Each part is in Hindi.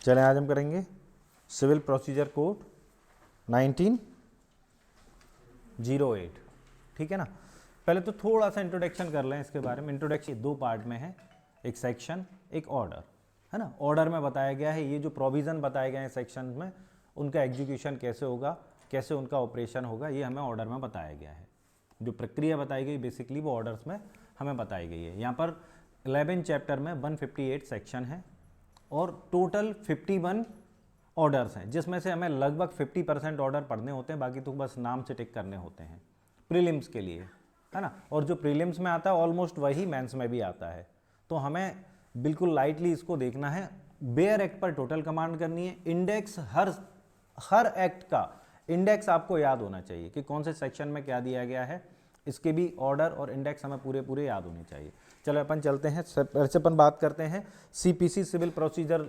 चलें आज हम करेंगे सिविल प्रोसीजर कोड 1908। ठीक है ना। पहले तो थोड़ा सा इंट्रोडक्शन कर लें इसके बारे में। इंट्रोडक्शन दो पार्ट में है, एक सेक्शन एक ऑर्डर, है ना। ऑर्डर में बताया गया है ये जो प्रोविज़न बताए गए हैं सेक्शन में उनका एग्जीक्यूशन कैसे होगा, कैसे उनका ऑपरेशन होगा, ये हमें ऑर्डर में बताया गया है। जो प्रक्रिया बताई गई बेसिकली वो ऑर्डर्स में हमें बताई गई है। यहाँ पर 11 चैप्टर में 158 सेक्शन है और टोटल 51 ऑर्डर्स हैं, जिसमें से हमें लगभग 50% ऑर्डर पढ़ने होते हैं, बाकी तो बस नाम से टिक करने होते हैं प्रीलिम्स के लिए, है ना। और जो प्रीलिम्स में आता है ऑलमोस्ट वही मेंस में भी आता है, तो हमें बिल्कुल लाइटली इसको देखना है। बेयर एक्ट पर टोटल कमांड करनी है। इंडेक्स हर एक्ट का इंडेक्स आपको याद होना चाहिए कि कौन से सेक्शन में क्या दिया गया है, इसके भी ऑर्डर और इंडेक्स हमें पूरे याद होने चाहिए। चलो अपन चलते हैं, वैसे अपन बात करते हैं सीपीसी सिविल प्रोसीजर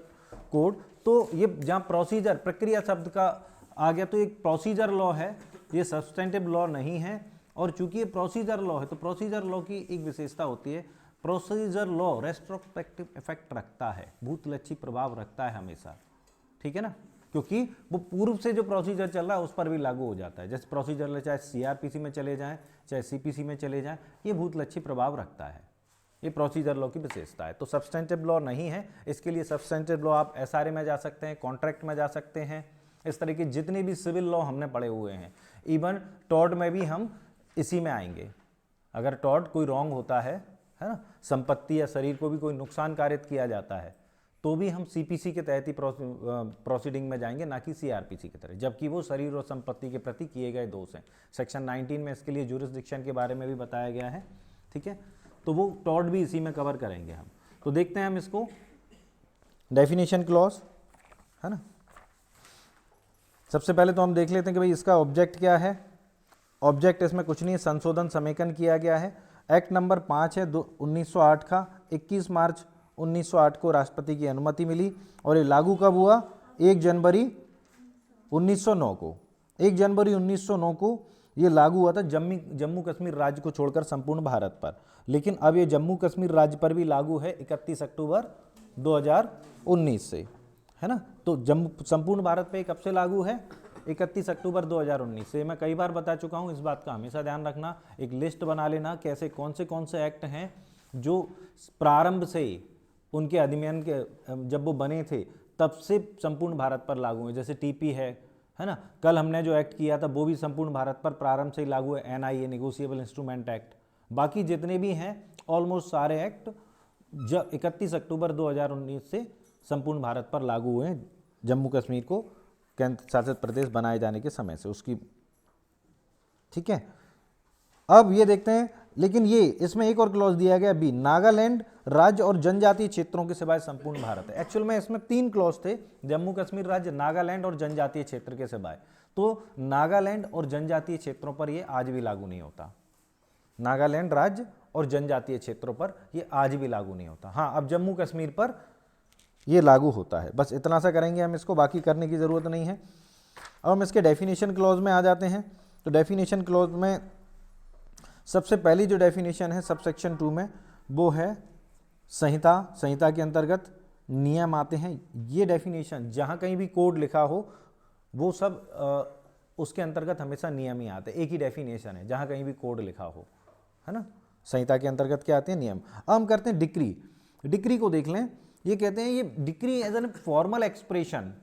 कोड। तो ये जहाँ प्रोसीजर प्रक्रिया शब्द का आ गया तो एक प्रोसीजर लॉ है, ये सब्सटेंटिव लॉ नहीं है। और चूंकि ये प्रोसीजर लॉ है तो प्रोसीजर लॉ की एक विशेषता होती है, प्रोसीजर लॉ रेट्रोस्पेक्टिव इफेक्ट रखता है, भूतलक्षी प्रभाव रखता है हमेशा। ठीक है ना, क्योंकि वो पूर्व से जो प्रोसीजर चल रहा है उस पर भी लागू हो जाता है। जैसे प्रोसीजर लॉ चाहे सीआरपीसी में चले जाएं चाहे सीपीसी में चले जाएं, ये भूतलक्षी प्रभाव रखता है। ये प्रोसीजर लॉ की विशेषता है। तो सब्सटेंटिव लॉ नहीं है, इसके लिए सब्सटेंटिव लॉ आप एसआरए में जा सकते हैं, कॉन्ट्रैक्ट में जा सकते हैं। इस तरह के जितने भी सिविल लॉ हमने पढ़े हुए हैं, इवन टॉर्ट में भी हम इसी में आएंगे। अगर टॉर्ट कोई रॉन्ग होता है ना, संपत्ति या शरीर को भी कोई नुकसान कारित किया जाता है, तो भी हम सीपीसी के तहत ही प्रोसीडिंग में जाएंगे, ना कि सीआरपीसी की तरह, जबकि वो शरीर और संपत्ति के प्रति किए गए दोष हैं। सेक्शन 19 में इसके लिए ज्यूरिसडिक्शन के बारे में भी बताया गया है। ठीक है, तो वो टॉर्ट भी इसी में कवर करेंगे हम। तो देखते हैं हम इसको, डेफिनेशन क्लॉज, है ना। सबसे पहले तो हम देख लेते हैं कि भाई इसका ऑब्जेक्ट क्या है। ऑब्जेक्ट इसमें कुछ नहीं है, संशोधन समेकन किया गया है। एक्ट नंबर 5 है 1908 का, 21 मार्च 1908 को राष्ट्रपति की अनुमति मिली और ये लागू कब हुआ? 1 जनवरी 1909 को। 1 जनवरी 1909 को ये लागू हुआ था जम्मू कश्मीर राज्य को छोड़कर संपूर्ण भारत पर। लेकिन अब ये जम्मू कश्मीर राज्य पर भी लागू है 31 अक्टूबर 2019 से, है ना। तो संपूर्ण भारत पे कब से लागू है? 31 अक्टूबर 2019 से। मैं कई बार बता चुका हूँ, इस बात का हमेशा ध्यान रखना। एक लिस्ट बना लेना कैसे कौन से एक्ट हैं जो प्रारंभ से उनके अधिनियम के जब वो बने थे तब से संपूर्ण भारत पर लागू है। जैसे टीपी है ना। कल हमने जो एक्ट किया था वो भी संपूर्ण भारत पर प्रारंभ से ही लागू है, एनआईए नेगोशिएबल इंस्ट्रूमेंट एक्ट। बाकी जितने भी हैं ऑलमोस्ट सारे एक्ट 31 अक्टूबर 2019 से संपूर्ण भारत पर लागू हुए हैं, जम्मू कश्मीर को केंद्र शासित प्रदेश बनाए जाने के समय से उसकी। ठीक है, अब ये देखते हैं, लेकिन ये इसमें एक और क्लॉज दिया गया बी, नागालैंड राज्य और जनजातीय क्षेत्रों के सिवाय संपूर्ण भारत है। एक्चुअल में इसमें 3 क्लॉज थे, जम्मू कश्मीर राज्य, नागालैंड और जनजातीय क्षेत्र के सिवाय। तो नागालैंड और जनजातीय क्षेत्रों पर ये आज भी लागू नहीं होता। नागालैंड राज्य और जनजातीय क्षेत्रों पर ये आज भी लागू नहीं होता। हाँ, अब जम्मू कश्मीर पर ये लागू होता है। बस इतना सा करेंगे हम इसको, बाकी करने की जरूरत नहीं है। अब हम इसके डेफिनेशन क्लॉज में आ जाते हैं। तो डेफिनेशन क्लॉज में सबसे पहली जो डेफिनेशन है सबसेक्शन 2 में, वो है संहिता। संहिता के अंतर्गत नियम आते हैं। ये डेफिनेशन जहाँ कहीं भी कोड लिखा हो वो सब उसके अंतर्गत हमेशा नियम ही आते हैं। एक ही डेफिनेशन है जहाँ कहीं भी कोड लिखा हो, है ना। संहिता के अंतर्गत क्या आते हैं? नियम। अब हम करते हैं डिक्री। डिक्री को देख लें। ये कहते हैं ये decree as an formal expression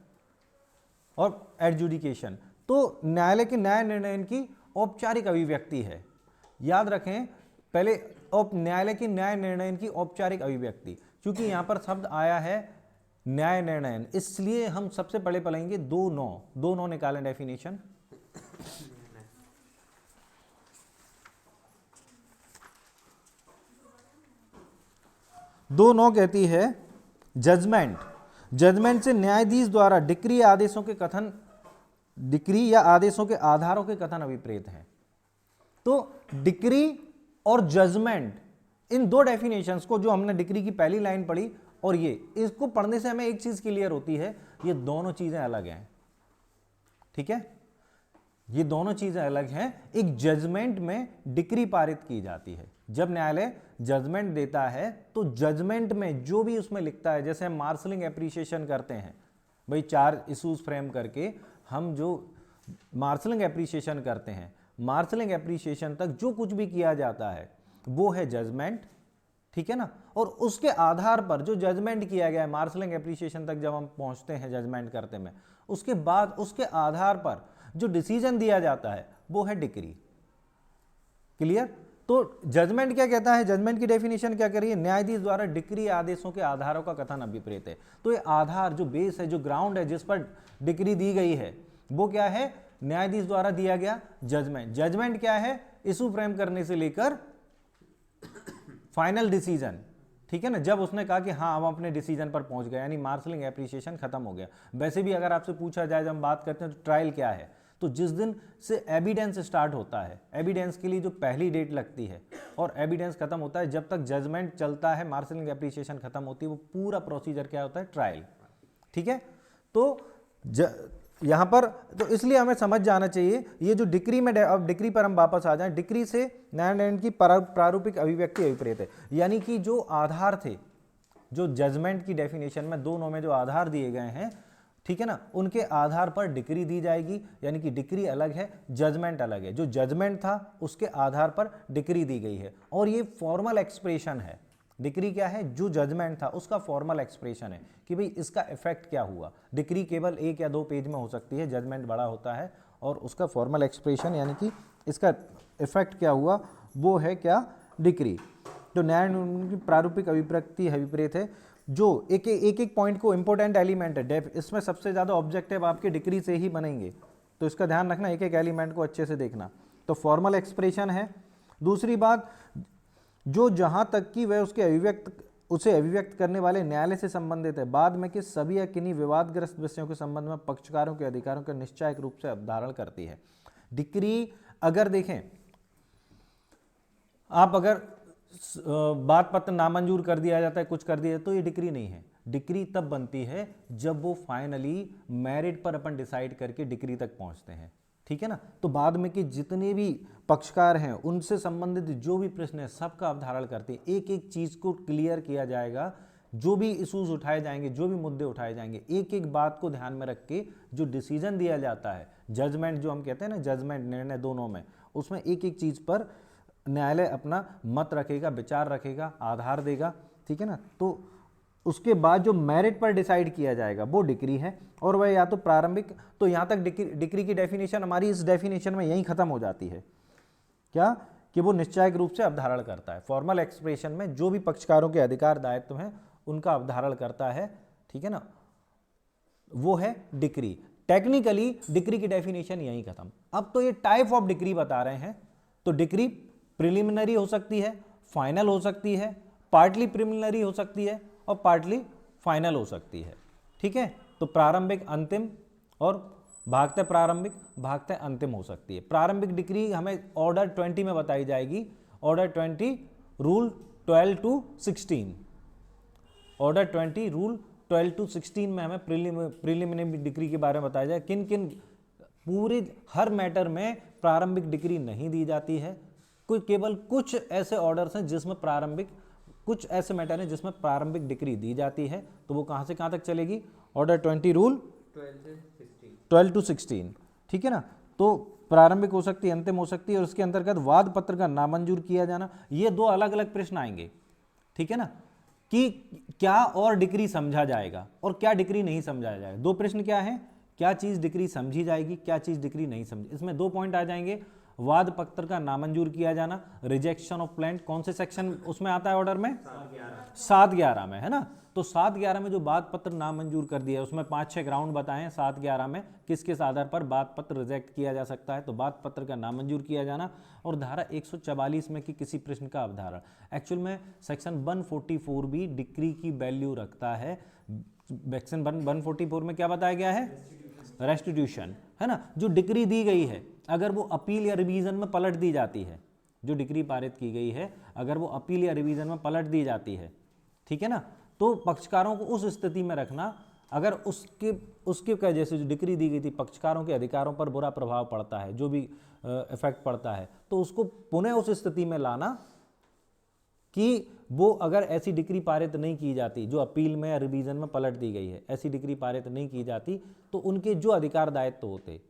और एडजुडिकेशन, तो न्यायालय के न्याय निर्णय की औपचारिक अभिव्यक्ति है। याद रखें, पहले न्यायालय के न्याय निर्णय की औपचारिक अभिव्यक्ति, क्योंकि यहां पर शब्द आया है न्याय निर्णय, इसलिए हम सबसे पहले पढ़ेंगे 2-9 निकालें डेफिनेशन। 2-9 कहती है जजमेंट से न्यायाधीश द्वारा डिक्री या आदेशों के आधारों के कथन अभिप्रेत हैं। तो डिक्री और जजमेंट, इन 2 डेफिनेशंस को, जो हमने डिक्री की पहली लाइन पढ़ी और ये, इसको पढ़ने से हमें एक चीज क्लियर होती है, ये दोनों चीजें अलग हैं। ठीक है, ये दोनों चीजें अलग हैं। एक जजमेंट में डिक्री पारित की जाती है। जब न्यायालय जजमेंट देता है तो जजमेंट में जो भी उसमें लिखता है, जैसे हम मार्शलिंग एप्रिसिएशन करते हैं, भाई 4 इशूज फ्रेम करके हम जो मार्शलिंग एप्रिसिएशन करते हैं, मार्शलिंग एप्रिसिएशन तक जो कुछ भी किया जाता है वो है जजमेंट, ठीक है ना। और उसके आधार पर जो जजमेंट किया गया है मार्शलिंग एप्रिसिएशन तक जब हम पहुंचते हैं जजमेंट करते में, उसके बाद उसके आधार पर जो डिसीजन दिया जाता है वो है डिक्री। क्लियर। तो जजमेंट क्या कहता है, जजमेंट की डेफिनेशन क्या करिए, न्यायाधीश द्वारा डिक्री आदेशों के आधारों का कथन अभिप्रेत है। तो ये आधार जो बेस है, जो ग्राउंड है जिस पर डिक्री दी गई है वो क्या है, न्यायाधीश द्वारा दिया गया जजमेंट। जजमेंट क्या है, इशू फ्रेम करने से लेकर फाइनल डिसीजन, ठीक है ना, जब उसने कहा कि हाँ हम अपने डिसीजन पर पहुंच गए, यानी मार्शलिंग एप्रिसिएशन खत्म हो गया। वैसे भी अगर आपसे पूछा जाए, जब हम बात करते हैं तो ट्रायल क्या है, तो जिस दिन से एविडेंस स्टार्ट होता है, एविडेंस के लिए जो पहली डेट लगती है और एविडेंस खत्म होता है, जब तक जजमेंट चलता है, मार्शलिंग एप्रिसिएशन खत्म होती है, वो पूरा प्रोसीजर क्या होता है, ट्रायल। ठीक है। तो यहां पर तो इसलिए हमें समझ जाना चाहिए ये जो डिक्री में, अब डिक्री पर हम वापस आ जाएं, डिक्री से न्यायालय की प्रारूपिक अभिव्यक्ति अभिप्रेत है, यानी कि जो आधार थे, जो जजमेंट की डेफिनेशन में दोनों में जो आधार दिए गए हैं, ठीक है ना, उनके आधार पर डिक्री दी जाएगी, यानी कि डिक्री अलग है, जजमेंट अलग है। जो जजमेंट था उसके आधार पर डिक्री दी गई है, और ये फॉर्मल एक्सप्रेशन है। डिक्री क्या है, जो जजमेंट था उसका फॉर्मल एक्सप्रेशन है कि भाई इसका इफेक्ट क्या हुआ। डिक्री केवल 1 या 2 पेज में हो सकती है, जजमेंट बड़ा होता है, और उसका फॉर्मल एक्सप्रेशन यानी कि इसका इफेक्ट क्या हुआ वो है क्या, डिक्री। तो न्याय की प्रारूपिक अभिव्यक्ति अभिप्रेत है, जो एक एक पॉइंट को इंपॉर्टेंट एलिमेंट है, इसमें सबसे ज़्यादा ऑब्जेक्टिव आपके डिक्री से ही बनेंगे, तो इसका ध्यान रखना, एक एक एलिमेंट को अच्छे से देखना। तो फॉर्मल एक्सप्रेशन है। दूसरी बात, जो जहां तक कि वह उसे अभिव्यक्त करने वाले न्यायालय से संबंधित है, बाद में कि सभी या किन्हीं विवादग्रस्त विषयों के संबंध में पक्षकारों के अधिकारों का निश्चायक रूप से अवधारण करती है। डिक्री अगर देखें आप, अगर बात पत्र नामंजूर कर दिया जाता है, कुछ कर दिया, तो ये डिक्री नहीं है। डिक्री तब बनती है जब वो फाइनली मेरिट पर अपन डिसाइड करके डिक्री तक पहुंचते हैं, ठीक है ना। तो बाद में कि जितने भी पक्षकार हैं उनसे संबंधित जो भी प्रश्न है सबका अवधारण करते हैं, एक एक चीज को क्लियर किया जाएगा, जो भी इश्यूज उठाए जाएंगे, जो भी मुद्दे उठाए जाएंगे, एक एक बात को ध्यान में रख के जो डिसीजन दिया जाता है, जजमेंट जो हम कहते हैं ना, जजमेंट निर्णय दोनों में, उसमें एक एक चीज पर न्यायालय अपना मत रखेगा, विचार रखेगा, आधार देगा, ठीक है ना। तो उसके बाद जो मेरिट पर डिसाइड किया जाएगा वो डिक्री है, और वह या तो प्रारंभिक, तो यहाँ तक डिक्री की डेफिनेशन हमारी इस डेफिनेशन में यहीं खत्म हो जाती है, क्या कि वो निश्चायक रूप से अवधारण करता है। फॉर्मल एक्सप्रेशन में जो भी पक्षकारों के अधिकार दायित्व हैं उनका अवधारण करता है, ठीक है ना, वो है डिक्री। टेक्निकली डिक्री की डेफिनेशन यहीं खत्म। अब तो ये टाइप ऑफ डिक्री बता रहे हैं, तो डिक्री प्रिलिमिनरी हो सकती है, फाइनल हो सकती है, पार्टली प्रिलिमिनरी हो सकती है, और पार्टली फाइनल हो सकती है, ठीक है। तो प्रारंभिक, अंतिम, और भागते प्रारंभिक, भागते अंतिम हो सकती है। प्रारंभिक डिक्री हमें ऑर्डर 20 में बताई जाएगी, order 20 rule 12 to 16, order 20 rule 12 to 16 में हमें प्रिलिमिनरी डिक्री के बारे में बताया जाए, किन किन पूरे हर मैटर में प्रारंभिक डिक्री नहीं दी जाती है, कोई केवल कुछ ऐसे ऑर्डर्स हैं जिसमें प्रारंभिक, कुछ ऐसे मैटर हैं जिसमें प्रारंभिक डिक्री दी जाती है। तो वो कहां से कहां तक चलेगी, ऑर्डर 20 रूल 12 to 16, ठीक है ना। तो प्रारंभिक हो सकती है, अंतिम हो सकती है, और उसके अंतर्गत वाद पत्र का नामंजूर किया जाना। ये 2 अलग अलग प्रश्न आएंगे, ठीक है ना, कि क्या और डिक्री समझा जाएगा और क्या डिक्री नहीं समझा जाएगा। 2 प्रश्न क्या है, क्या चीज डिक्री समझी जाएगी, क्या चीज डिक्री नहीं समझी। इसमें 2 पॉइंट आ जाएंगे, वाद पत्र का नामंजूर किया जाना, रिजेक्शन ऑफ प्लांट, कौन से सेक्शन उसमें आता है ऑर्डर में, 7-11 में, है ना। तो 7-11 में जो वाद पत्र नामंजूर कर दिया है उसमें 5-6 ग्राउंड बताए हैं 7-11 में, किस किस आधार पर वाद पत्र रिजेक्ट किया जा सकता है। तो वाद पत्र का नामंजूर किया जाना, और धारा 144 में कि किसी प्रश्न का अवधारण। एक्चुअल में सेक्शन 144 भी डिक्री की वैल्यू रखता है। सेक्शन 144 में क्या बताया गया है, रेस्टिट्यूशन, है ना। जो डिक्री दी गई है अगर वो अपील या रिवीजन में पलट दी जाती है, जो डिक्री पारित की गई है अगर वो अपील या रिवीजन में पलट दी जाती है, ठीक है ना, तो पक्षकारों को उस स्थिति में रखना, अगर उसके जैसे जो डिक्री दी गई थी पक्षकारों के अधिकारों पर बुरा प्रभाव पड़ता है, जो भी इफेक्ट पड़ता है, तो उसको पुनः उस स्थिति में लाना कि वो अगर ऐसी डिक्री पारित नहीं की जाती जो अपील में या रिवीजन में पलट दी गई है, ऐसी डिक्री पारित नहीं की जाती तो उनके जो अधिकार दायित्व होते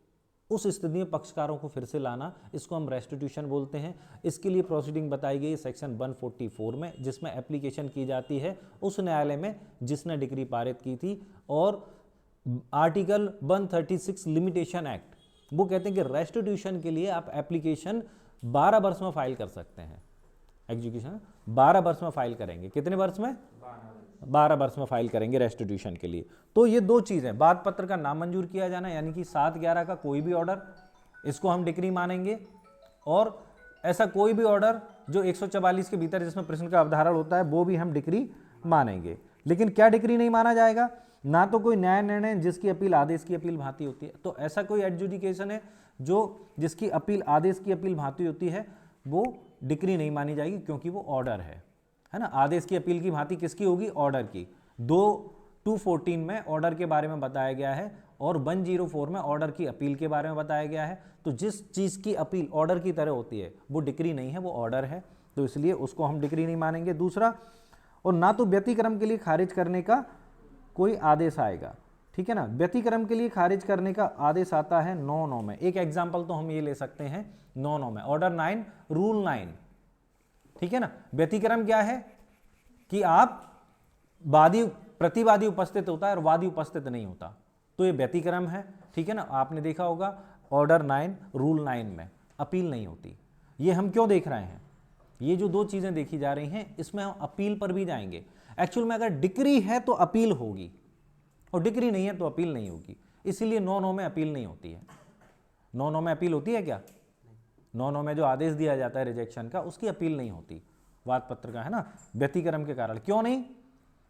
उस स्थिति में पक्षकारों को फिर से लाना, इसको हम रेस्टिट्यूशन बोलते हैं। इसके लिए प्रोसीडिंग बताई गई सेक्शन 144 में, जिसमें एप्लीकेशन की जाती है उस न्यायालय में जिसने डिक्री पारित की थी। और आर्टिकल 136 लिमिटेशन एक्ट वो कहते हैं कि रेस्टिट्यूशन के लिए आप एप्लीकेशन 12 वर्ष में फाइल कर सकते हैं। एग्जीक्यूशन 12 वर्ष में फाइल करेंगे। कितने वर्ष में? 12 वर्ष में फाइल करेंगे रेस्टिट्यूशन के लिए। तो ये दो चीजें, वाद पत्र का नामंजूर किया जाना यानी कि 7/11 का कोई भी ऑर्डर, इसको हम डिक्री मानेंगे। और ऐसा कोई भी ऑर्डर जो 144 के भीतर जिसमें प्रश्न का अवधारण होता है वो भी हम डिक्री मानेंगे। लेकिन क्या डिक्री नहीं माना जाएगा? ना तो कोई न्याय निर्णय जिसकी अपील आदेश की अपील भांति होती है। तो ऐसा कोई एडजुडिकेशन है जो जिसकी अपील आदेश की अपील भांति होती है वो डिक्री नहीं मानी जाएगी, क्योंकि वो ऑर्डर है ना। आदेश की अपील की भांति किसकी होगी? ऑर्डर की। 214 में ऑर्डर के बारे में बताया गया है और 104 में ऑर्डर की अपील के बारे में बताया गया है। तो जिस चीज़ की अपील ऑर्डर की तरह होती है वो डिक्री नहीं है, वो ऑर्डर है, तो इसलिए उसको हम डिक्री नहीं मानेंगे। दूसरा, और ना तो व्यतिक्रम के लिए खारिज करने का कोई आदेश आएगा, ठीक है ना। व्यतिक्रम के लिए खारिज करने का आदेश आता है 9(9) में। एक एग्जाम्पल तो हम ये ले सकते हैं 9(9) में, ऑर्डर 9 रूल 9, ठीक है ना। व्यतिक्रम क्या है कि आप प्रतिवादी उपस्थित होता है और वादी उपस्थित नहीं होता, तो ये व्यतिक्रम है, ठीक है ना। आपने देखा होगा ऑर्डर 9 रूल 9 में अपील नहीं होती। ये हम क्यों देख रहे हैं? ये जो दो चीजें देखी जा रही हैं इसमें हम अपील पर भी जाएंगे। एक्चुअल में अगर डिक्री है तो अपील होगी और डिक्री नहीं है तो अपील नहीं होगी, इसीलिए 9(9) में अपील नहीं होती है। 9(9) में अपील होती है क्या? 9(9) में जो आदेश दिया जाता है रिजेक्शन का, उसकी अपील नहीं होती वाद पत्र का, है ना, व्यतिक्रम के कारण। क्यों नहीं?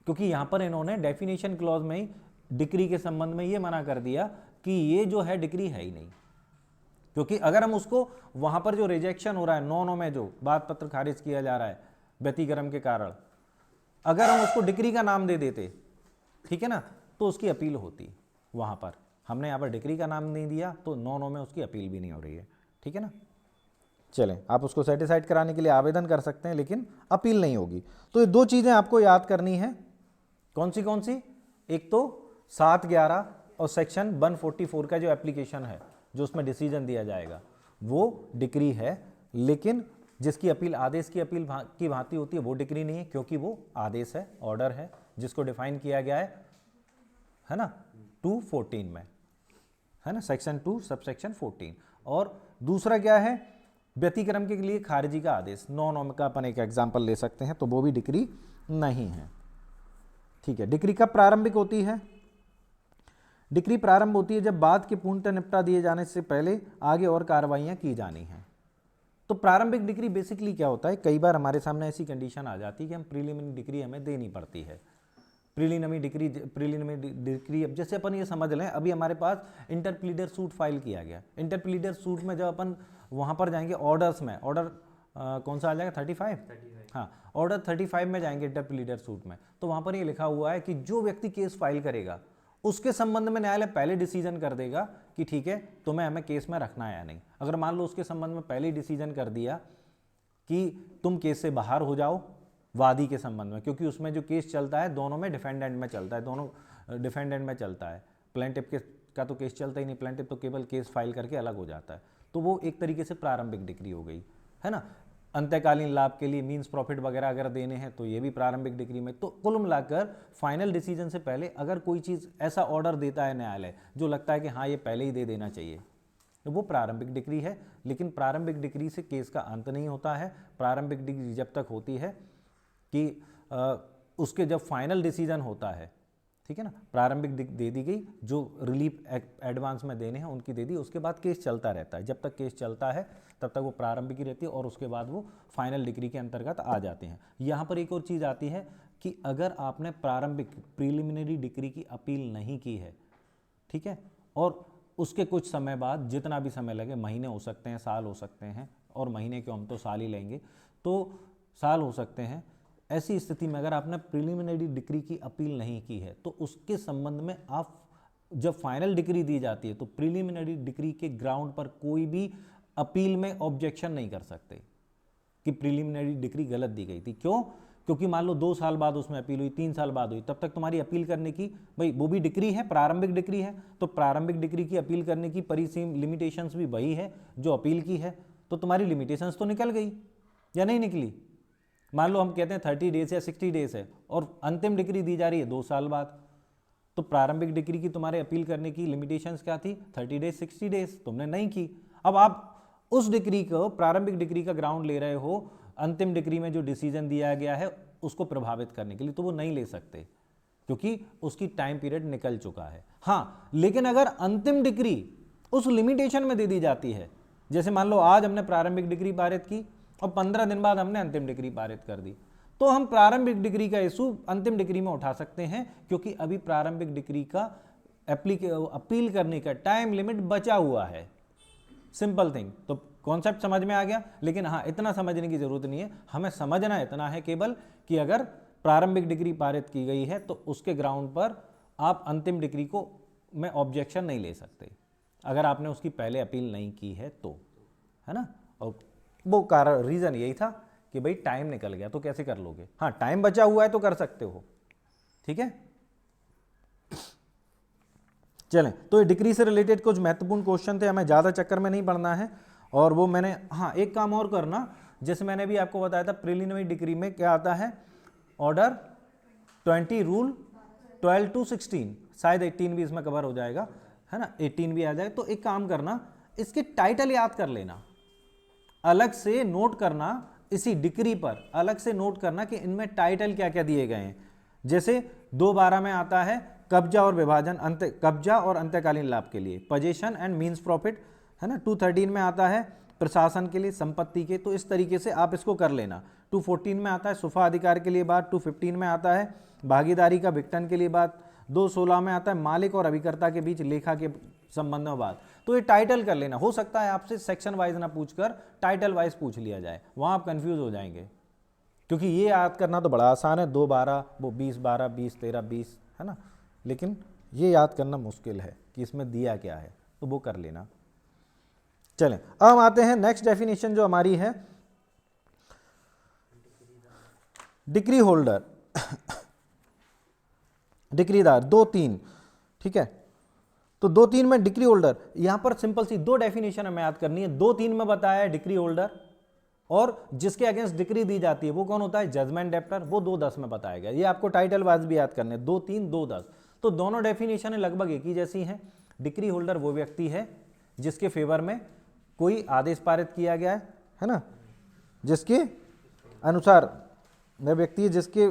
क्योंकि यहां पर इन्होंने डेफिनेशन क्लॉज में ही डिक्री के संबंध में ये मना कर दिया कि ये जो है डिक्री है ही नहीं। क्योंकि अगर हम उसको वहां पर जो रिजेक्शन हो रहा है 9(9) में जो वाद पत्र खारिज किया जा रहा है व्यतिक्रम के कारण, अगर हम उसको डिक्री का नाम दे देते, ठीक है ना, तो उसकी अपील होती। वहां पर हमने यहाँ पर डिक्री का नाम नहीं दिया तो 9(9) में उसकी अपील भी नहीं हो रही है, ठीक है ना। चलें, आप उसको सेटिस्फाइड कराने के लिए आवेदन कर सकते हैं लेकिन अपील नहीं होगी। तो ये दो चीज़ें आपको याद करनी है। कौन सी? एक तो 7/11 और सेक्शन 144 का जो एप्लीकेशन है, जो उसमें डिसीजन दिया जाएगा वो डिक्री है, लेकिन जिसकी अपील आदेश की अपील की भांति होती है वो डिक्री नहीं है, क्योंकि वो आदेश है, ऑर्डर है, जिसको डिफाइन किया गया है ना 214 में, है ना, सेक्शन 2 सबसेक्शन 14। और दूसरा क्या है? व्यतिक्रम के लिए खारिजी का आदेश 9(9) का अपन एक एग्जाम्पल ले सकते हैं, तो वो भी डिक्री नहीं है, ठीक है। डिक्री कब प्रारंभिक होती है? डिक्री प्रारंभ होती है जब बात के पूर्णतः निपटा दिए जाने से पहले आगे और कार्रवाइयां की जानी हैं। तो प्रारंभिक डिक्री बेसिकली क्या होता है? कई बार हमारे सामने ऐसी कंडीशन आ जाती है कि हम प्रीलिमिनरी डिक्री हमें देनी पड़ती है। प्रीलिमिनरी डिक्री अब जैसे अपन ये समझ लें, अभी हमारे पास इंटरप्लीडर सूट फाइल किया गया। इंटरप्लीडर सूट में जब अपन वहाँ पर जाएंगे ऑर्डर्स में, ऑर्डर कौन सा आ जाएगा? 35। हाँ, ऑर्डर 35 में जाएंगे इंटरप्लीडर सूट में, तो वहाँ पर ये लिखा हुआ है कि जो व्यक्ति केस फाइल करेगा उसके संबंध में न्यायालय पहले डिसीजन कर देगा कि ठीक है तुम्हें हमें केस में रखना है या नहीं। अगर मान लो उसके संबंध में पहले डिसीजन कर दिया कि तुम केस से बाहर हो जाओ वादी के संबंध में, क्योंकि उसमें जो केस चलता है दोनों में डिफेंडेंट में चलता है, दोनों डिफेंडेंट में चलता है। प्लेंटिफ का तो केस चलता ही नहीं, प्लेंटिफ तो केवल केस फाइल करके अलग हो जाता है, तो वो एक तरीके से प्रारंभिक डिक्री हो गई, है ना। अंतकालीन लाभ के लिए मीन्स प्रॉफिट वगैरह अगर देने हैं तो ये भी प्रारंभिक डिक्री में। तो कुल मिलाकर फाइनल डिसीजन से पहले अगर कोई चीज़ ऐसा ऑर्डर देता है न्यायालय जो लगता है कि हाँ ये पहले ही दे देना चाहिए, तो वो प्रारंभिक डिक्री है। लेकिन प्रारंभिक डिक्री से केस का अंत नहीं होता है। प्रारंभिक डिक्री जब तक होती है कि उसके जब फाइनल डिसीजन होता है, ठीक है ना, प्रारंभिक दे दी गई, जो रिलीफ एडवांस में देने हैं उनकी दे दी, उसके बाद केस चलता रहता है। जब तक केस चलता है तब तक वो प्रारंभिक ही रहती है और उसके बाद वो फाइनल डिक्री के अंतर्गत आ जाते हैं। यहाँ पर एक और चीज़ आती है कि अगर आपने प्रारंभिक प्रीलिमिनरी डिक्री की अपील नहीं की है, ठीक है, और उसके कुछ समय बाद, जितना भी समय लगे, महीने हो सकते हैं, साल हो सकते हैं, और महीने क्यों, हम तो साल ही लेंगे, तो साल हो सकते हैं, ऐसी स्थिति में अगर आपने प्रीलिमिनरी डिक्री की अपील नहीं की है तो उसके संबंध में आप जब फाइनल डिक्री दी जाती है तो प्रीलिमिनरी डिक्री के ग्राउंड पर कोई भी अपील में ऑब्जेक्शन नहीं कर सकते। कि प्रिलिमिनरी डिक्री गलत दी गई थी। क्यों? क्योंकि मान लो 2 साल बाद उसमें अपील हुई, 3 साल बाद हुई, तब तक तुम्हारी अपील करने की, भाई वो भी डिक्री है, प्रारंभिक डिक्री है, तो प्रारंभिक डिक्री की अपील करने की परिसीम लिमिटेशंस भी वही है जो अपील की है, तो तुम्हारी लिमिटेशंस तो निकल गई या नहीं निकली? मान लो हम कहते हैं 30 डेज या 60 डेज है और अंतिम डिक्री दी जा रही है 2 साल बाद, तो प्रारंभिक डिक्री की तुम्हारे अपील करने की लिमिटेशंस क्या थी? 30 डेज 60 डेज, तुमने नहीं की। अब आप उस डिक्री को, प्रारंभिक डिक्री का ग्राउंड ले रहे हो अंतिम डिक्री में जो डिसीजन दिया गया है उसको प्रभावित करने के लिए, तो वो नहीं ले सकते क्योंकि उसकी टाइम पीरियड निकल चुका है। हाँ, लेकिन अगर अंतिम डिक्री उस लिमिटेशन में दे दी जाती है, जैसे मान लो आज हमने प्रारंभिक डिक्री पारित की और 15 दिन बाद हमने अंतिम डिक्री पारित कर दी, तो हम प्रारंभिक डिक्री का इशू अंतिम डिक्री में उठा सकते हैं क्योंकि अभी प्रारंभिक डिक्री का अपील करने का टाइम लिमिट बचा हुआ है। Simple thing. तो कॉन्सेप्ट समझ में आ गया, लेकिन हाँ इतना समझने की जरूरत नहीं है, हमें समझना इतना है केवल कि अगर प्रारंभिक डिक्री पारित की गई है तो उसके ग्राउंड पर आप अंतिम डिक्री को में ऑब्जेक्शन नहीं ले सकते अगर आपने उसकी पहले अपील नहीं की है तो, है ना। और वो कारण रीज़न यही था कि भाई टाइम निकल गया तो कैसे कर लोगे। हाँ, टाइम बचा हुआ है तो कर सकते हो, ठीक है। चलें, तो ये डिक्री से रिलेटेड कुछ महत्वपूर्ण क्वेश्चन थे, हमें ज़्यादा चक्कर में नहीं पड़ना है। और वो मैंने, हाँ एक काम और करना, जैसे मैंने भी आपको बताया था प्रिलिमिनरी डिक्री में क्या आता है, ऑर्डर 20 रूल 12 to 16, शायद 18 भी इसमें कवर हो जाएगा, है ना, 18 भी आ जाएगा। तो एक काम करना, इसके टाइटल याद कर लेना, अलग से नोट करना, इसी डिक्री पर अलग से नोट करना कि इनमें टाइटल क्या क्या दिए गए हैं। जैसे 212 में आता है कब्जा और विभाजन, कब्जा और अंत्यकालीन लाभ के लिए, पोजीशन एंड मींस प्रॉफिट, है ना। 213 में आता है प्रशासन के लिए, संपत्ति के, तो इस तरीके से आप इसको कर लेना। 214 में आता है सुफा अधिकार के लिए बात, 215 में आता है भागीदारी का विघटन के लिए बात, 216 में आता है मालिक और अभिकर्ता के बीच लेखा के संबंध में बात। तो ये टाइटल कर लेना, हो सकता है आपसे सेक्शन वाइज ना पूछकर टाइटल वाइज पूछ लिया जाए, वहाँ आप कंफ्यूज हो जाएंगे, क्योंकि ये याद करना तो बड़ा आसान है, 212 वो 20 12 20 13 20, है ना, लेकिन ये याद करना मुश्किल है कि इसमें दिया क्या है, तो वो कर लेना। चलें, अब हम आते हैं नेक्स्ट डेफिनेशन जो हमारी है डिक्री होल्डर, डिक्रीदार 2-3, ठीक है। तो 2-3 में डिक्री होल्डर, यहां पर सिंपल सी 2 डेफिनेशन हमें याद करनी है। 2-3 में बताया है डिक्री होल्डर, और जिसके अगेंस्ट डिक्री दी जाती है वो कौन होता है, जजमेंट डेप्टर, वो 2-10 में बताया गया। ये आपको टाइटल वाइज भी याद करने, 2-3 2-10, तो दोनों डेफिनेशन लगभग एक ही जैसी हैं। डिक्री होल्डर वो व्यक्ति है जिसके फेवर में कोई आदेश पारित किया गया है ना, जिसके अनुसार वह व्यक्ति है जिसके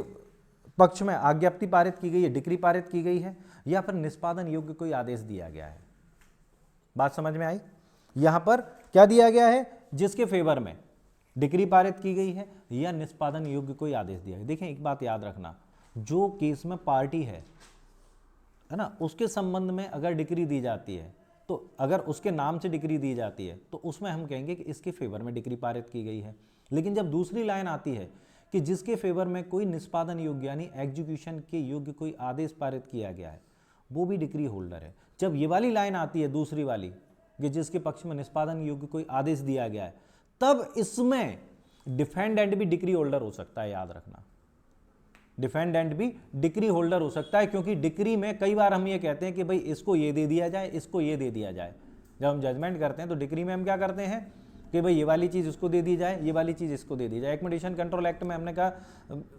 पक्ष में आज्ञप्ति पारित की गई है, डिक्री पारित की गई है, या फिर निष्पादन योग्य कोई आदेश दिया गया है। बात समझ में आई? यहां पर क्या दिया गया है, जिसके फेवर में डिक्री पारित की गई है या निष्पादन योग्य कोई आदेश दिया गया। देखें, एक बात याद रखना, जो केस में पार्टी है ना, उसके संबंध में अगर डिक्री दी जाती है, तो अगर उसके नाम से डिक्री दी जाती है तो उसमें हम कहेंगे कि इसके फेवर में डिक्री पारित की गई है। लेकिन जब दूसरी लाइन आती है कि जिसके फेवर में कोई निष्पादन योग्य यानी एग्जीक्यूशन के योग्य कोई आदेश पारित किया गया है, वो भी डिक्री होल्डर है। जब ये वाली लाइन आती है दूसरी वाली कि जिसके पक्ष में निष्पादन योग्य कोई आदेश दिया गया है, तब इसमें डिफेंडेंट भी डिक्री होल्डर हो सकता है। याद रखना, डिफेंडेंट भी डिक्री होल्डर हो सकता है, क्योंकि डिक्री में कई बार हम ये कहते हैं कि भाई इसको ये दे दिया जाए, इसको ये दे दिया जाए। जब हम जजमेंट करते हैं तो डिक्री में हम क्या करते हैं कि भाई ये वाली चीज़ इसको दे दी जाए, ये वाली चीज़ इसको दे दी जाए। एकोमोडेशन कंट्रोल एक्ट में हमने कहा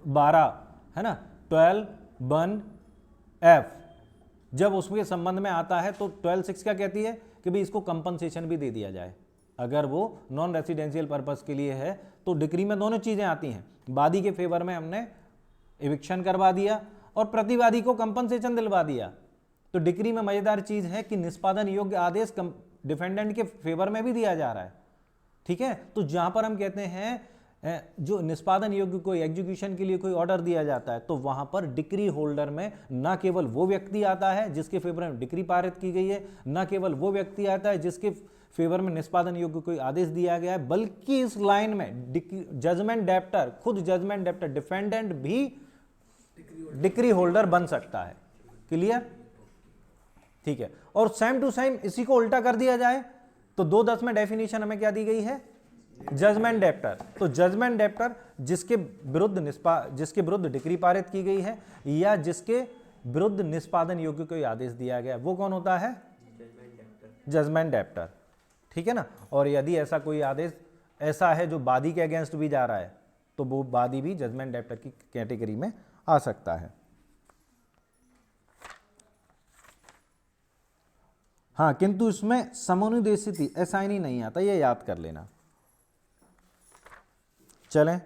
12, है ना, 12(1)(f), जब उसके संबंध में आता है तो 12(6) क्या कहती है कि भाई इसको कंपनसेशन भी दे दिया जाए। अगर वो नॉन रेसिडेंशियल पर्पस के लिए है तो डिक्री में दोनों चीज़ें आती हैं। वादी के फेवर में हमने एविक्शन करवा दिया और प्रतिवादी को कंपनसेशन दिलवा दिया। तो डिक्री में मजेदार चीज है कि निष्पादन योग्य आदेश डिफेंडेंट के फेवर में भी दिया जा रहा है, ठीक है। तो जहां पर हम कहते हैं जो निष्पादन योग्य कोई एग्जीक्यूशन के लिए कोई ऑर्डर दिया जाता है, तो वहां पर डिक्री होल्डर में न केवल वो व्यक्ति आता है जिसके फेवर में डिक्री पारित की गई है, न केवल वो व्यक्ति आता है जिसके फेवर में निष्पादन योग्य कोई आदेश दिया गया है, बल्कि इस लाइन में जजमेंट डेप्टर, खुद जजमेंट डेप्टर, डिफेंडेंट भी डिक्री होल्डर बन सकता है। क्लियर? ठीक है। और सेम टू सेम इसी को उल्टा कर दिया जाए तो 2-10 में डेफिनेशन हमें क्या दी गई है, जजमेंट डेप्टर। तो जजमेंट डेप्टर जिसके विरुद्ध डिक्री पारित की गई है या जिसके विरुद्ध निष्पादन योग्य कोई आदेश दिया गया, वो कौन होता है? Judgment debtor. ठीक है ना। और यदि ऐसा कोई आदेश ऐसा है जो वादी के अगेंस्ट भी जा रहा है, तो वो वादी भी जजमेंट डेप्टर की कैटेगरी में आ सकता है। हाँ, किंतु इसमें समनुदेशित असाइनी नहीं आता, ये याद कर लेना। चलें,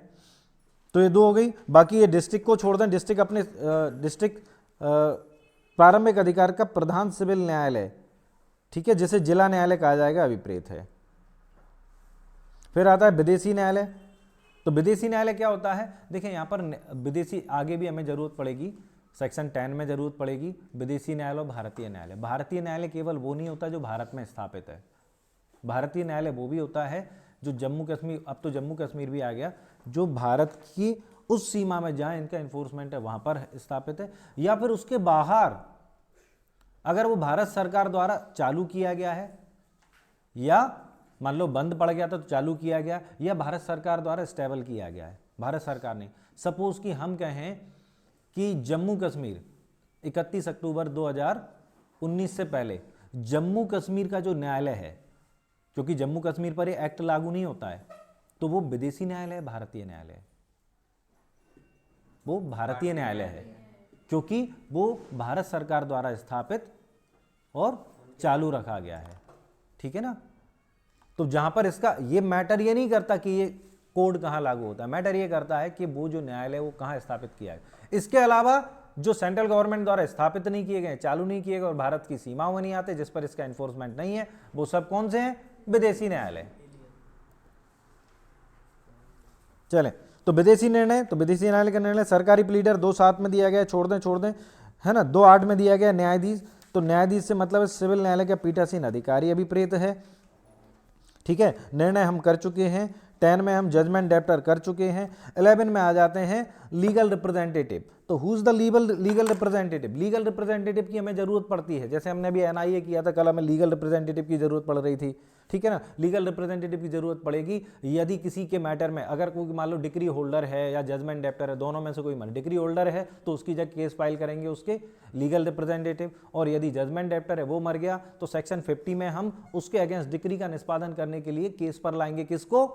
तो ये दो हो गई। बाकी ये डिस्ट्रिक्ट को छोड़ दें। डिस्ट्रिक्ट प्रारंभिक अधिकार का प्रधान सिविल न्यायालय, ठीक है, जिसे जिला न्यायालय कहा जाएगा, अभिप्रेत है। फिर आता है विदेशी न्यायालय। तो विदेशी न्यायालय क्या होता है? देखिए यहाँ पर विदेशी आगे भी हमें जरूरत पड़ेगी, सेक्शन 10 में जरूरत पड़ेगी। विदेशी न्यायालय और भारतीय न्यायालय। भारतीय न्यायालय केवल वो नहीं होता जो भारत में स्थापित है। भारतीय न्यायालय वो भी होता है जो जम्मू कश्मीर, अब तो जम्मू कश्मीर भी आ गया, जो भारत की उस सीमा में जहां इनका इन्फोर्समेंट है वहां पर स्थापित है, या फिर उसके बाहर अगर वो भारत सरकार द्वारा चालू किया गया है, या मान लो बंद पड़ गया तो चालू किया गया, या भारत सरकार द्वारा स्टेबल किया गया है। भारत सरकार ने, सपोज कि हम कहें कि जम्मू कश्मीर 31 अक्टूबर 2019 से पहले जम्मू कश्मीर का जो न्यायालय है, क्योंकि जम्मू कश्मीर पर ये एक्ट लागू नहीं होता है, तो वो विदेशी न्यायालय है, भारतीय न्यायालय है? वो भारतीय न्यायालय है, क्योंकि वो भारत सरकार द्वारा स्थापित और चालू रखा गया है। ठीक है ना। तो जहां पर इसका ये मैटर ये नहीं करता कि ये कोड कहां लागू होता है, मैटर ये करता है कि वो जो न्यायालय वो कहां स्थापित किया है। इसके अलावा जो सेंट्रल गवर्नमेंट द्वारा स्थापित नहीं किए गए, चालू नहीं किए गए और भारत की सीमाओं में नहीं आते, जिस पर इसका एनफोर्समेंट नहीं है, वो सब कौन से हैं? विदेशी न्यायालय। चलें, तो विदेशी निर्णय, तो विदेशी न्यायालय का निर्णय सरकारी प्लीडर 2(7) में दिया गया, छोड़ दें, है ना। 2(8) में दिया गया न्यायाधीश। तो न्यायाधीश से मतलब सिविल न्यायालय का पीठासीन अधिकारी अभिप्रेत है। ठीक है, निर्णय हम कर चुके हैं। 10 में हम जजमेंट डेप्टर कर चुके हैं। 11 में आ जाते हैं लीगल रिप्रेजेंटेटिव। तो who is the legal representative? Legal representative की हमें जरूरत पड़ती है। जैसे हमने अभी एनआईए किया था कल, हमें लीगल रिप्रेजेंटेटिव की जरूरत पड़ रही थी। ठीक है ना। लीगल रिप्रेजेंटेटिव की जरूरत पड़ेगी यदि किसी के मैटर में, अगर कोई मान लो डिक्री होल्डर है या जजमेंट डेप्टर है, दोनों में से कोई मान डिक्री होल्डर है तो उसकी जगह केस फाइल करेंगे उसके लीगल रिप्रेजेंटेटिव, और यदि जजमेंट डेप्टर है वो मर गया तो सेक्शन 50 में हम उसके अगेंस्ट डिक्री का निष्पादन करने के लिए केस पर लाएंगे किसको?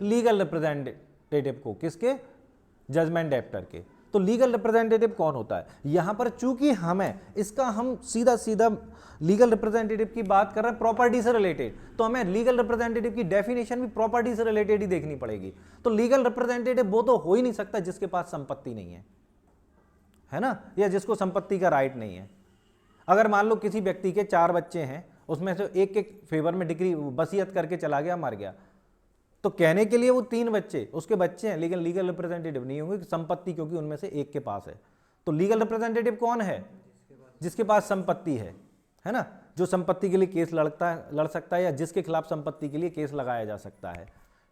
लीगल रिप्रेजेंटेटिव को। किसके? जजमेंट डेप्टर के। तो लीगल रिप्रेजेंटेटिव कौन होता है? यहां पर चूंकि हम सीधा लीगल रिप्रेजेंटेटिव की बात कर रहे हैं प्रॉपर्टी से रिलेटेड, तो हमें लीगल रिप्रेजेंटेटिव की डेफिनेशन भी प्रॉपर्टी से रिलेटेड ही देखनी पड़ेगी। तो लीगल रिप्रेजेंटेटिव वो तो हो ही नहीं सकता जिसके पास संपत्ति नहीं है ना, या जिसको संपत्ति का राइट नहीं है। अगर मान लो किसी व्यक्ति के 4 बच्चे हैं, उसमें से एक के फेवर में डिक्री वसीयत करके चला गया, मर गया, तो कहने के लिए वो 3 बच्चे उसके बच्चे हैं, लेकिन लीगल रिप्रेजेंटेटिव नहीं होंगे संपत्ति, क्योंकि उनमें से एक के पास है। तो लीगल रिप्रेजेंटेटिव कौन है? जिसके पास संपत्ति है ना, जो संपत्ति के लिए केस लड़ सकता है, या जिसके खिलाफ संपत्ति के लिए केस लगाया जा सकता है।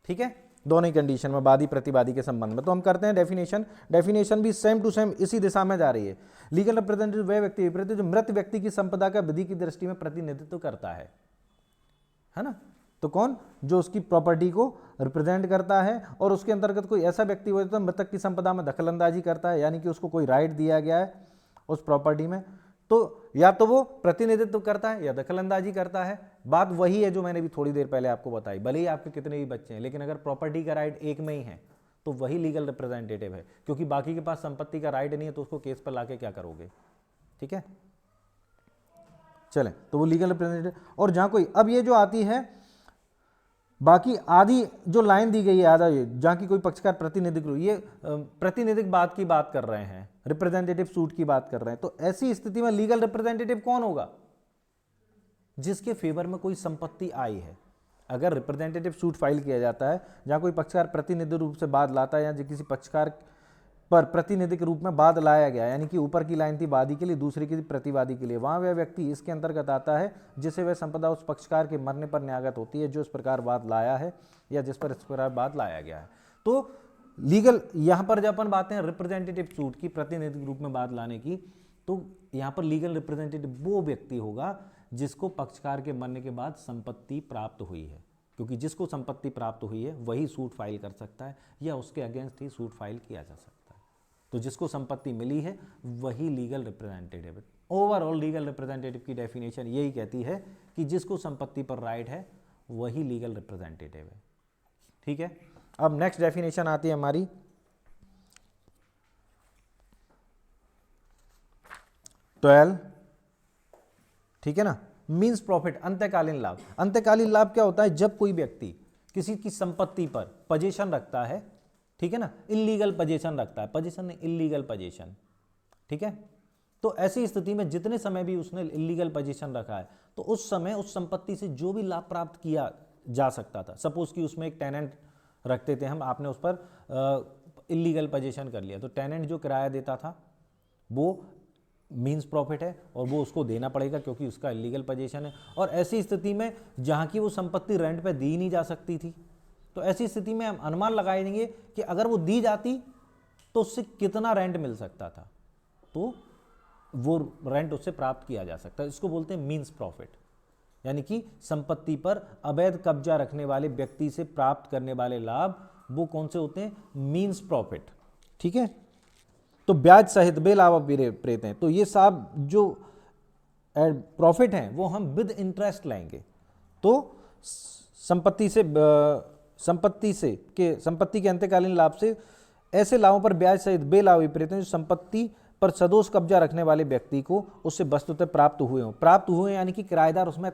ठीक है, दोनों ही कंडीशन में, वादी प्रतिवादी के संबंध में। तो हम करते हैं डेफिनेशन भी सेम टू सेम इसी दिशा में जा रही है। लीगल रिप्रेजेंटेटिव वह व्यक्ति जो मृत व्यक्ति की संपदा का विधि की दृष्टि में प्रतिनिधित्व करता है ना। तो कौन? जो उसकी प्रॉपर्टी को रिप्रेजेंट करता है, और उसके अंतर्गत कोई ऐसा व्यक्ति हो तो मृतक की संपदा में दखलंदाजी करता है, यानी कि उसको कोई राइट दिया गया है उस प्रॉपर्टी में, तो या तो वो प्रतिनिधित्व करता है या दखलंदाजी करता है। बात वही है जो मैंने भी थोड़ी देर पहले आपको बताई। भले ही आपके कितने भी बच्चे हैं, लेकिन अगर प्रॉपर्टी का राइट एक में ही है तो वही लीगल रिप्रेजेंटेटिव है, क्योंकि बाकी के पास संपत्ति का राइट नहीं है, तो उसको केस पर लाके क्या करोगे? ठीक है, चलें, तो वो लीगल रिप्रेजेंटेटिव। और जहां कोई, अब ये जो आती है बाकी आधी जो लाइन दी गई है, आधा ये जहां की कोई पक्षकार प्रतिनिधित्व, ये प्रतिनिधिक बात की बात कर रहे हैं, रिप्रेजेंटेटिव सूट की बात कर रहे हैं। तो ऐसी स्थिति में लीगल रिप्रेजेंटेटिव कौन होगा? जिसके फेवर में कोई संपत्ति आई है। अगर रिप्रेजेंटेटिव सूट फाइल किया जाता है जहां कोई पक्षकार प्रतिनिधि रूप से बाद लाता है, या किसी पक्षकार पर प्रतिनिधिक रूप में बाद लाया गया, यानी कि ऊपर की लाइन थी वादी के लिए, दूसरी की प्रतिवादी के लिए, वहां वह व्यक्ति इसके अंतर्गत आता है जिसे वह संपदा उस पक्षकार के मरने पर न्यागत होती है जो इस प्रकार बाद लाया है या जिस पर इस प्रकार बाद लाया गया है। तो लीगल, यहां पर जब अपन बातें हैं रिप्रेजेंटेटिव सूट की, प्रतिनिधिक रूप में बाद लाने की, तो यहां पर लीगल रिप्रेजेंटेटिव वो व्यक्ति होगा जिसको पक्षकार के मरने के बाद संपत्ति प्राप्त हुई है। क्योंकि जिसको संपत्ति प्राप्त हुई है वही सूट फाइल कर सकता है या उसके अगेंस्ट ही सूट फाइल किया जा सकता है। तो जिसको संपत्ति मिली है वही लीगल रिप्रेजेंटेटिव है। ओवरऑल लीगल रिप्रेजेंटेटिव की डेफिनेशन यही कहती है कि जिसको संपत्ति पर राइट है वही लीगल रिप्रेजेंटेटिव है। ठीक है, अब नेक्स्ट डेफिनेशन आती है हमारी 12। ठीक है ना, मीन्स प्रॉफिट, अंत्यकालीन लाभ। अंत्यकालीन लाभ क्या होता है? जब कोई व्यक्ति किसी की संपत्ति पर पोजीशन रखता है, ठीक है ना, इल्लीगल पोजीशन रखता है, पोजीशन नहीं, इल्लीगल पोजीशन। ठीक है, तो ऐसी स्थिति में जितने समय भी उसने इल्लीगल पोजीशन रखा है तो उस समय उस संपत्ति से जो भी लाभ प्राप्त किया जा सकता था, सपोज कि उसमें एक टेनेंट रखते थे हम, आपने उस पर इल्लीगल पोजीशन कर लिया, तो टेनेंट जो किराया देता था वो मीन्स प्रॉफिट है और वो उसको देना पड़ेगा क्योंकि उसका इलीगल पोजीशन है। और ऐसी स्थिति में जहाँ की वो संपत्ति रेंट पे दी नहीं जा सकती थी, तो ऐसी स्थिति में हम अनुमान लगाए देंगे कि अगर वो दी जाती तो उससे कितना रेंट मिल सकता था, तो वो रेंट उससे प्राप्त किया जा सकता है। इसको बोलते हैं मीन्स प्रॉफिट, यानी कि संपत्ति पर अवैध कब्जा रखने वाले व्यक्ति से प्राप्त करने वाले लाभ वो कौन से होते हैं? Means profit. ठीक है, तो ब्याज सहित बे लाभ प्रेत हैं, तो ये सब जो प्रॉफिट हैं वो हम विद इंटरेस्ट लाएंगे। तो संपत्ति के अंत्यकालीन लाभ से ऐसे लाभों पर ब्याज सहित बे लाभ विपरीत हैं जो संपत्ति पर सदोष कब्जा रखने वाले व्यक्ति को उससे वस्तुतः प्राप्त हुए यानी कि किराएदार उसमें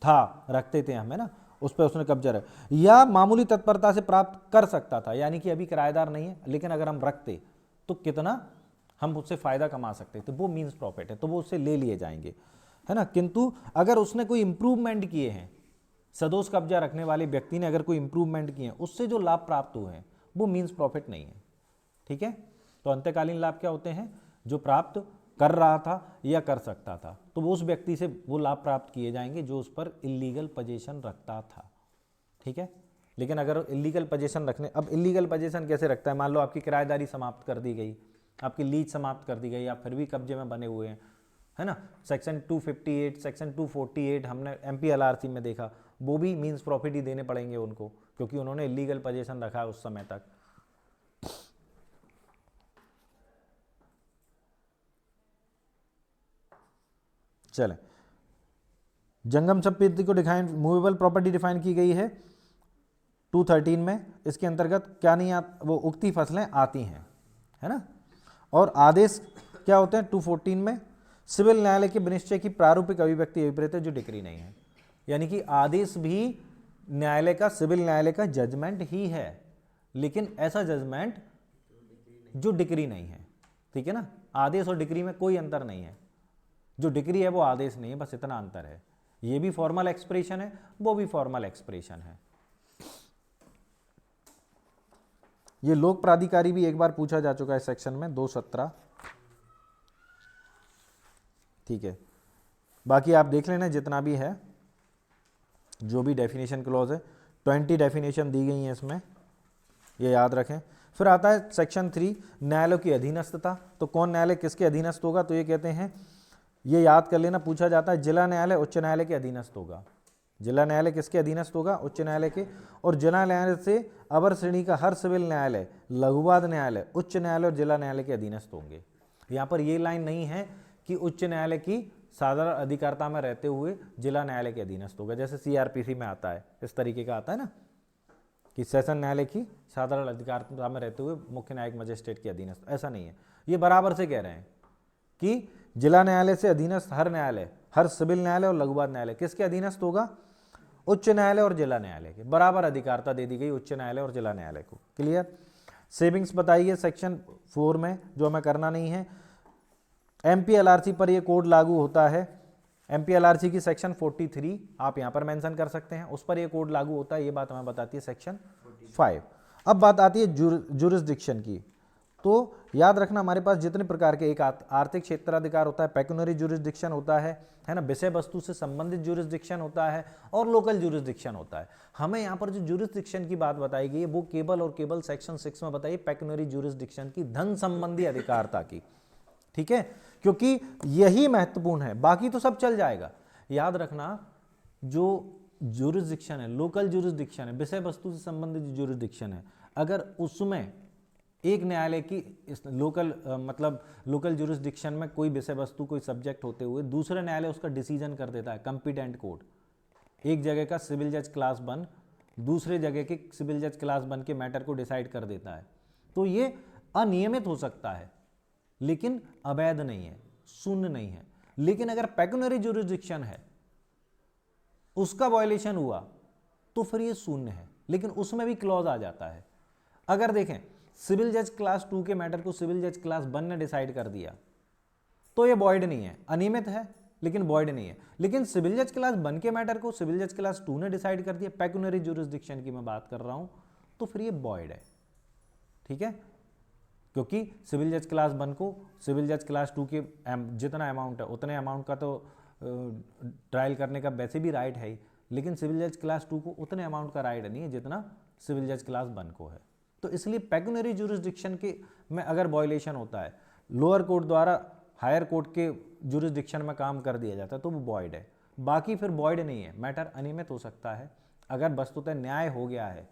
था, रखते थे हम, है ना, उस पर उसने कब्जा रखा, या मामूली तत्परता से प्राप्त कर सकता था, यानी कि अभी किराएदार नहीं है लेकिन अगर हम रखते तो कितना हम उससे फायदा कमा सकते थे, वो मीन्स प्रॉफिट है, तो वो उससे ले लिए जाएंगे, है ना। किंतु अगर उसने कोई इंप्रूवमेंट किए हैं, सदोष कब्जा रखने वाले व्यक्ति ने अगर कोई इंप्रूवमेंट किए हैं, उससे जो लाभ प्राप्त हुए हैं वो मीन्स प्रॉफिट नहीं है। ठीक है, तो अंत्यकालीन लाभ क्या होते हैं? जो प्राप्त कर रहा था या कर सकता था, तो वो उस व्यक्ति से वो लाभ प्राप्त किए जाएंगे जो उस पर इलीगल पोजीशन रखता था। ठीक है, लेकिन अगर इलीगल पोजीशन रखने, अब इलीगल पोजीशन कैसे रखता है? मान लो आपकी किराएदारी समाप्त कर दी गई, आपकी लीज समाप्त कर दी गई, आप फिर भी कब्जे में बने हुए हैं, है ना। सेक्शन 258, सेक्शन 248 हमने MPLRC में देखा, वो भी मीन्स प्रॉफिट ही देने पड़ेंगे उनको, क्योंकि उन्होंने इलीगल पोजीशन रखा है उस समय तक। चले, जंगम संपत्ति को डिफाइन, मूवेबल प्रॉपर्टी डिफाइन की गई है 213 में। इसके अंतर्गत क्या नहीं वो उक्ति फसलें आती हैं, है ना। और आदेश क्या होते हैं 214 में? सिविल न्यायालय के विनिश्चय की प्रारूपिक अभिव्यक्ति विपरीत है जो डिक्री नहीं है, यानी कि आदेश भी न्यायालय का, सिविल न्यायालय का जजमेंट ही है, लेकिन ऐसा जजमेंट जो डिक्री नहीं है। ठीक है ना, आदेश और डिक्री में कोई अंतर नहीं है, जो डिक्री है वो आदेश नहीं है, बस इतना अंतर है। ये भी फॉर्मल एक्सप्रेशन है, वो भी फॉर्मल एक्सप्रेशन है। ये लोक प्राधिकारी भी एक बार पूछा जा चुका है सेक्शन में 217। ठीक है, बाकी आप देख लेना जितना भी है, जो भी डेफिनेशन क्लॉज है, 20 डेफिनेशन दी गई हैं इसमें, ये याद रखें। फिर आता है सेक्शन 3, न्यायालयों की अधीनस्थता। तो कौन न्यायालय किसके अधीनस्थ होगा? तो ये कहते हैं, ये याद कर लेना, पूछा जाता है, जिला न्यायालय उच्च न्यायालय के अधीनस्थ होगा। जिला न्यायालय किसके अधीनस्थ होगा? उच्च न्यायालय के। और जिला न्यायालय से अवर श्रेणी का हर सिविल न्यायालय, लघुवाद न्यायालय, उच्च न्यायालय और जिला न्यायालय के अधीनस्थ होंगे। यहाँ पर ये लाइन नहीं है कि उच्च न्यायालय की साधारण अधिकारता में रहते हुए जिला न्यायालय के अधीनस्थ होगा, जैसे CRPC में आता है, इस तरीके का आता है ना, कि सेशन न्यायालय की साधारण अधिकारता में रहते हुए मुख्य न्यायिक मजिस्ट्रेट के अधीनस्थ, ऐसा नहीं है। ये बराबर से कह रहे हैं कि जिला न्यायालय से अधीनस्थ हर न्यायालय, हर सिविल न्यायालय और लघुवाद न्यायालय किसके अधीनस्थ होगा? उच्च न्यायालय और जिला न्यायालय के। बराबर अधिकारता दे दी गई उच्च न्यायालय और जिला न्यायालय को। क्लियर? सेविंग्स बताइए सेक्शन 4 में, जो हमें करना नहीं है। MPLRC पर यह कोड लागू होता है। MPLRC की सेक्शन 43 आप यहां पर मेंशन कर सकते हैं, उस पर यह कोड लागू होता है, ये बात हमें बताती है सेक्शन 5। अब बात आती है जुरिस्डिक्शन की। तो याद रखना, हमारे पास जितने प्रकार के, एक आर्थिक क्षेत्राधिकार होता है, पेक्यूनरी जुरिस्डिक्शन होता है ना, विषय वस्तु से संबंधित जुरिस्डिक्शन होता है, और लोकल जुरिस्डिक्शन होता है। हमें यहाँ पर जो जुरिस्डिक्शन की बात बताई गई है वो केवल और केवल सेक्शन 6 में बताइए, पेक्यूनरी जुरिस्डिक्शन की, धन संबंधी अधिकारता की। ठीक है, क्योंकि यही महत्वपूर्ण है, बाकी तो सब चल जाएगा। याद रखना, जो जुरिस्डिक्शन है, लोकल जुरिस्डिक्शन है, विषय वस्तु से संबंधित जो जुरिस्डिक्शन है, अगर उसमें एक न्यायालय की लोकल मतलब लोकल जुरिस्डिक्शन में कोई विषय वस्तु कोई सब्जेक्ट होते हुए दूसरा न्यायालय उसका डिसीजन कर देता है, कंपिटेंट कोर्ट एक जगह का सिविल जज क्लास 1 दूसरे जगह के सिविल जज क्लास 1 के मैटर को डिसाइड कर देता है, तो ये अनियमित हो सकता है लेकिन अवैध नहीं है, शून्य नहीं है। लेकिन अगर पेक्युनरी जुरिस्डिक्शन है, उसका वायलेशन हुआ तो फिर ये शून्य है, लेकिन उसमें भी क्लॉज आ जाता है। अगर देखें सिविल जज क्लास 2 के मैटर को सिविल जज क्लास 1 ने डिसाइड कर दिया तो ये वॉइड नहीं है, अनियमित है लेकिन वॉइड नहीं है। लेकिन सिविल जज क्लास 1 के मैटर को सिविल जज क्लास 2 ने डिसाइड कर दिया, पेक्युनरी जुरिस्डिक्शन की मैं बात कर रहा हूं, तो फिर ये वॉइड है, ठीक है, क्योंकि सिविल जज क्लास 1 को सिविल जज क्लास 2 के जितना अमाउंट है उतने अमाउंट का तो ट्रायल करने का वैसे भी राइट है ही, लेकिन सिविल जज क्लास 2 को उतने अमाउंट का राइट नहीं है जितना सिविल जज क्लास 1 को है। तो इसलिए पेक्युनरी जुरिस्डिक्शन के में अगर वायलेशन होता है, लोअर कोर्ट द्वारा हायर कोर्ट के जुरिस्डिक्शन में काम कर दिया जाता है तो वो वॉइड है, बाकी फिर वॉइड नहीं है। मैटर अनियमित हो सकता है अगर वस्तुतः न्याय हो गया है,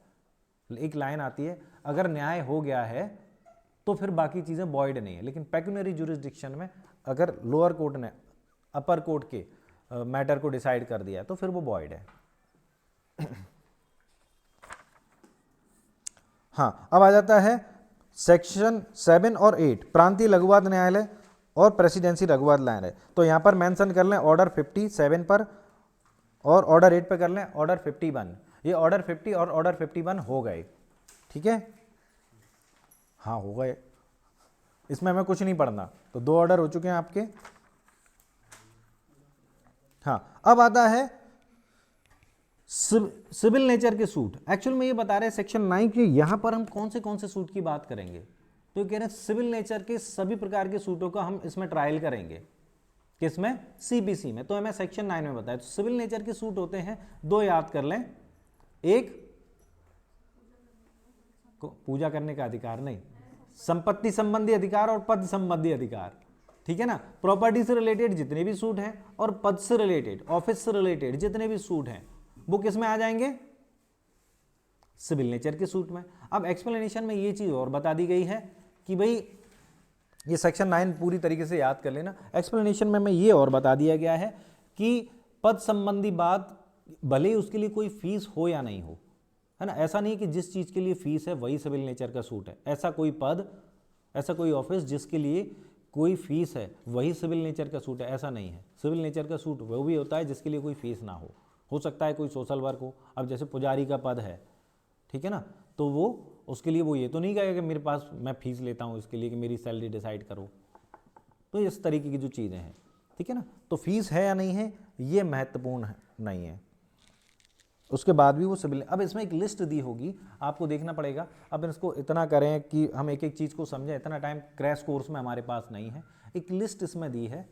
एक लाइन आती है अगर न्याय हो गया है तो फिर बाकी चीज़ें वॉइड नहीं है। लेकिन पेक्युनरी जुरिस्डिक्शन में अगर लोअर कोर्ट ने अपर कोर्ट के मैटर को डिसाइड कर दिया तो फिर वो वॉइड है। हाँ, अब आ जाता है सेक्शन 7 और 8 प्रांतीय लघुवाद न्यायालय और प्रेसिडेंसी लघुवाद न्यायालय। तो यहाँ पर मेंशन कर लें ऑर्डर 57 पर और ऑर्डर 8 पर कर लें ऑर्डर 51। ये ऑर्डर 50 और ऑर्डर 51 हो गए, ठीक है, हाँ हो गए, इसमें हमें कुछ नहीं पढ़ना। तो 2 ऑर्डर हो चुके हैं आपके। हाँ, अब आता है सिविल नेचर के सूट। एक्चुअल में ये बता रहे हैं सेक्शन 9 के यहां पर हम कौन से सूट की बात करेंगे, तो कह रहे हैं सिविल नेचर के सभी प्रकार के सूटों का हम इसमें ट्रायल करेंगे, किसमें, सीपीसी में। तो हमें सेक्शन 9 में बताया। तो सिविल नेचर के सूट होते हैं 2, याद कर लें, एक पूजा करने का अधिकार नहीं, संपत्ति संबंधी अधिकार और पद संबंधी अधिकार, ठीक है ना। प्रॉपर्टी से रिलेटेड जितने भी सूट हैं और पद से रिलेटेड ऑफिस से रिलेटेड जितने भी सूट हैं वो किस में आ जाएंगे, सिविल नेचर के सूट में। अब एक्सप्लेनेशन में ये चीज और बता दी गई है कि भाई ये सेक्शन 9 पूरी तरीके से याद कर लेना। एक्सप्लेनेशन में ये और बता दिया गया है कि पद संबंधी बात भले ही उसके लिए कोई फीस हो या नहीं हो, है ना, ऐसा नहीं कि जिस चीज के लिए फीस है वही सिविल नेचर का सूट है। ऐसा कोई पद, ऐसा कोई ऑफिस जिसके लिए कोई फीस है वही सिविल नेचर का सूट है, ऐसा नहीं है। सिविल नेचर का सूट वो भी होता है जिसके लिए कोई फीस ना हो सकता है कोई सोशल वर्क हो। अब जैसे पुजारी का पद है, ठीक है ना, तो वो उसके लिए वो ये तो नहीं कहेगा कि मेरे पास मैं फीस लेता हूँ इसके लिए कि मेरी सैलरी डिसाइड करो। तो इस तरीके की जो चीज़ें हैं, ठीक है ना, तो फीस है या नहीं है ये महत्वपूर्ण नहीं है। उसके बाद भी वो सिविल। अब इसमें एक लिस्ट दी होगी, आपको देखना पड़ेगा। अब इसको इतना करें कि हम एक एक चीज़ को समझें, इतना टाइम क्रैश कोर्स में हमारे पास नहीं है। एक लिस्ट इसमें दी है,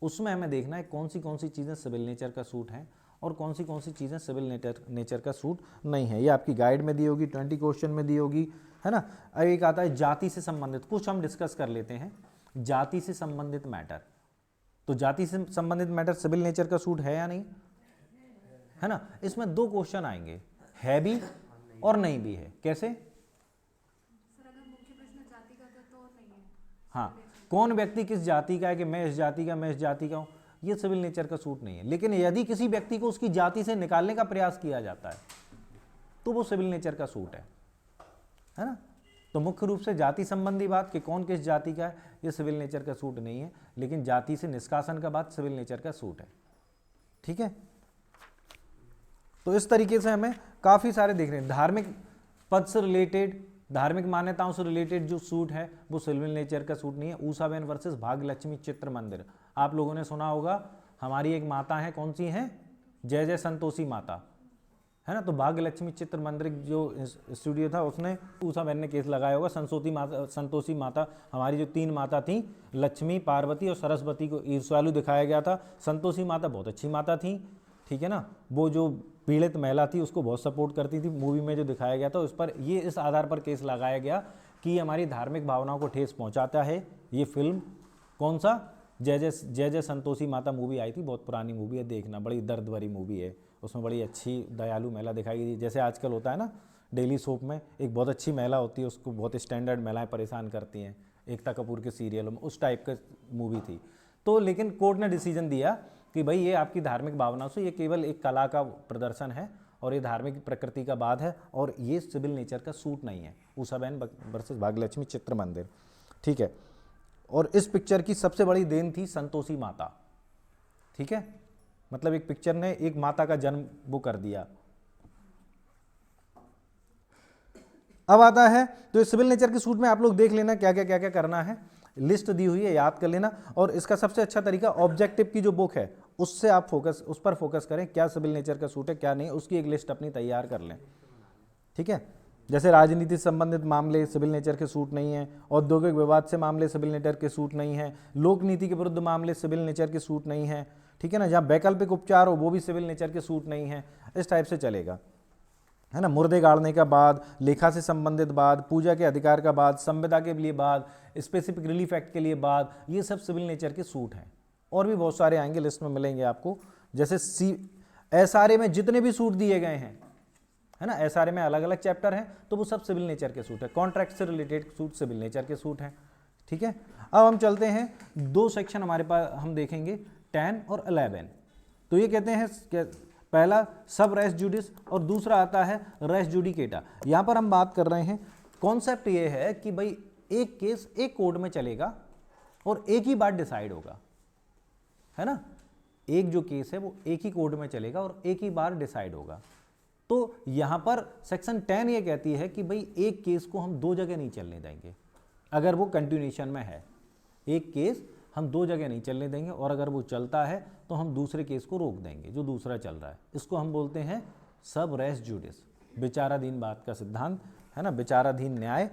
उसमें हमें देखना है कौन सी चीज़ें सिविल नेचर का सूट हैं और कौन सी चीज़ें सिविल नेचर का सूट नहीं है। ये आपकी गाइड में दी होगी, 20 क्वेश्चन में दी होगी, है ना। अब एक आता है जाति से संबंधित, कुछ हम डिस्कस कर लेते हैं। जाति से संबंधित मैटर, तो जाति से संबंधित मैटर सिविल नेचर का सूट है या नहीं, है ना। इसमें 2 क्वेश्चन आएंगे, है भी और नहीं भी है। कैसे, हाँ, कौन व्यक्ति किस जाति का है कि मैं इस जाति का, मैं इस जाति का हूं, ये सिविल नेचर का सूट नहीं है। लेकिन यदि किसी व्यक्ति को उसकी जाति से निकालने का प्रयास किया जाता है तो वो सिविल नेचर का सूट है ना। तो मुख्य रूप से जाति संबंधी बात कि कौन किस जाति का है, ये सिविल नेचर का सूट नहीं है। लेकिन जाति से निष्कासन का बात सिविल नेचर का सूट है, ठीक है। तो इस तरीके से हमें काफ़ी सारे देख रहे हैं। धार्मिक पद से रिलेटेड, धार्मिक मान्यताओं से रिलेटेड जो सूट है वो सिविल नेचर का सूट नहीं है। ऊषाबेन वर्सेस भाग्यलक्ष्मी चित्र मंदिर, आप लोगों ने सुना होगा। हमारी एक माता है, कौन सी है, जय जय संतोषी माता, है ना। तो भाग्यलक्ष्मी चित्र मंदिर जो स्टूडियो था उसने ऊषाबेन ने केस लगाया होगा। संतोषी माता, हमारी जो 3 माता थी, लक्ष्मी, पार्वती और सरस्वती को ईर्ष्यालु दिखाया गया था। संतोषी माता बहुत अच्छी माता थी, ठीक है ना। वो जो पीड़ित महिला थी उसको बहुत सपोर्ट करती थी, मूवी में जो दिखाया गया था उस पर ये इस आधार पर केस लगाया गया कि हमारी धार्मिक भावनाओं को ठेस पहुंचाता है ये फिल्म। कौन सा, जय जय जय जय संतोषी माता मूवी आई थी, बहुत पुरानी मूवी है, देखना, बड़ी दर्द भरी मूवी है, उसमें बड़ी अच्छी दयालु महिला दिखाई गई, जैसे आजकल होता है ना डेली सोप में एक बहुत अच्छी महिला होती है, उसको बहुत स्टैंडर्ड महिलाएं परेशान करती हैं, एकता कपूर के सीरियल में, उस टाइप का मूवी थी। तो लेकिन कोर्ट ने डिसीजन दिया कि भाई ये आपकी धार्मिक भावनाओं से, ये केवल एक कला का प्रदर्शन है और ये धार्मिक प्रकृति का बाद है और ये सिविल नेचर का सूट नहीं है। उषाबेन वर्सेस भाग्यलक्ष्मी चित्र मंदिर, ठीक है। और इस पिक्चर की सबसे बड़ी देन थी संतोषी माता, ठीक है, मतलब एक पिक्चर ने एक माता का जन्म वो कर दिया। अब आता है तो इस सिविल नेचर के सूट में आप लोग देख लेना क्या क्या करना है, लिस्ट दी हुई है, याद कर लेना। और इसका सबसे अच्छा तरीका ऑब्जेक्टिव की जो बुक है उससे आप उस पर फोकस करें, क्या सिविल नेचर का सूट है क्या नहीं, उसकी एक लिस्ट अपनी तैयार कर लें, ठीक है। जैसे राजनीति से संबंधित मामले सिविल नेचर के सूट नहीं है, औद्योगिक विवाद से मामले सिविल नेचर के सूट नहीं है, लोक नीति के विरुद्ध मामले सिविल नेचर के सूट नहीं है, ठीक है ना। जहाँ वैकल्पिक उपचार हो वो भी सिविल नेचर के सूट नहीं है, इस टाइप से चलेगा, है ना। मुर्दे गाड़ने का बाद, लेखा से संबंधित बाद, पूजा के अधिकार का बाद, संविदा के लिए बाद, स्पेसिफिक रिलीफ एक्ट के लिए बाद, ये सब सिविल नेचर के सूट हैं। और भी बहुत सारे आएंगे, लिस्ट में मिलेंगे आपको। जैसे SRA में जितने भी सूट दिए गए हैं, है ना, SRA में अलग अलग चैप्टर हैं, तो वो सब सिविल नेचर के सूट है। कॉन्ट्रैक्ट से रिलेटेड सूट सिविल नेचर के सूट हैं, ठीक है। अब हम चलते हैं, दो सेक्शन हमारे पास हम देखेंगे 10 और 11। तो ये कहते हैं पहला सब रेस जुडिस और दूसरा आता है रेस जुडिकेटा। यहाँ पर हम बात कर रहे हैं, कॉन्सेप्ट ये है कि भाई एक केस एक कोर्ट में चलेगा और एक ही बार डिसाइड होगा, है ना। एक जो केस है वो एक ही कोर्ट में चलेगा और एक ही बार डिसाइड होगा। तो यहाँ पर सेक्शन 10 ये कहती है कि भाई एक केस को हम दो जगह नहीं चलने देंगे अगर वो कंटिन्यूएशन में है। एक केस हम दो जगह नहीं चलने देंगे और अगर वो चलता है तो हम दूसरे केस को रोक देंगे जो दूसरा चल रहा है। इसको हम बोलते हैं सब रेस जुडिस, विचाराधीन बात का सिद्धांत, है ना, विचाराधीन न्याय,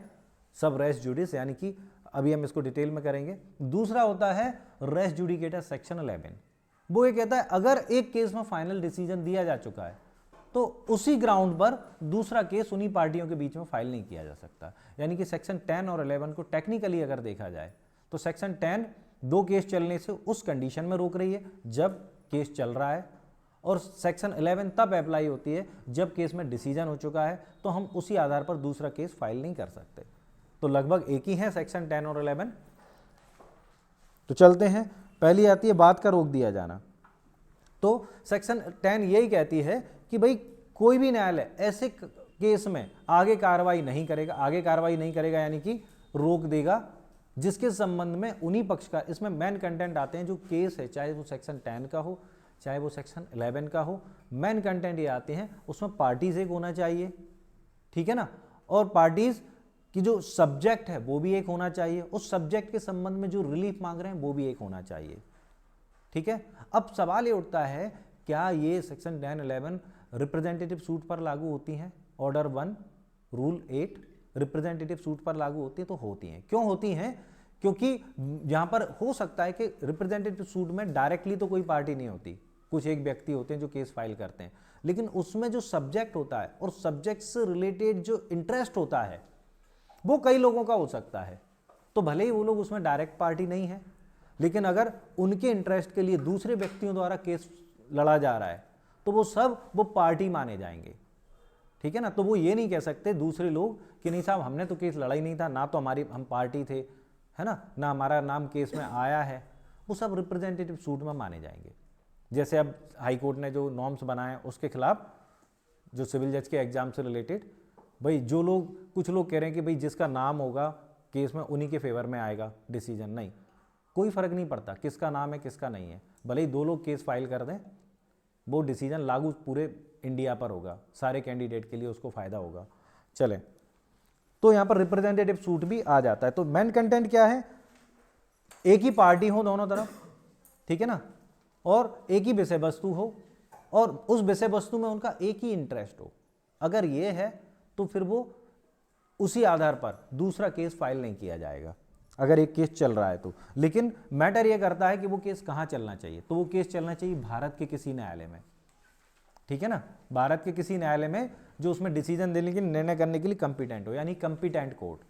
सब रेस जुडिस, यानी कि अभी हम इसको डिटेल में करेंगे। दूसरा होता है रेस जुडिकेटा सेक्शन 11। वो ये कहता है अगर एक केस में फाइनल डिसीजन दिया जा चुका है तो उसी ग्राउंड पर दूसरा केस उन्हीं पार्टियों के बीच में फाइल नहीं किया जा सकता। यानी कि सेक्शन 10 और 11 को टेक्निकली अगर देखा जाए तो सेक्शन 10 दो केस चलने से उस कंडीशन में रोक रही है जब केस चल रहा है, और सेक्शन 11 तब अप्लाई होती है जब केस में डिसीजन हो चुका है, तो हम उसी आधार पर दूसरा केस फाइल नहीं कर सकते। तो लगभग एक ही है सेक्शन 10 और 11। तो चलते हैं, पहली आती है बात का रोक दिया जाना। तो सेक्शन 10 यही कहती है कि भाई कोई भी न्यायालय ऐसे केस में आगे कार्रवाई नहीं करेगा, यानी कि रोक देगा जिसके संबंध में उन्हीं पक्ष का, इसमें मेन कंटेंट आते हैं जो केस है, चाहे वो सेक्शन 10 का हो चाहे वो सेक्शन 11 का हो, मेन कंटेंट ये आते हैं, उसमें पार्टीज एक होना चाहिए, ठीक है ना, और पार्टीज की जो सब्जेक्ट है वो भी एक होना चाहिए, उस सब्जेक्ट के संबंध में जो रिलीफ मांग रहे हैं वो भी एक होना चाहिए, ठीक है। अब सवाल ये उठता है क्या ये सेक्शन 10, 11 रिप्रेजेंटेटिव सूट पर लागू होती हैं? ऑर्डर 1 रूल 8 रिप्रेजेंटेटिव सूट पर लागू होती है? तो होती हैं। क्यों होती हैं? क्योंकि यहां पर हो सकता है कि रिप्रेजेंटेटिव सूट में डायरेक्टली तो कोई पार्टी नहीं होती, कुछ एक व्यक्ति होते हैं जो केस फाइल करते हैं, लेकिन उसमें जो सब्जेक्ट होता है और सब्जेक्ट से रिलेटेड जो इंटरेस्ट होता है वो कई लोगों का हो सकता है। तो भले ही वो लोग उसमें डायरेक्ट पार्टी नहीं है, लेकिन अगर उनके इंटरेस्ट के लिए दूसरे व्यक्तियों द्वारा केस लड़ा जा रहा है तो वो पार्टी माने जाएंगे, ठीक है ना। तो वो ये नहीं कह सकते दूसरे लोग कि नहीं साहब हमने तो केस लड़ा ही नहीं था, ना तो हम पार्टी थे, है ना हमारा नाम केस में आया है। वो सब रिप्रेजेंटेटिव सूट में माने जाएंगे। जैसे अब हाई कोर्ट ने जो नॉर्म्स बनाए उसके खिलाफ जो सिविल जज के एग्जाम से रिलेटेड, भाई कुछ लोग कह रहे हैं कि भाई जिसका नाम होगा केस में उन्हीं के फेवर में आएगा डिसीजन। नहीं, कोई फर्क नहीं पड़ता किसका नाम है किसका नहीं है, भले ही दो लोग केस फाइल कर दें, वो डिसीजन लागू पूरे इंडिया पर होगा, सारे कैंडिडेट के लिए उसको फायदा होगा। चले, तो यहां पर रिप्रेजेंटेटिव सूट भी आ जाता है। तो मेन कंटेंट क्या है? एक ही पार्टी हो दोनों तरफ, ठीक है ना, और एक ही विषय वस्तु हो और उस विषय वस्तु में उनका एक ही इंटरेस्ट हो। अगर ये है तो फिर वो उसी आधार पर दूसरा केस फाइल नहीं किया जाएगा अगर एक केस चल रहा है तो। लेकिन मैटर ये करता है कि वो केस कहां चलना चाहिए, तो वो केस चलना चाहिए भारत के किसी न्यायालय में, ठीक है ना, भारत के किसी न्यायालय में जो उसमें डिसीजन देने के निर्णय करने के लिए कंपिटेंट हो, यानी कंपिटेंट कोर्ट,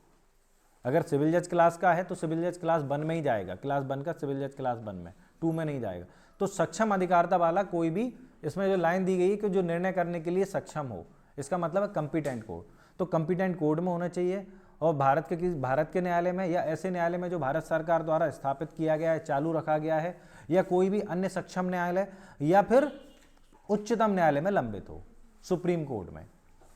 अगर सिविल जज क्लास का है तो सिविल जज क्लास 1 में ही जाएगा, क्लास 1 का सिविल जज क्लास 1 में, 2 में नहीं जाएगा। तो सक्षम अधिकारिता वाला कोई भी, इसमें जो लाइन दी गई है कि जो निर्णय करने के लिए सक्षम हो, इसका मतलब है कंपिटेंट कोड, तो कंपिटेंट कोड में होना चाहिए। और भारत के न्यायालय में या ऐसे न्यायालय में जो भारत सरकार द्वारा स्थापित किया गया है, चालू रखा गया है, या कोई भी अन्य सक्षम न्यायालय या फिर उच्चतम न्यायालय में लंबित हो, सुप्रीम कोर्ट में,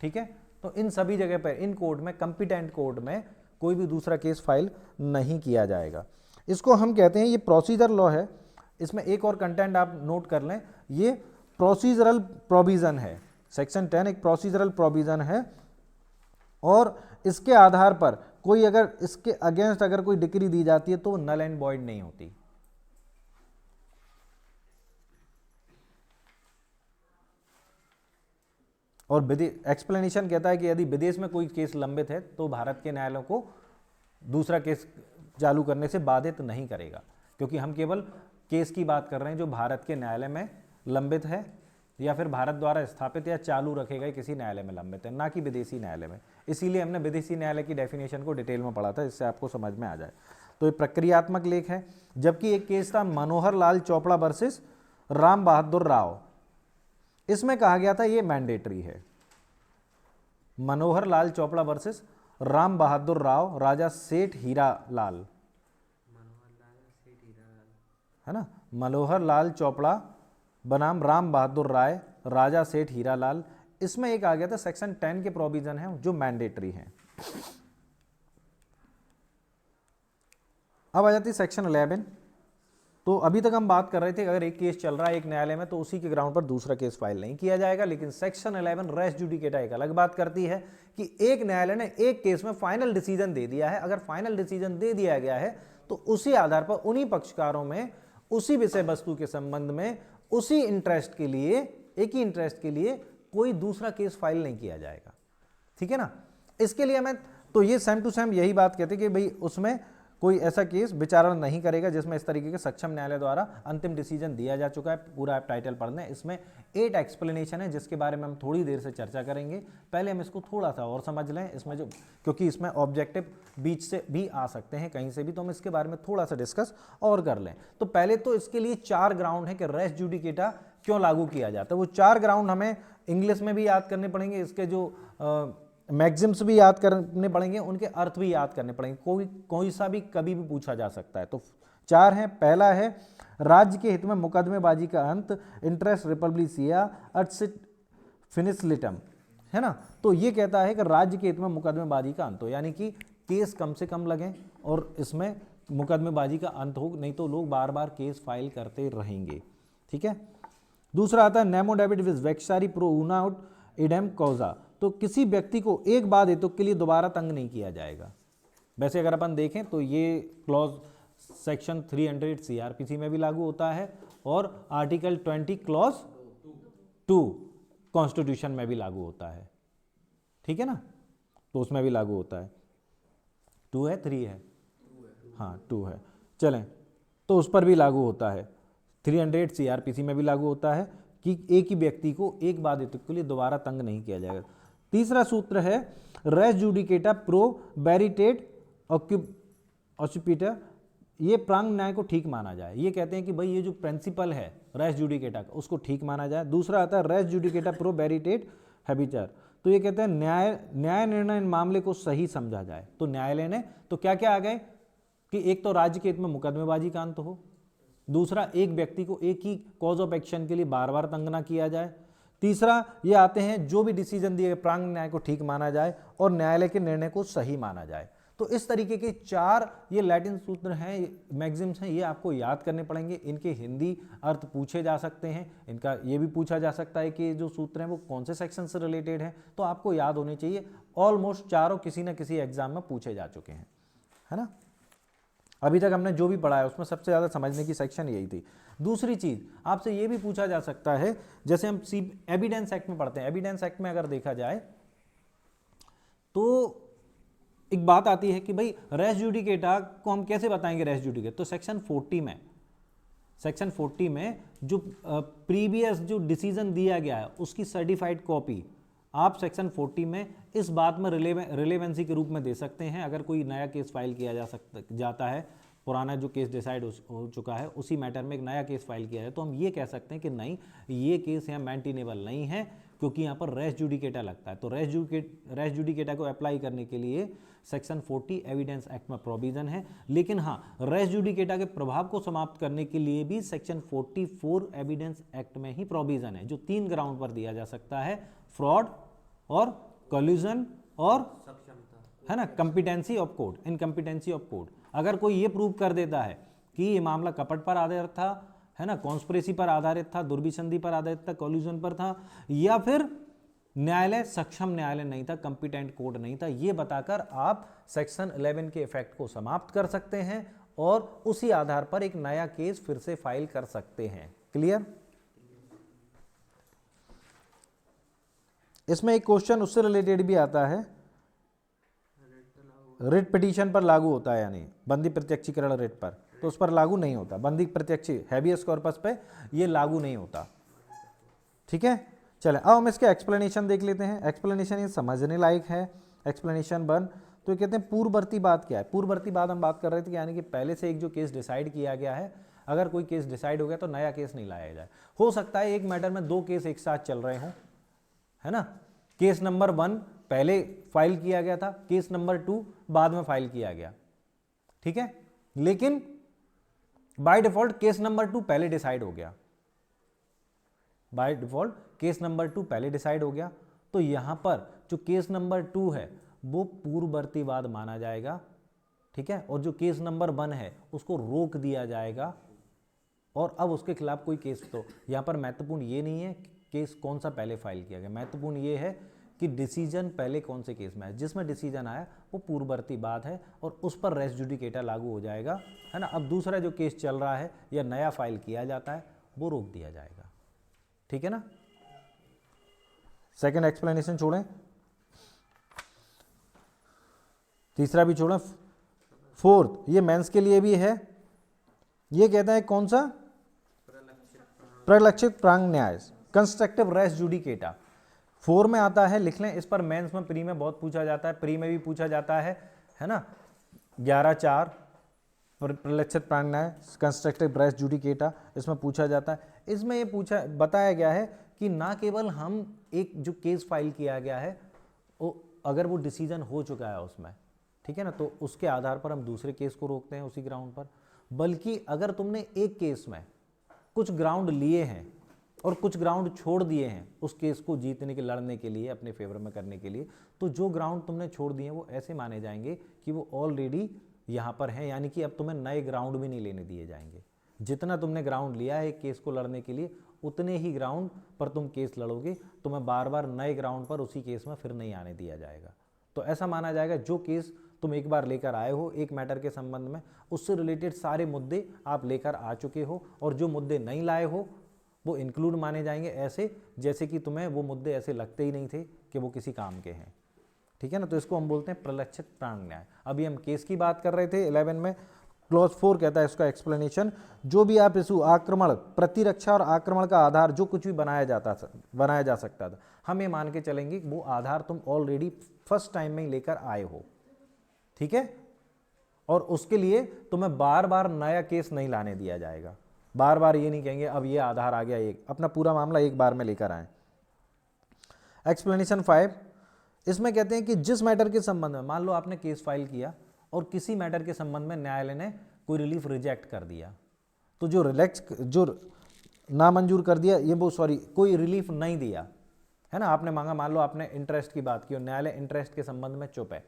ठीक है। तो इन सभी जगह पर इन कोर्ट में, कंपिटेंट कोर्ट में कोई भी दूसरा केस फाइल नहीं किया जाएगा। इसको हम कहते हैं, ये प्रोसीजर लॉ है। इसमें एक और कंटेंट आप नोट कर लें, ये प्रोसीजरल प्रोविजन है। सेक्शन 10 एक प्रोसीजरल प्रोविजन है और इसके आधार पर कोई अगर इसके अगेंस्ट अगर कोई डिक्री दी जाती है तो वो नल एंड वॉइड नहीं होती। और एक्सप्लेनेशन कहता है कि यदि विदेश में कोई केस लंबित है तो भारत के न्यायालयों को दूसरा केस चालू करने से बाधित नहीं करेगा, क्योंकि हम केवल केस की बात कर रहे हैं जो भारत के न्यायालय में लंबित है या फिर भारत द्वारा स्थापित या चालू रखे गए किसी न्यायालय में लंबित है, ना कि विदेशी न्यायालय में। इसीलिए हमने विदेशी न्यायालय की डेफिनेशन को डिटेल में पढ़ा था, इससे आपको समझ में आ जाए। तो ये प्रक्रियात्मक लेख है। जबकि एक केस था मनोहर लाल चोपड़ा वर्सेस राम बहादुर राव, इसमें कहा गया था ये मैंडेटरी है। मनोहर लाल चोपड़ा वर्सेस राम बहादुर राव, राजा सेठ हीरा लाल, है ना, मनोहर लाल चोपड़ा बनाम राम बहादुर राय, राजा सेठ हीरा लाल। इसमें एक आ गया था सेक्शन 10 के प्रोविजन है जो मैंडेटरी हैं। अब आ जाती है सेक्शन 11। तो अभी तक हम बात कर रहे थे अगर एक केस चल रहा है एक न्यायालय में तो उसी के ग्राउंड पर दूसरा केस फाइल नहीं किया जाएगा, लेकिन सेक्शन 11 रेस जुडिकेटा एक अलग बात करती है कि एक न्यायालय ने एक केस में फाइनल डिसीजन दे दिया है। अगर फाइनल डिसीजन दे दिया गया है तो उसी आधार पर उन्हीं पक्षकारों में उसी विषय वस्तु के संबंध में उसी इंटरेस्ट के लिए, एक ही इंटरेस्ट के लिए कोई दूसरा केस फाइल नहीं किया जाएगा, ठीक है ना। इसके लिए हमें तो ये सेम टू सेम यही बात कहते कि भाई उसमें कोई ऐसा केस विचारण नहीं करेगा जिसमें इस तरीके के सक्षम न्यायालय द्वारा अंतिम डिसीजन दिया जा चुका है। पूरा आप टाइटल पढ़ लें, इसमें 8 एक्सप्लेनेशन है जिसके बारे में हम थोड़ी देर से चर्चा करेंगे। पहले हम इसको थोड़ा सा और समझ लें, इसमें जो, क्योंकि इसमें ऑब्जेक्टिव बीच से भी आ सकते हैं कहीं से भी, तो हम इसके बारे में थोड़ा सा डिस्कस और कर लें। तो पहले तो इसके लिए 4 ग्राउंड है कि रेस जुडिकेटा क्यों लागू किया जाता है। वो 4 ग्राउंड हमें इंग्लिश में भी याद करने पड़ेंगे, इसके जो मैक्सिम्स भी याद करने पड़ेंगे, उनके अर्थ भी याद करने पड़ेंगे, कोई सा भी कभी भी पूछा जा सकता है। तो 4 हैं। पहला है राज्य के हित में मुकदमेबाजी का अंत, इंटरेस्ट रिपब्लिसिया अर्सिट फिनिश लिटम, है ना। तो ये कहता है कि राज्य के हित में मुकदमेबाजी का अंत हो, यानी कि केस कम से कम लगें और इसमें मुकदमेबाजी का अंत हो, नहीं तो लोग बार बार केस फाइल करते रहेंगे, ठीक है। दूसरा आता है नेमो डेबिट विज वेक्सारी प्रो ऊनाउट इडेम कौजा, तो किसी व्यक्ति को एक बार हेतुक के लिए दोबारा तंग नहीं किया जाएगा। वैसे अगर अपन देखें तो ये क्लॉज सेक्शन 300 सीआरपीसी में भी लागू होता है और आर्टिकल 20 क्लॉज 2 कॉन्स्टिट्यूशन में भी लागू होता है, ठीक है ना। तो उसमें भी लागू होता है। 2 है 3 है, हाँ 2 है, चलें, तो उस पर भी लागू होता है। 300 सीआरपीसी में भी लागू होता है कि एक ही व्यक्ति को एक बार हेतुक के लिए दोबारा तंग नहीं किया जाएगा। तीसरा सूत्र है रेस जुडिकेटा प्रो बैरिटेड ऑक्यूपिटर, ये प्रांग न्याय को ठीक माना जाए। ये कहते हैं कि भाई ये जो प्रिंसिपल है रेस जुडिकेटा का उसको ठीक माना जाए। दूसरा आता है रेस जुडिकेटा प्रो बैरिटेड हैबिटर, तो ये कहते हैं न्याय निर्णय मामले को सही समझा जाए। तो न्यायालय ने तो क्या क्या आ गए कि एक तो राज्य के हित में मुकदमेबाजी का अंत हो, दूसरा एक व्यक्ति को एक ही कॉज ऑफ एक्शन के लिए बार बार तंग ना किया जाए, तीसरा ये आते हैं जो भी डिसीजन दिए प्रांग न्याय को ठीक माना जाए और न्यायालय के निर्णय को सही माना जाए। तो इस तरीके के 4 ये लैटिन सूत्र हैं, मैक्सिम्स हैं, ये आपको याद करने पड़ेंगे। इनके हिंदी अर्थ पूछे जा सकते हैं, इनका ये भी पूछा जा सकता है कि जो सूत्र हैं वो कौन से सेक्शन से रिलेटेड हैं, तो आपको याद होने चाहिए। ऑलमोस्ट चारों किसी न किसी एग्जाम में पूछे जा चुके हैं, है ना। अभी तक हमने जो भी पढ़ा है उसमें सबसे ज़्यादा समझने की सेक्शन यही थी। दूसरी चीज़ आपसे ये भी पूछा जा सकता है, जैसे हम एविडेंस एक्ट में पढ़ते हैं, एविडेंस एक्ट में अगर देखा जाए तो एक बात आती है कि भाई रेस जुडिकेटा को हम कैसे बताएंगे रेस जुडिकेट। तो सेक्शन 40 में जो प्रीवियस जो डिसीजन दिया गया है उसकी सर्टिफाइड कॉपी आप सेक्शन 40 में इस बात में रिलेवेंसी के रूप में दे सकते हैं। अगर कोई नया केस फाइल किया जाता है, पुराना जो केस डिसाइड हो चुका है उसी मैटर में एक नया केस फाइल किया है, तो हम ये कह सकते हैं कि नहीं, ये केस यहाँ मेंटेनेबल नहीं है, क्योंकि यहाँ पर रेस जुडिकेटा लगता है। तो रेस जुडिकेटा को अप्लाई करने के लिए सेक्शन 40 एविडेंस एक्ट में प्रोविजन है। लेकिन हाँ, रेस जुडिकेटा के प्रभाव को समाप्त करने के लिए भी सेक्शन 44 एविडेंस एक्ट में ही प्रोविजन है, जो 3 ग्राउंड पर दिया जा सकता है, फ्रॉड और कोल्यूजन और है ना competency of court, incompetency of court. अगर कोई ये प्रूव कर देता है कि ये मामला कपट पर आधारित था, है ना, कॉन्स्पिरेसी पर आधारित था, दुर्विसंधि पर आधारित था, कोल्यूजन पर था, या फिर न्यायालय सक्षम न्यायालय नहीं था, कंपिटेंट कोर्ट नहीं था, ये बताकर आप सेक्शन 11 के इफेक्ट को समाप्त कर सकते हैं और उसी आधार पर एक नया केस फिर से फाइल कर सकते हैं। क्लियर? इसमें एक क्वेश्चन उससे रिलेटेड भी आता है, रिट पिटीशन पर लागू होता है या नहीं, बंदी प्रत्यक्षीकरण रिट पर, तो उस पर लागू नहीं होता। बंदी प्रत्यक्ष हैबियस कॉर्पस पे ये लागू नहीं होता। ठीक है, चले अब हम इसके एक्सप्लेनेशन देख लेते हैं। एक्सप्लेनेशन ये समझने लायक है। एक्सप्लेनेशन 1, तो ये कहते हैं पूर्ववर्ती बात क्या है। पूर्ववर्ती बात हम बात कर रहे थे कि यानी कि पहले से एक जो केस डिसाइड किया गया है, अगर कोई केस डिसाइड हो गया तो नया केस नहीं लाया जाए। हो सकता है एक मैटर में 2 केस एक साथ चल रहे हों, है ना, केस नंबर 1 पहले फाइल किया गया था, केस नंबर 2 बाद में फाइल किया गया, ठीक है, लेकिन बाय डिफॉल्ट केस नंबर 2 पहले डिसाइड हो गया, बाय डिफॉल्ट केस नंबर 2 पहले डिसाइड हो गया। तो यहां पर जो केस नंबर 2 है वो पूर्ववर्ती वाद माना जाएगा, ठीक है, और जो केस नंबर 1 है उसको रोक दिया जाएगा और अब उसके खिलाफ कोई केस, तो यहां पर महत्वपूर्ण ये नहीं है केस कौन सा पहले फाइल किया गया, महत्वपूर्ण ये है कि डिसीजन पहले कौन से केस में है। जिसमें डिसीजन आया वो पूर्ववर्ती बात है और उस पर रेस जुडिकेटा लागू हो जाएगा, है ना। अब दूसरा जो केस चल रहा है या नया फाइल किया जाता है वो रोक दिया जाएगा, ठीक है ना। सेकंड एक्सप्लेनेशन छोड़ें, तीसरा भी छोड़ें, फोर्थ ये मेंस के लिए भी है। ये कहता है कौन सा, प्रलक्षित प्रांग न्याय, कंस्ट्रक्टिव रेस जुडिकेटा 4 में आता है, लिख लें। इस पर मेंस में, प्री में बहुत पूछा जाता है, प्री में भी पूछा जाता है ना। 11(4) प्रलक्षित प्रांग न्याय, कंस्ट्रक्टिव रेस जुडिकेटा, इसमें पूछा जाता है। इसमें ये बताया गया है कि ना केवल हम एक जो केस फाइल किया गया है अगर वो डिसीजन हो चुका है उसमें, ठीक है ना, तो उसके आधार पर हम दूसरे केस को रोकते हैं उसी ग्राउंड पर, बल्कि अगर तुमने एक केस में कुछ ग्राउंड लिए हैं और कुछ ग्राउंड छोड़ दिए हैं उस केस को जीतने के, लड़ने के लिए, अपने फेवर में करने के लिए, तो जो ग्राउंड तुमने छोड़ दिए हैं वो ऐसे माने जाएंगे कि वो ऑलरेडी यहाँ पर हैं, यानी कि अब तुम्हें नए ग्राउंड भी नहीं लेने दिए जाएंगे। जितना तुमने ग्राउंड लिया है एक केस को लड़ने के लिए उतने ही ग्राउंड पर तुम केस लड़ोगे, तुम्हें बार बार नए ग्राउंड पर उसी केस में फिर नहीं आने दिया जाएगा। तो ऐसा माना जाएगा जो केस तुम एक बार लेकर आए हो एक मैटर के संबंध में, उससे रिलेटेड सारे मुद्दे आप लेकर आ चुके हो और जो मुद्दे नहीं लाए हो वो इंक्लूड माने जाएंगे, ऐसे जैसे कि तुम्हें वो मुद्दे ऐसे लगते ही नहीं थे कि वो किसी काम के हैं, ठीक है ना। तो इसको हम बोलते हैं प्रलक्षित प्रांग न्याय। अभी हम केस की बात कर रहे थे 11 में। क्लॉज 4 कहता है इसका एक्सप्लेनेशन, जो भी आप इशू, आक्रमण, प्रतिरक्षा और आक्रमण का आधार जो कुछ भी बनाया जा सकता था, हम ये मान के चलेंगे वो आधार तुम ऑलरेडी फर्स्ट टाइम में ही लेकर आए हो, ठीक है, और उसके लिए तुम्हें बार बार नया केस नहीं लाने दिया जाएगा। बार बार ये नहीं कहेंगे अब ये आधार आ गया, एक अपना पूरा मामला एक बार में लेकर आए। एक्सप्लेनेशन 5, इसमें कहते हैं कि जिस मैटर के संबंध में, मान लो आपने केस फाइल किया और किसी मैटर के संबंध में न्यायालय ने कोई रिलीफ रिजेक्ट कर दिया, तो जो नामंजूर कर दिया, ये वो सॉरी कोई रिलीफ नहीं दिया, है ना, आपने मांगा, मान लो आपने इंटरेस्ट की बात की और न्यायालय इंटरेस्ट के संबंध में चुप है,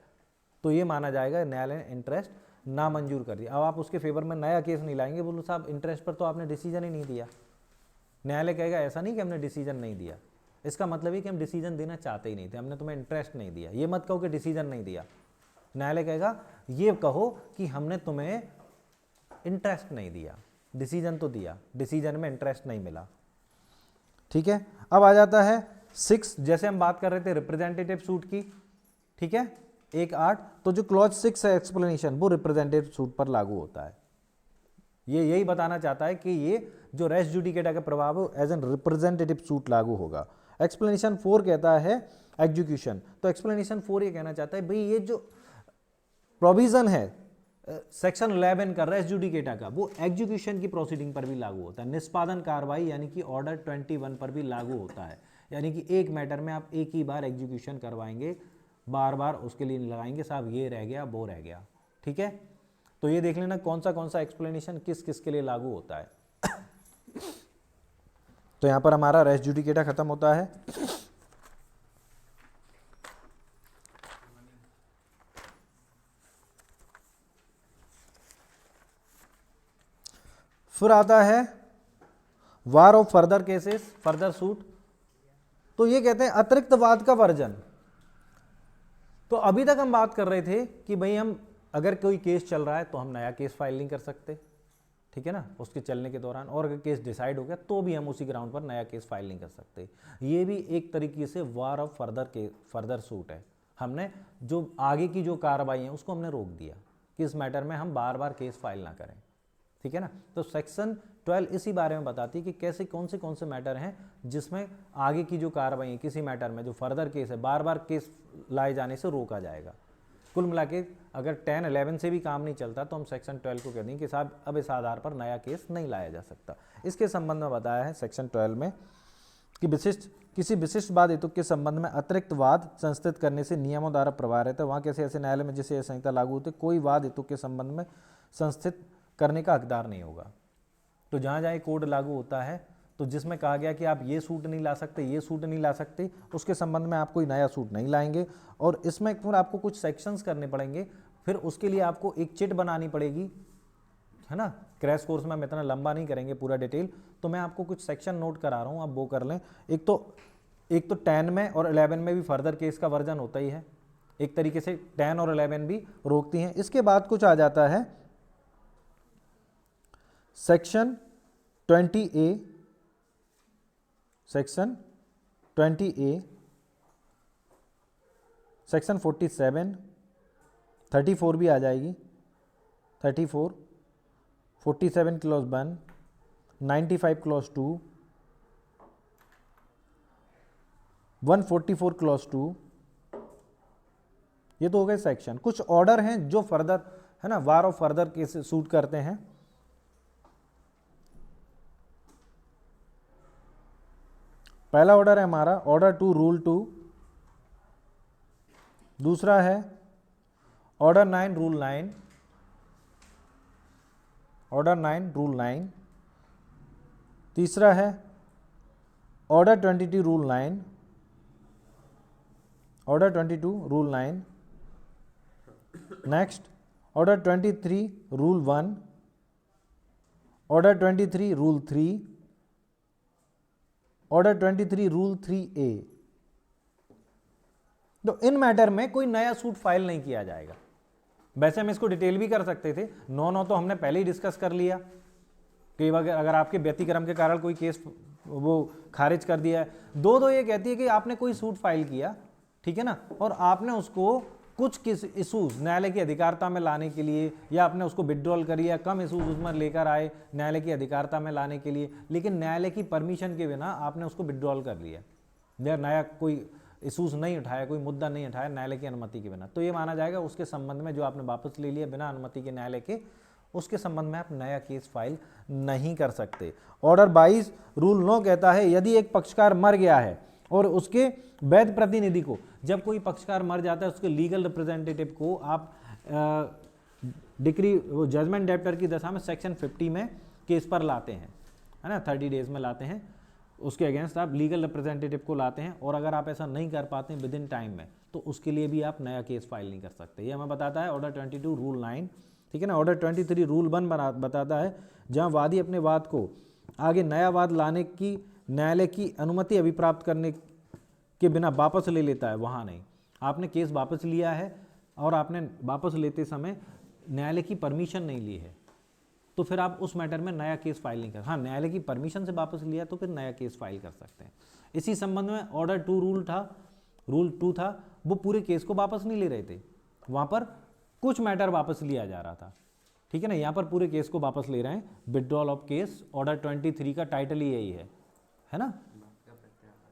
तो ये माना जाएगा न्यायालय ने इंटरेस्ट नामंजूर कर दिया। अब आप उसके फेवर में नया केस नहीं लाएंगे, बोलो साहब इंटरेस्ट पर तो आपने डिसीजन ही नहीं दिया। न्यायालय कहेगा ऐसा नहीं कि हमने डिसीजन नहीं दिया, इसका मतलब है कि हम डिसीजन देना चाहते ही नहीं थे, हमने तुम्हें इंटरेस्ट नहीं दिया। ये मत कहो कि डिसीजन नहीं दिया, न्यायालय कहेगा ये कहो कि हमने तुम्हें इंटरेस्ट नहीं दिया, डिसीजन तो दिया, डिसीजन में इंटरेस्ट नहीं मिला, ठीक है। अब आ जाता है 6, जैसे हम बात कर रहे थे रिप्रेजेंटेटिव सूट की, ठीक है, 1(8), तो जो क्लॉज 6 है एक्सप्लेनेशन वो रिप्रेजेंटेटिव सूट पर लागू होता है। ये यही बताना चाहता है कि ये जो रेस जुडिकेटा का प्रभाव है एज एन रिप्रेजेंटेटिव सूट लागू होगा। एक्सप्लेनेशन 4 कहता है एग्जीक्यूशन। तो एक्सप्लेनेशन 4 ये कहना चाहता है भाई ये जो प्रोविजन है सेक्शन 11 का रेस जुडिकेटा का, वो एग्जीक्यूशन की प्रोसीडिंग पर भी लागू होता है, निष्पादन कार्रवाई यानी कि ऑर्डर 21 पर भी लागू होता है। यानी कि एक मैटर में आप एक ही बार एग्जीक्यूशन करवाएंगे, बार बार उसके लिए लगाएंगे साहब ये रह गया वो रह गया, ठीक है। तो ये देख लेना कौन सा एक्सप्लेनेशन किस किस के लिए लागू होता है। तो यहां पर हमारा रेस जुडिकेटा खत्म होता है। फिर आता है war of further cases, further suit. तो ये कहते हैं अतिरिक्त वाद का वर्जन। तो अभी तक हम बात कर रहे थे कि भाई हम अगर कोई केस चल रहा है तो हम नया केस फाइल नहीं कर सकते, ठीक है ना, उसके चलने के दौरान, और अगर केस डिसाइड हो गया तो भी हम उसी ग्राउंड पर नया केस फाइल नहीं कर सकते। ये भी एक तरीके से वार ऑफ फर्दर सूट है। हमने जो आगे की जो कार्रवाई है उसको हमने रोक दिया कि इस मैटर में हम बार बार केस फाइल ना करें, ठीक है ना। तो सेक्शन 12 इसी बारे में बताती है कि कैसे कौन से मैटर हैं जिसमें आगे की जो कार्रवाई है किसी मैटर में जो फर्दर केस है बार बार केस लाए जाने से रोका जाएगा। कुल मिला के अगर 10-11 से भी काम नहीं चलता तो हम सेक्शन 12 को कह देंगे कि साहब अब इस आधार पर नया केस नहीं लाया जा सकता। इसके संबंध में बताया है सेक्शन 12 में कि किसी विशिष्ट वाद हेतु के संबंध में अतिरिक्त वाद संस्थित करने से नियमों द्वारा प्रभाव रहता है। वहाँ कैसे ऐसे न्यायालय में जैसे संहिता लागू होती है कोई वाद हेतु के संबंध में संस्थित करने का हकदार नहीं होगा। तो जहाँ जहाँ कोड लागू होता है तो जिसमें कहा गया कि आप ये सूट नहीं ला सकते, ये सूट नहीं ला सकते, उसके संबंध में आप कोई नया सूट नहीं लाएंगे। और इसमें फिर आपको कुछ सेक्शंस करने पड़ेंगे, फिर उसके लिए आपको एक चिट बनानी पड़ेगी, है ना। क्रैश कोर्स में हम इतना लंबा नहीं करेंगे पूरा डिटेल, तो मैं आपको कुछ सेक्शन नोट करा रहा हूँ, आप वो कर लें। एक तो 10 में और 11 में भी फर्दर केस का वर्जन होता ही है, एक तरीके से 10 और 11 भी रोकती हैं। इसके बाद कुछ आ जाता है section 20A, section 20A, section 47, 34 भी आ जाएगी, 34, 47 क्लॉज 1, 95 क्लॉज 2, 144 क्लॉज 2। ये तो हो गए सेक्शन। कुछ ऑर्डर हैं जो फर्दर, है ना, war of further case suit करते हैं। पहला ऑर्डर है हमारा ऑर्डर 2 रूल 2, दूसरा है ऑर्डर 9 रूल 9, ऑर्डर 9 रूल 9, तीसरा है order 22 rule 9, order 22 rule 9, next order 23 rule 1, order 23 rule 3, order 23 rule 3A। तो इन मैटर में कोई नया सूट फाइल नहीं किया जाएगा। वैसे हम इसको डिटेल भी कर सकते थे, 9 तो हमने पहले ही डिस्कस कर लिया कि अगर आपके व्यतिक्रम के कारण कोई केस वो खारिज कर दिया है। 2 ये कहती है कि आपने कोई सूट फाइल किया, ठीक है ना, और आपने उसको कुछ इशूज न्यायालय की अधिकारिता में लाने के लिए, या आपने उसको विड्रॉल करी या कम इशूज उसमें लेकर आए न्यायालय की अधिकारिता में लाने के लिए, लेकिन न्यायालय की परमिशन के बिना आपने उसको विड्रॉल कर लिया, या नया कोई इशूज नहीं उठाया, कोई मुद्दा नहीं उठाया न्यायालय की अनुमति के बिना, तो ये माना जाएगा उसके संबंध में जो आपने वापस ले लिया बिना अनुमति के न्यायालय के, उसके संबंध में आप नया केस फाइल नहीं कर सकते। ऑर्डर 22 रूल 9 कहता है यदि एक पक्षकार मर गया है और उसके वैध प्रतिनिधि को, जब कोई पक्षकार मर जाता है उसके लीगल रिप्रेजेंटेटिव को आप डिक्री वो जजमेंट डेप्टर की दशा में सेक्शन 50 में केस पर लाते हैं, है ना, 30 डेज में लाते हैं, उसके अगेंस्ट आप लीगल रिप्रेजेंटेटिव को लाते हैं। और अगर आप ऐसा नहीं कर पाते हैं विद इन टाइम में, तो उसके लिए भी आप नया केस फाइल नहीं कर सकते। ये हमें बताता है ऑर्डर 22 रूल 9, ठीक है ना। ऑर्डर 23 रूल 1 बताता है जहाँ वादी अपने वाद को आगे नया वाद लाने की न्यायालय की अनुमति अभिप्राप्त करने के बिना वापस ले लेता है, वहाँ नहीं। आपने केस वापस लिया है और आपने वापस लेते समय न्यायालय की परमिशन नहीं ली है, तो फिर आप उस मैटर में नया केस फाइल नहीं कर। हाँ, न्यायालय की परमिशन से वापस लिया तो फिर नया केस फाइल कर सकते हैं। इसी संबंध में ऑर्डर 2 रूल 2 था, वो पूरे केस को वापस नहीं ले रहे थे, वहाँ पर कुछ मैटर वापस लिया जा रहा था, ठीक है ना। यहाँ पर पूरे केस को वापस ले रहे हैं, विड्रॉल ऑफ केस। ऑर्डर 23 का टाइटल ही यही है ना।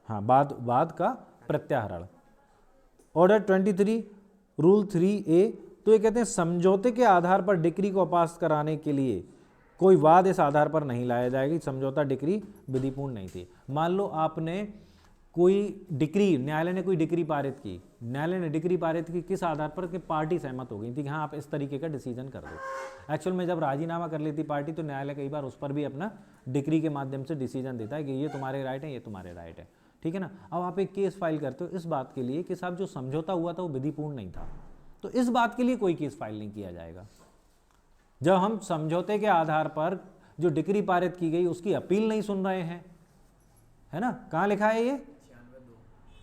हाँ, बाद का प्रत्याहरण। ऑर्डर 23 रूल 3A, तो ये कहते हैं समझौते के आधार पर डिक्री को पास कराने के लिए कोई वाद इस आधार पर नहीं लाया जाएगा कि समझौता डिक्री विधिपूर्ण नहीं थी। मान लो आपने कोई डिक्री, न्यायालय ने कोई डिक्री पारित की, न्यायालय ने डिक्री पारित की किस आधार पर कि पार्टी सहमत हो गई थी कि हाँ आप इस तरीके का डिसीजन कर दो। एक्चुअल में जब राजीनामा कर लेती पार्टी तो न्यायालय कई बार उस पर भी अपना डिक्री के माध्यम से डिसीजन देता है कि ये तुम्हारे राइट है, ये तुम्हारे राइट है, ठीक है ना। अब आप एक केस फाइल करते हो इस बात के लिए कि साहब जो समझौता हुआ था वो विधिपूर्ण नहीं था, तो इस बात के लिए कोई केस फाइल नहीं किया जाएगा। जब हम समझौते के आधार पर जो डिक्री पारित की गई उसकी अपील नहीं सुन रहे हैं, है ना। कहाँ लिखा है ये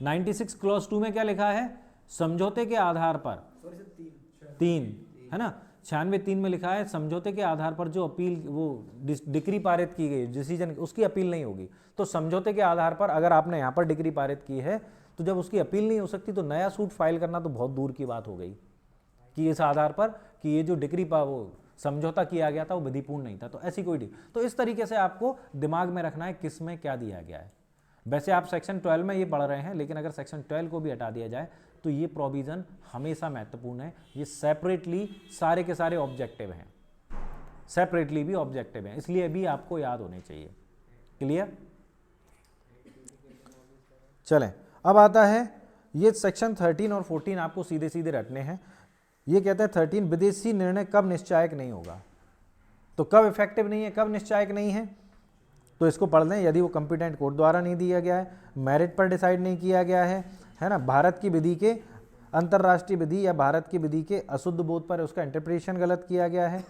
96 क्लॉज 2 में क्या लिखा है, समझौते के आधार पर 3, है ना। 96(3) में लिखा है समझौते के आधार पर जो अपील, वो डिक्री पारित की गई डिसीजन, उसकी अपील नहीं होगी। तो समझौते के आधार पर अगर आपने यहाँ पर डिक्री पारित की है तो जब उसकी अपील नहीं हो सकती तो नया सूट फाइल करना तो बहुत दूर की बात हो गई कि इस आधार पर कि ये जो डिक्री वो समझौता किया गया था वो विधिपूर्ण नहीं था। तो ऐसी कोई तो इस तरीके से आपको दिमाग में रखना है किस में क्या दिया गया है। वैसे आप सेक्शन 12 में ये पढ़ रहे हैं, लेकिन अगर सेक्शन 12 को भी हटा दिया जाए तो ये प्रोविजन हमेशा महत्वपूर्ण है। ये सेपरेटली सारे के सारे ऑब्जेक्टिव हैं, सेपरेटली भी ऑब्जेक्टिव हैं, इसलिए भी आपको याद होने चाहिए। क्लियर। चलें, अब आता है ये सेक्शन 13 और 14 आपको सीधे सीधे रटने हैं। ये कहते हैं 13 विदेशी निर्णय कब निश्चायक नहीं होगा, तो कब इफेक्टिव नहीं है, कब निश्चायक नहीं है, तो इसको पढ़ लें। यदि वो कंपिटेंट कोर्ट द्वारा नहीं दिया गया है, मेरिट पर डिसाइड नहीं किया गया है ना, भारत की विधि के, अंतर्राष्ट्रीय विधि या भारत की विधि के अशुद्ध बोध पर उसका इंटरप्रिटेशन गलत किया गया है,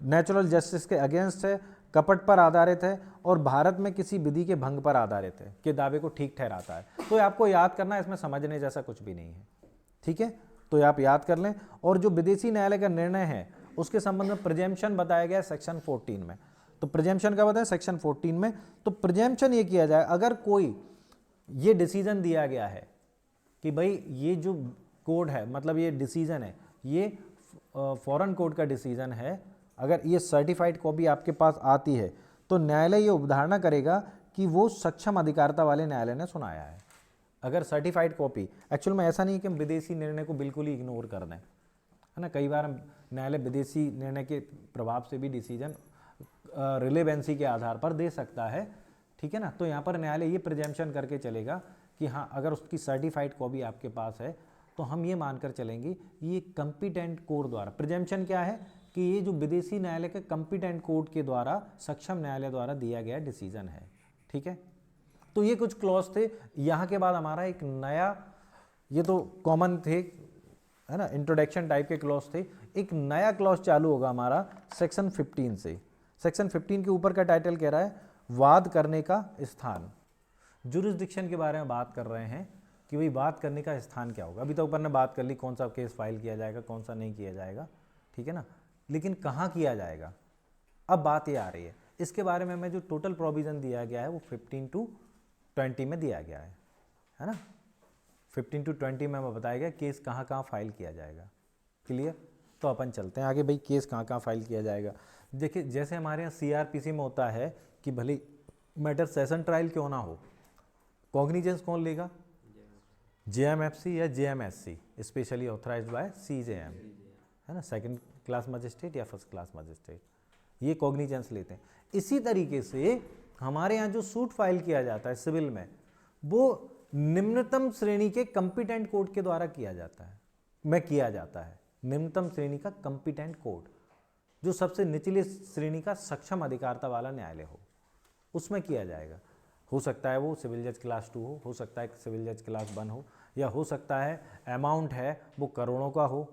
नेचुरल जस्टिस के अगेंस्ट है, कपट पर आधारित है और भारत में किसी विधि के भंग पर आधारित है के दावे को ठीक ठहराता है। तो आपको याद करना है, इसमें समझने जैसा कुछ भी नहीं है, ठीक है। तो आप याद कर लें। और जो विदेशी न्यायालय का निर्णय है उसके संबंध में प्रिजम्पशन बताया गया है सेक्शन 14 में। तो प्रिजम्पशन का बताया सेक्शन 14 में, तो प्रिजम्पशन ये किया जाए अगर कोई ये डिसीजन दिया गया है कि भाई ये जो कोड है, मतलब ये डिसीजन है, ये फॉरेन कोर्ट का डिसीजन है, अगर ये सर्टिफाइड कॉपी आपके पास आती है तो न्यायालय ये अवधारणा करेगा कि वो सक्षम अधिकारिता वाले न्यायालय ने सुनाया है। अगर सर्टिफाइड कॉपी, एक्चुअल में ऐसा नहीं कि हम विदेशी निर्णय को बिल्कुल ही इग्नोर कर दें, है ना। कई बार न्यायालय विदेशी निर्णय के प्रभाव से भी डिसीजन रिलेवेंसी के आधार पर दे सकता है, ठीक है ना। तो यहाँ पर न्यायालय ये प्रिजम्पशन करके चलेगा कि हाँ अगर उसकी सर्टिफाइड कॉपी आपके पास है तो हम ये मानकर चलेंगे ये कंपिटेंट कोर्ट द्वारा, प्रिजम्पशन क्या है कि ये जो विदेशी न्यायालय के कंपिटेंट कोर्ट के द्वारा, सक्षम न्यायालय द्वारा दिया गया डिसीजन है, ठीक है। तो ये कुछ क्लॉज थे। यहाँ के बाद हमारा एक नया, ये तो कॉमन थे, है ना, इंट्रोडक्शन टाइप के क्लॉज थे। एक नया क्लॉज चालू होगा हमारा सेक्शन 15 से। सेक्शन 15 के ऊपर का टाइटल कह रहा है वाद करने का स्थान। जुरिस्डिक्शन के बारे में बात कर रहे हैं कि भाई बात करने का स्थान क्या होगा। अभी तक ऊपर ने बात कर ली कौन सा केस फाइल किया जाएगा, कौन सा नहीं किया जाएगा, ठीक है ना, लेकिन कहाँ किया जाएगा, अब बात ये आ रही है। इसके बारे में मैं जो टोटल प्रोविजन दिया गया है वो 15 to 20 में दिया गया है ना। 15 to 20 में बताया गया केस कहाँ कहाँ फाइल किया जाएगा। क्लियर। तो अपन चलते हैं आगे, भाई केस कहाँ कहाँ फाइल किया जाएगा। देखिए जैसे हमारे यहाँ CRPC में होता है कि भले मैटर सेशन ट्रायल क्यों ना हो, कॉग्निजेंस कौन लेगा, JMFC या JMSC, specially authorised bye CJM, है ना, सेकंड क्लास मजिस्ट्रेट या फर्स्ट क्लास मजिस्ट्रेट, ये कॉग्निजेंस लेते हैं। इसी तरीके से हमारे यहाँ जो सूट फाइल किया जाता है सिविल में, वो निम्नतम श्रेणी के कंपिटेंट कोर्ट के द्वारा किया जाता है, निम्नतम श्रेणी का कंपिटेंट कोर्ट, जो सबसे निचली श्रेणी का सक्षम अधिकारिता वाला न्यायालय उसमें किया जाएगा। हो सकता है वो सिविल जज क्लास 2 हो सकता है सिविल जज क्लास 1 हो, या हो सकता है अमाउंट है वो करोड़ों का हो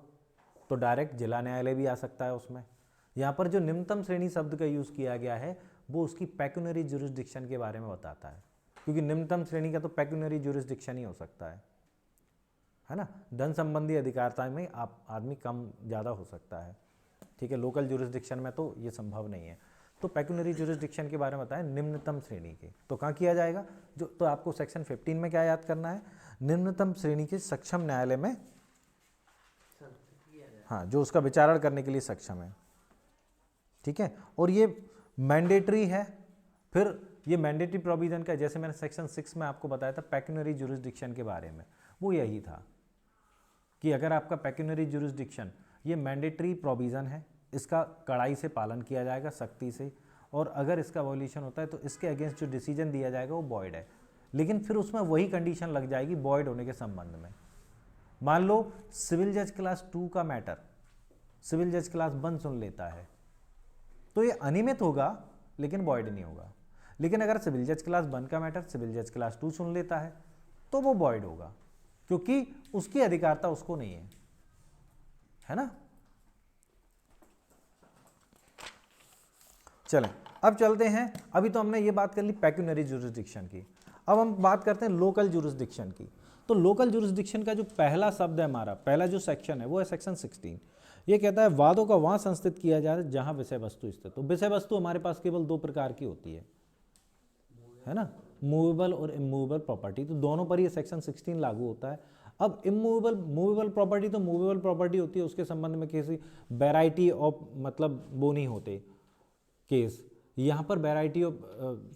तो डायरेक्ट जिला न्यायालय भी आ सकता है उसमें। यहाँ पर जो निम्नतम श्रेणी शब्द का यूज़ किया गया है वो उसकी पेक्यूनरी जुरिस्डिक्शन के बारे में बताता है, क्योंकि निम्नतम श्रेणी का तो पेक्यूनरी जुरिस्डिक्शन ही हो सकता है ना। धन संबंधी अधिकारिता में आप आदमी कम ज़्यादा हो सकता है, ठीक है। लोकल जुरिस्डिक्शन में तो ये संभव नहीं है। तो पेक्यूनरी जुरिस्डिक्शन के बारे में बताएं निम्नतम श्रेणी के, तो कहाँ किया जाएगा, जो तो आपको सेक्शन 15 में क्या याद करना है, निम्नतम श्रेणी के सक्षम न्यायालय में, हाँ, जो उसका विचारण करने के लिए सक्षम है, ठीक है। और ये मैंडेटरी है। फिर ये मैंडेटरी प्रोविजन का, जैसे मैंने सेक्शन 6 में आपको बताया था पेक्यूनरी जुरिसडिक्शन के बारे में, वो यही था कि अगर आपका पेक्यूनरी जुरिसडिक्शन ये मैंडेटरी प्रोविजन है, इसका कड़ाई से पालन किया जाएगा, सख्ती से, और अगर इसका वॉल्यूशन होता है तो इसके अगेंस्ट जो डिसीजन दिया जाएगा वो वॉइड है। लेकिन फिर उसमें वही कंडीशन लग जाएगी वॉइड होने के संबंध में। मान लो सिविल जज क्लास 2 का मैटर सिविल जज क्लास 1 सुन लेता है, तो ये अनियमित होगा लेकिन वॉइड नहीं होगा। लेकिन अगर सिविल जज क्लास 1 का मैटर सिविल जज क्लास 2 सुन लेता है तो वो वॉइड होगा, क्योंकि उसकी अधिकारता उसको नहीं है ना। चलें अब चलते हैं, अभी तो हमने ये बात कर ली पेक्यूनरी जुरिसडिक्शन की, अब हम बात करते हैं लोकल जुरिसडिक्शन की। तो लोकल जुरिसडिक्शन का जो पहला शब्द है, हमारा पहला जो सेक्शन है वो है सेक्शन 16। ये कहता है वादों का वहां संस्थित किया जाए जहां विषय वस्तु स्थित हो। विषय वस्तु हमारे पास केवल 2 प्रकार की होती है ना, मूवेबल और इमूवेबल प्रॉपर्टी, तो दोनों पर ये सेक्शन 16 लागू होता है। अब मूवेबल प्रॉपर्टी तो मूवेबल प्रॉपर्टी होती है, उसके संबंध में किसी वैरायटी ऑफ मतलब वो नहीं होते केस। यहाँ पर वैरायटी ऑफ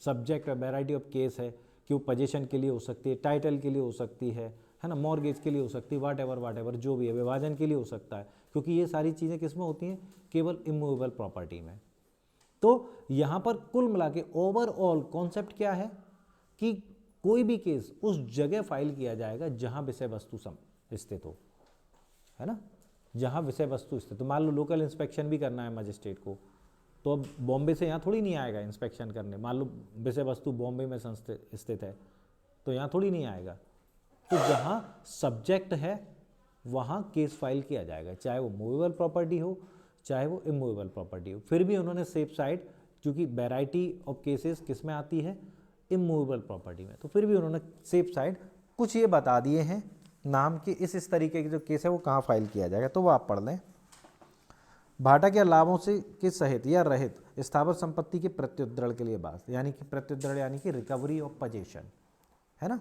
सब्जेक्ट है, वैरायटी ऑफ केस है कि वो पोजीशन के लिए हो सकती है, टाइटल के लिए हो सकती है ना, मॉर्गेज के लिए हो सकती है, वाट एवर जो भी है, विभाजन के लिए हो सकता है, क्योंकि ये सारी चीज़ें किस में होती हैं, केवल इमूवेबल प्रॉपर्टी में। तो यहाँ पर कुल मिला के ओवरऑल कॉन्सेप्ट क्या है कि कोई भी केस उस जगह फाइल किया जाएगा जहाँ विषय वस्तु स्थित हो, है ना, जहाँ विषय वस्तु स्थित हो। मान लो लोकल इंस्पेक्शन भी करना है मजिस्ट्रेट को, तो अब बॉम्बे से यहाँ थोड़ी नहीं आएगा इंस्पेक्शन करने। मान लो विषय वस्तु बॉम्बे में स्थित है तो यहाँ थोड़ी नहीं आएगा, तो जहाँ सब्जेक्ट है वहाँ केस फाइल किया जाएगा, चाहे वो मूवेबल प्रॉपर्टी हो चाहे वो इमूवेबल प्रॉपर्टी हो। फिर भी उन्होंने सेफ साइड, क्योंकि वैरायटी ऑफ केसेस किस में आती है, इमूवेबल प्रॉपर्टी में, तो फिर भी उन्होंने सेफ साइड कुछ ये बता दिए हैं नाम के इस तरीके के जो केस है वो कहाँ फाइल किया जाएगा, तो वो आप पढ़ लें। भाटक या लाभों से के सहित या रहित स्थावर संपत्ति के प्रत्युद्रण के लिए बात, यानी कि प्रत्युद्रण यानी कि रिकवरी ऑफ पोजीशन, है ना।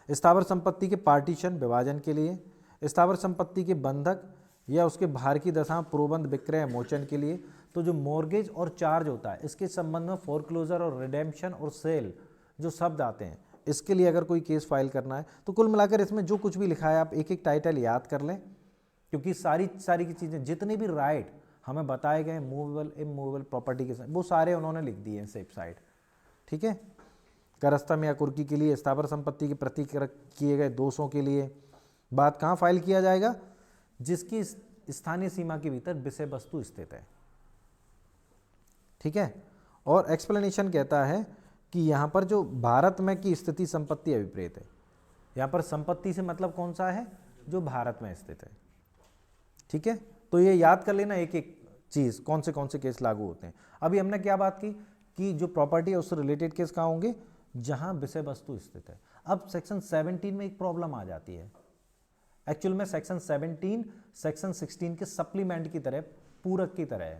स्थावर संपत्ति के पार्टीशन विभाजन के लिए, स्थावर संपत्ति के बंधक या उसके भार की दशा प्रोबंध विक्रय मोचन के लिए। तो जो मॉर्गेज और चार्ज होता है इसके संबंध में फोरक्लोजर और रिडेम्पशन और सेल जो शब्द आते हैं, इसके लिए अगर कोई केस फाइल करना है तो कुल मिलाकर इसमें जो कुछ भी लिखा है आप एक एक टाइटल याद कर लें, क्योंकि सारी की चीज़ें जितने भी राइट हमें बताए गए मूवेबल इमूवेबल प्रॉपर्टी के वो सारे उन्होंने लिख दिए हैं सेफ साइड, ठीक है। करस्तम या कुर्की के लिए, स्थावर संपत्ति के प्रति किए गए दोषों के लिए बात कहाँ फाइल किया जाएगा, जिसकी स्थानीय सीमा के भीतर विषय वस्तु स्थित है, ठीक है। और एक्सप्लेनेशन कहता है कि यहाँ पर जो भारत में की स्थिति संपत्ति अभिप्रेत है, यहाँ पर संपत्ति से मतलब कौन सा है, जो भारत में स्थित है, ठीक है। तो ये याद कर लेना एक एक चीज़, कौन से केस लागू होते हैं। अभी हमने क्या बात की कि जो प्रॉपर्टी है उससे रिलेटेड केस कहाँ होंगे, जहाँ विषय वस्तु स्थित है। अब सेक्शन 17 में एक प्रॉब्लम आ जाती है, एक्चुअल में सेक्शन 17 सेक्शन 16 के सप्लीमेंट की तरह, पूरक की तरह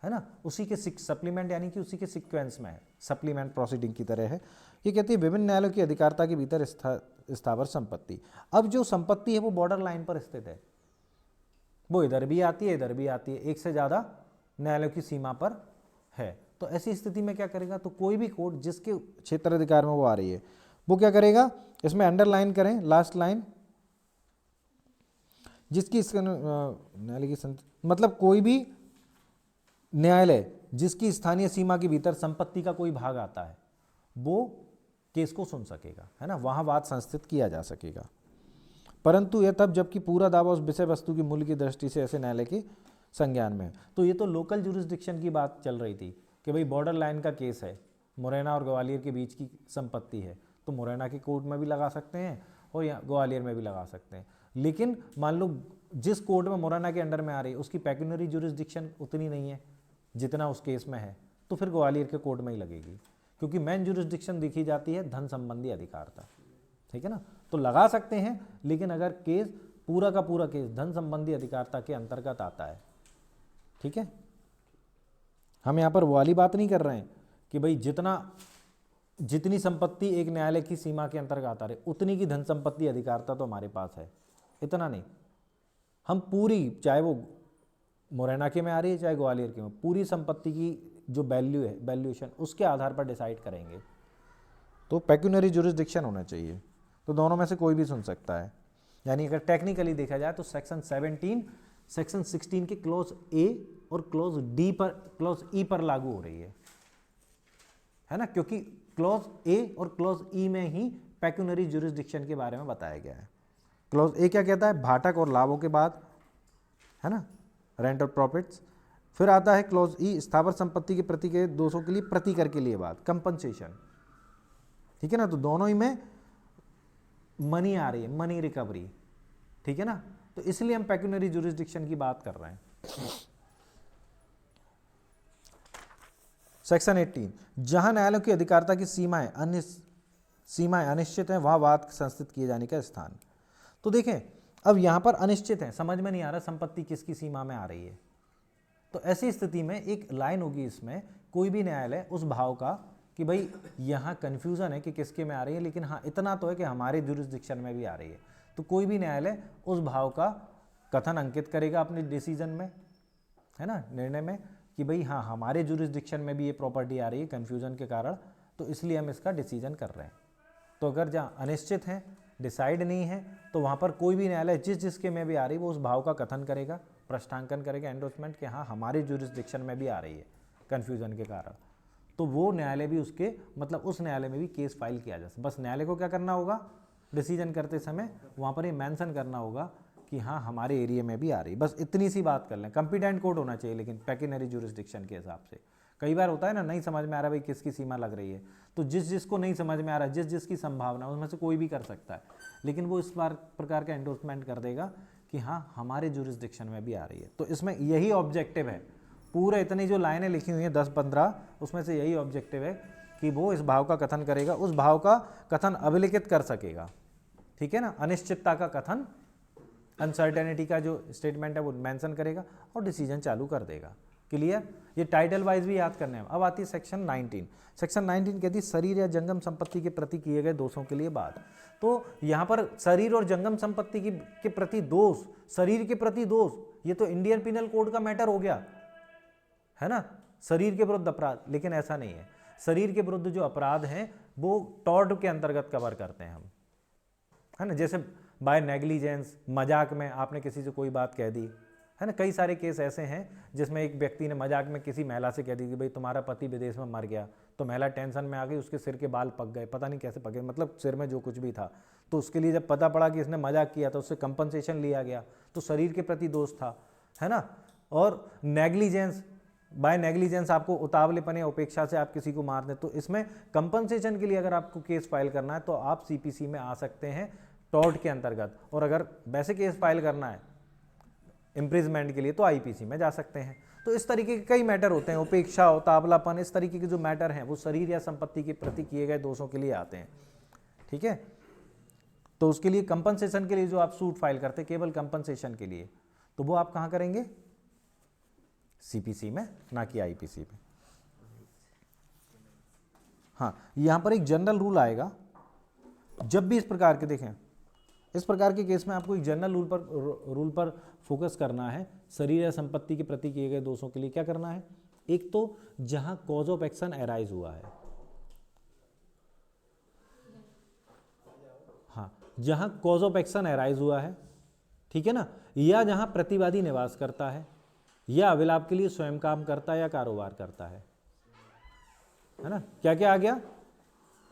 है ना, उसी के सप्लीमेंट यानी कि उसी के सीक्वेंस में है, सप्लीमेंट प्रोसीडिंग की तरह है। ये कहती है विभिन्न न्यायालयों की अधिकारता के भीतर स्थावर संपत्ति। अब जो संपत्ति है वो बॉर्डर लाइन पर स्थित है, वो इधर भी आती है इधर भी आती है, एक से ज़्यादा न्यायालयों की सीमा पर है। तो ऐसी स्थिति में क्या करेगा, तो कोई भी कोर्ट जिसके क्षेत्राधिकार में वो आ रही है वो क्या करेगा, इसमें अंडरलाइन करें लास्ट लाइन, जिसकी न्यायालय की मतलब कोई भी न्यायालय जिसकी स्थानीय सीमा के भीतर संपत्ति का कोई भाग आता है वो केस को सुन सकेगा, है ना, वहां वाद संस्थित किया जा सकेगा। परंतु यह तब जबकि पूरा दावा उस विषय वस्तु की मूल्य की दृष्टि से ऐसे न्यायालय के संज्ञान में है। तो ये तो लोकल जुरिस्डिक्शन की बात चल रही थी कि भाई बॉर्डर लाइन का केस है, मुरैना और ग्वालियर के बीच की संपत्ति है, तो मुरैना के कोर्ट में भी लगा सकते हैं और या ग्वालियर में भी लगा सकते हैं। लेकिन मान लो जिस कोर्ट में मुरैना के अंडर में आ रही है उसकी पेक्यूनरी जुरिस्डिक्शन उतनी नहीं है जितना उस केस में है, तो फिर ग्वालियर के कोर्ट में ही लगेगी, क्योंकि मेन जुरिस्डिक्शन देखी जाती है धन संबंधी अधिकारता, ठीक है ना। तो लगा सकते हैं, लेकिन अगर केस पूरा का पूरा केस धन संबंधी अधिकारता के अंतर्गत आता है, ठीक है। हम यहाँ पर वो वाली बात नहीं कर रहे हैं कि भाई जितनी संपत्ति एक न्यायालय की सीमा के अंतर्गत आ रही उतनी की धन संपत्ति अधिकारता तो हमारे पास है, इतना नहीं। हम पूरी, चाहे वो मुरैना के में आ रही है चाहे ग्वालियर के में, पूरी संपत्ति की जो वैल्यू है, वैल्यूएशन, उसके आधार पर डिसाइड करेंगे। तो पेक्यूनरी जुरिस्डिक्शन होना चाहिए। तो दोनों में से कोई भी सुन सकता है। यानी अगर टेक्निकली देखा जाए तो सेक्शन 17 सेक्शन 16 के क्लॉज ए और क्लॉज डी पर, क्लॉज ई पर लागू हो रही है ना, क्योंकि क्लॉज ए और क्लॉज ई में ही पेक्यूनरी जुरिस्डिक्शन के बारे में बताया गया है। क्लॉज ए क्या कहता है, भाटक और लाभों के बाद, है ना, रेंट और प्रॉफिट्स। फिर आता है क्लॉज ई, स्थावर संपत्ति के प्रति के दोषों के लिए प्रतिकर के लिए बात, कंपनसेशन, ठीक है ना। तो दोनों ही में मनी आ रही है, मनी रिकवरी, ठीक है ना। तो इसलिए हम पेक्यूनरी जुरिस्डिक्शन की बात कर रहे हैं। सेक्शन 18, जहां न्यायालयों की अधिकारिता की सीमाएं अनिश्चित हैं, वहां वाद संस्थित किए जाने का स्थान। तो देखें, अब यहां पर अनिश्चित है, समझ में नहीं आ रहा संपत्ति किसकी सीमा में आ रही है। तो ऐसी स्थिति में एक लाइन होगी इसमें, कोई भी न्यायालय उस भाव का कि भाई यहाँ कन्फ्यूज़न है कि किसके में आ रही है, लेकिन हाँ इतना तो है कि हमारे जुरिस्डिक्शन में भी आ रही है। तो कोई भी न्यायालय उस भाव का कथन अंकित करेगा अपने डिसीजन में, है ना, निर्णय में, कि भाई हाँ हमारे जुरिस्डिक्शन में भी ये प्रॉपर्टी आ रही है कन्फ्यूज़न के कारण, तो इसलिए हम इसका डिसीजन कर रहे हैं। तो अगर जहाँ अनिश्चित है, डिसाइड नहीं है, तो वहाँ पर कोई भी न्यायालय जिसके में भी आ रही है वो उस भाव का कथन करेगा, प्रश्नांकन करेगा, एंडोर्समेंट कि हाँ हमारे जुरिस्डिक्शन में भी आ रही है कन्फ्यूज़न के कारण। तो वो न्यायालय भी उसके, मतलब उस न्यायालय में भी केस फाइल किया जा सकता। बस न्यायालय को क्या करना होगा, डिसीजन करते समय वहाँ पर ये मेंशन करना होगा कि हाँ हमारे एरिया में भी आ रही है। बस इतनी सी बात कर लें। कंपिटेंट कोर्ट होना चाहिए लेकिन पेक्यूनरी जुरिस्डिक्शन के हिसाब से। कई बार होता है ना, नहीं समझ में आ रहा भाई किसकी सीमा लग रही है, तो जिसको नहीं समझ में आ रहा, जिसकी संभावना, उसमें से कोई भी कर सकता है, लेकिन वो इस प्रकार का एंडोर्समेंट कर देगा कि हाँ हमारे जुरिस्डिक्शन में भी आ रही है। तो इसमें यही ऑब्जेक्टिव है, पूरे इतनी जो लाइनें लिखी हुई हैं 10-15, उसमें से यही ऑब्जेक्टिव है कि वो इस भाव का कथन करेगा, उस भाव का कथन अभिलिखित कर सकेगा, ठीक है ना। अनिश्चितता का कथन, अनसर्टेनिटी का जो स्टेटमेंट है वो मेंशन करेगा और डिसीजन चालू कर देगा। क्लियर। ये टाइटल वाइज भी याद करने हैं। अब आती है सेक्शन 19। सेक्शन 19 कहती है शरीर या जंगम संपत्ति के प्रति किए गए दोषों के लिए बात। तो यहाँ पर शरीर और जंगम संपत्ति के प्रति दोष, शरीर के प्रति दोष, ये तो इंडियन पिनल कोड का मैटर हो गया, है ना, शरीर के विरुद्ध अपराध। लेकिन ऐसा नहीं है, शरीर के विरुद्ध जो अपराध हैं वो टॉर्ट के अंतर्गत कवर करते हैं हम, है ना। जैसे बाय नेग्लिजेंस, मजाक में आपने किसी से कोई बात कह दी, है ना। कई सारे केस ऐसे हैं जिसमें एक व्यक्ति ने मजाक में किसी महिला से कह दी कि भाई तुम्हारा पति विदेश में मर गया, तो महिला टेंशन में आ गई, उसके सिर के बाल पक गए, पता नहीं कैसे पके, मतलब सिर में जो कुछ भी था। तो उसके लिए जब पता पड़ा कि इसने मजाक किया तो उससे कंपनसेशन लिया गया, तो शरीर के प्रति दोष था, है ना। और नेग्लिजेंस, बाय नेग्लिजेंस आपको उतावलेपन या उपेक्षा से आप किसी को मार दें, तो इसमें कंपनसेशन के लिए अगर आपको केस फाइल करना है तो आप सीपीसी में आ सकते हैं टॉर्ट के अंतर्गत। और अगर वैसे केस फाइल करना है इम्प्रिजमेंट के लिए तो आईपीसी में जा सकते हैं। तो इस तरीके के कई मैटर होते हैं, उपेक्षा, उतावलापन, इस तरीके के जो मैटर हैं वो शरीर या संपत्ति के प्रति किए गए दोषों के लिए आते हैं, ठीक है। तो उसके लिए कंपनसेशन के लिए जो आप सूट फाइल करते हैं केवल कंपनसेशन के लिए, तो वो आप कहाँ करेंगे, सीपीसी में, ना कि आईपीसी में। हाँ, यहां पर एक जनरल रूल आएगा जब भी इस प्रकार के, देखें इस प्रकार के केस में आपको एक जनरल रूल पर फोकस करना है। शरीर या संपत्ति के प्रति किए गए दोषों के लिए क्या करना है, एक तो जहां कॉज ऑफ एक्शन अराइज हुआ है, हाँ जहां कॉज ऑफ एक्शन अराइज हुआ है, ठीक है ना, या जहां प्रतिवादी निवास करता है या अभिलाप के लिए स्वयं काम करता है या कारोबार करता है ना। क्या क्या आ गया,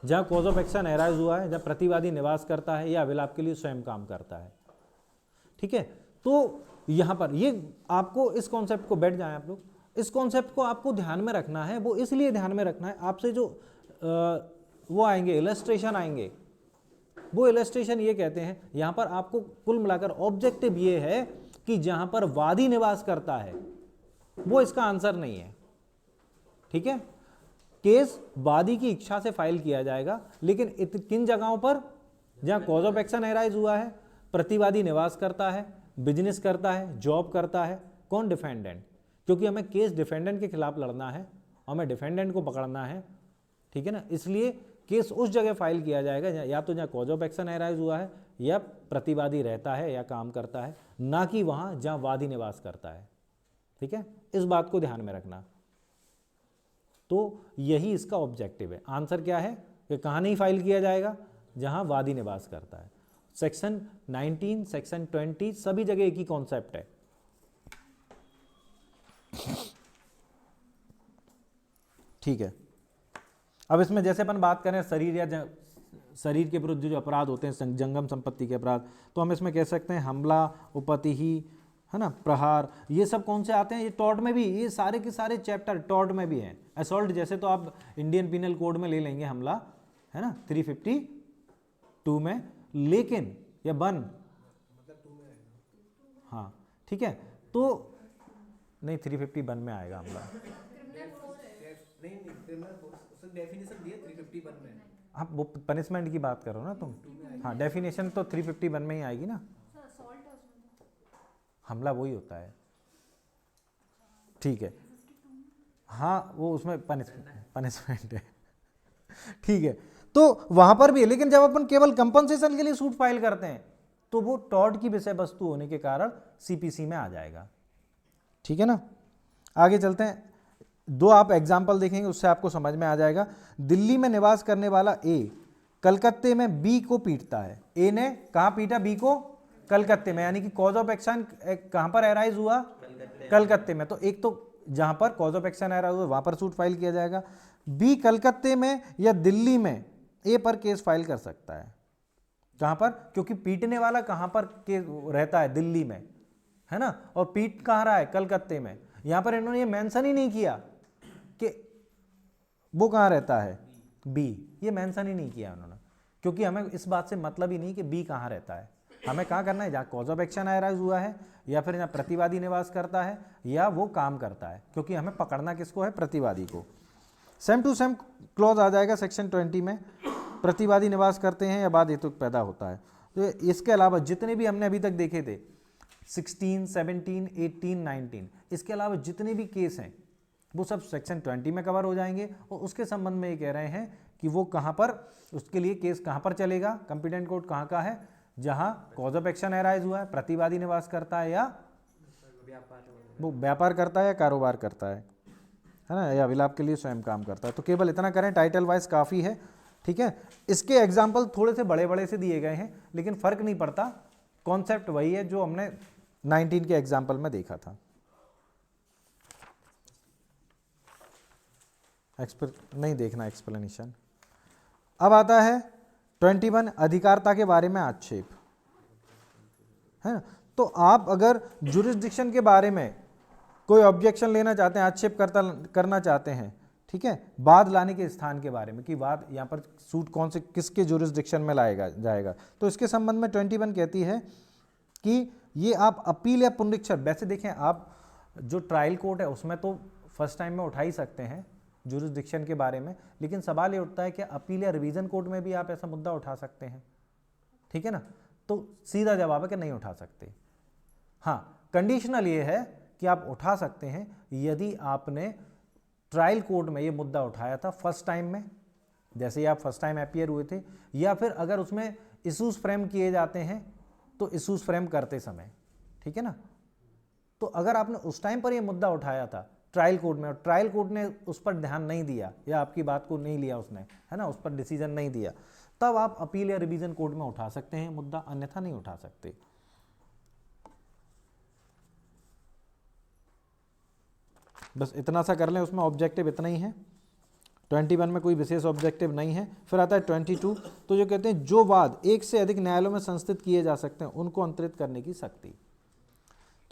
जहां कॉज ऑफ एक्शन अराइज हुआ है, जहां प्रतिवादी निवास करता है या अभिलाप के लिए स्वयं काम करता है, ठीक है। तो यहां पर ये आपको इस कॉन्सेप्ट को, बैठ जाएं आप लोग, इस कॉन्सेप्ट को आपको ध्यान में रखना है। वो इसलिए ध्यान में रखना है, आपसे जो वो आएंगे इलस्ट्रेशन आएंगे, वो इलस्ट्रेशन ये कहते हैं, यहां पर आपको कुल मिलाकर ऑब्जेक्टिव ये है कि जहां पर वादी निवास करता है वो इसका आंसर नहीं है, ठीक है। केस वादी की इच्छा से फाइल किया जाएगा, लेकिन किन जगहों पर, जहां कॉज ऑफ एक्शन अराइज हुआ है, प्रतिवादी निवास करता है, बिजनेस करता है, जॉब करता है, कौन, डिफेंडेंट, क्योंकि हमें केस डिफेंडेंट के खिलाफ लड़ना है, हमें डिफेंडेंट को पकड़ना है, ठीक है ना। इसलिए केस उस जगह फाइल किया जाएगा या तो जहां कॉज ऑफ एक्शन अराइज हुआ है या प्रतिवादी रहता है या काम करता है, ना कि वहां जहां वादी निवास करता है, ठीक है। इस बात को ध्यान में रखना। तो यही इसका ऑब्जेक्टिव है। आंसर क्या है कि कहाँ नहीं फाइल किया जाएगा, जहाँ वादी निवास करता है। सेक्शन 19, सेक्शन 20 सभी जगह एक ही कॉन्सेप्ट है। ठीक है, अब इसमें जैसे अपन बात करें शरीर या शरीर के विरुद्ध जो अपराध होते हैं, जंगम संपत्ति के अपराध, तो हम इसमें कह सकते हैं हमला, उपतिही, है ना, प्रहार, ये सब कौन से आते हैं, ये टॉर्ट में भी, ये सारे के सारे चैप्टर टॉर्ट में भी हैं। असॉल्ट जैसे तो आप इंडियन पिनल कोड में ले लेंगे हमला, है ना, 352 में, लेकिन या बन, हाँ ठीक है, तो नहीं 351 में आएगा हमला। डेफिनेशन दिया 351 में। हाँ वो पनिशमेंट की बात करो ना तुम, हाँ डेफिनेशन तो 351 में ही आएगी ना, हमला वही होता है। ठीक है, हाँ वो उसमें पनिशमेंट है। ठीक है, तो वहां पर भी है, लेकिन जब अपन केवल कंपनसेशन के लिए सूट फाइल करते हैं तो वो टॉर्ट की विषय वस्तु होने के कारण सीपीसी में आ जाएगा। ठीक है ना, आगे चलते हैं। दो आप एग्जाम्पल देखेंगे, उससे आपको समझ में आ जाएगा। दिल्ली में निवास करने वाला ए कलकत्ते में बी को पीटता है। ए ने कहाँ पीटा बी को? कलकत्ते में, यानी कि कॉज ऑफ एक्शन कहाँ पर एराइज हुआ? कलकत्ते में। तो एक तो जहां पर कॉज ऑफ एक्शन एराइज हुआ वहां पर सूट फाइल किया जाएगा। बी कलकत्ते में या दिल्ली में ए पर केस फाइल कर सकता है। कहां पर? क्योंकि पीटने वाला कहां पर रहता है? दिल्ली में, है ना, और पीट कहां रहा है? कलकत्ते में। यहां पर इन्होंने ये मेंशन ही नहीं किया कि वो कहां रहता है, बी, ये मेंशन ही नहीं किया उन्होंने, क्योंकि हमें इस बात से मतलब ही नहीं कि बी कहां रहता है। हमें कहां करना है? जहां कॉज ऑफ एक्शन एराइज हुआ है, या फिर जहां प्रतिवादी निवास करता है, या वो काम करता है, क्योंकि हमें पकड़ना किसको है? प्रतिवादी को। सेम टू सेम क्लॉज आ जाएगा सेक्शन 20 में। प्रतिवादी निवास करते हैं या बाद हेतु पैदा होता है। तो इसके अलावा जितने भी हमने अभी तक देखे थे 16, 17, 18, 19, इसके अलावा जितने भी केस हैं वो सब सेक्शन 20 में कवर हो जाएंगे। और उसके संबंध में ये कह रहे हैं कि वो कहाँ पर, उसके लिए केस कहाँ पर चलेगा, कंपिटेंट कोर्ट कहाँ का है? जहाँ कॉज ऑफ एक्शन एराइज हुआ है, प्रतिवादी निवास करता है, या वो व्यापार करता है, या कारोबार करता है ना, या विलाप के लिए स्वयं काम करता है। तो केवल इतना करें, टाइटल वाइज काफ़ी है। ठीक है, इसके एग्जाम्पल थोड़े से बड़े बड़े से दिए गए हैं, लेकिन फर्क नहीं पड़ता, कॉन्सेप्ट वही है जो हमने 19 के एग्जाम्पल में देखा था। नहीं देखना एक्सप्लेनेशन। अब आता है 21 अधिकारता के बारे में आक्षेप, है ना। तो आप अगर जुरिस्डिक्शन के बारे में कोई ऑब्जेक्शन लेना चाहते हैं, आक्षेप करना चाहते हैं, ठीक है, वाद लाने के स्थान के बारे में कि वाद यहाँ पर सूट कौन से किसके जुरिस्डिक्शन में लाएगा जाएगा, तो इसके संबंध में 21 कहती है कि ये आप अपील या पुनरीक्षण, वैसे देखें आप जो ट्रायल कोर्ट है उसमें तो फर्स्ट टाइम में उठा ही सकते हैं जुरिस्डिक्शन के बारे में, लेकिन सवाल ये उठता है कि अपील या रिवीजन कोर्ट में भी आप ऐसा मुद्दा उठा सकते हैं। ठीक है ना, तो सीधा जवाब है कि नहीं उठा सकते। हाँ, कंडीशनल ये है कि आप उठा सकते हैं यदि आपने ट्रायल कोर्ट में ये मुद्दा उठाया था फर्स्ट टाइम में, जैसे ही आप फर्स्ट टाइम अपीयर हुए थे, या फिर अगर उसमें इशूज फ्रेम किए जाते हैं तो इशूज फ्रेम करते समय। ठीक है ना, तो अगर आपने उस टाइम पर ये मुद्दा उठाया था ट्रायल कोर्ट में और ट्रायल कोर्ट ने उस पर ध्यान नहीं दिया या आपकी बात को नहीं लिया उसने, है ना, उस पर डिसीजन नहीं दिया, तब आप अपील या रिवीजन कोर्ट में उठा सकते हैं मुद्दा, अन्यथा नहीं उठा सकते। बस इतना सा कर लें, उसमें ऑब्जेक्टिव इतना ही है। 21 में कोई विशेष ऑब्जेक्टिव नहीं है। फिर आता है 22, तो जो कहते हैं जो वाद एक से अधिक न्यायालयों में संस्थित किए जा सकते हैं उनको अंतरित करने की शक्ति।